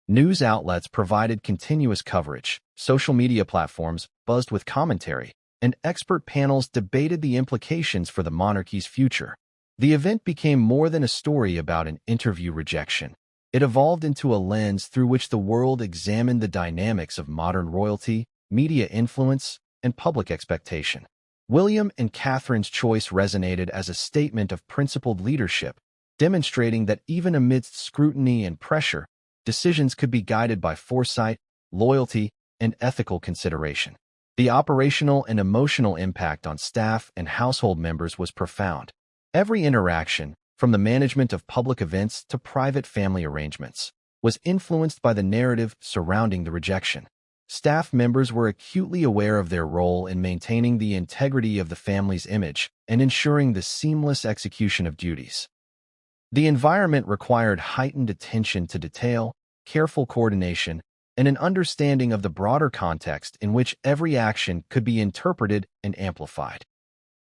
News outlets provided continuous coverage, social media platforms buzzed with commentary, and expert panels debated the implications for the monarchy's future. The event became more than a story about an interview rejection. It evolved into a lens through which the world examined the dynamics of modern royalty, media influence, and public expectation. William and Catherine's choice resonated as a statement of principled leadership, demonstrating that even amidst scrutiny and pressure, decisions could be guided by foresight, loyalty, and ethical consideration. The operational and emotional impact on staff and household members was profound. Every interaction, from the management of public events to private family arrangements, was influenced by the narrative surrounding the rejection. Staff members were acutely aware of their role in maintaining the integrity of the family's image and ensuring the seamless execution of duties. The environment required heightened attention to detail, careful coordination, and an understanding of the broader context in which every action could be interpreted and amplified.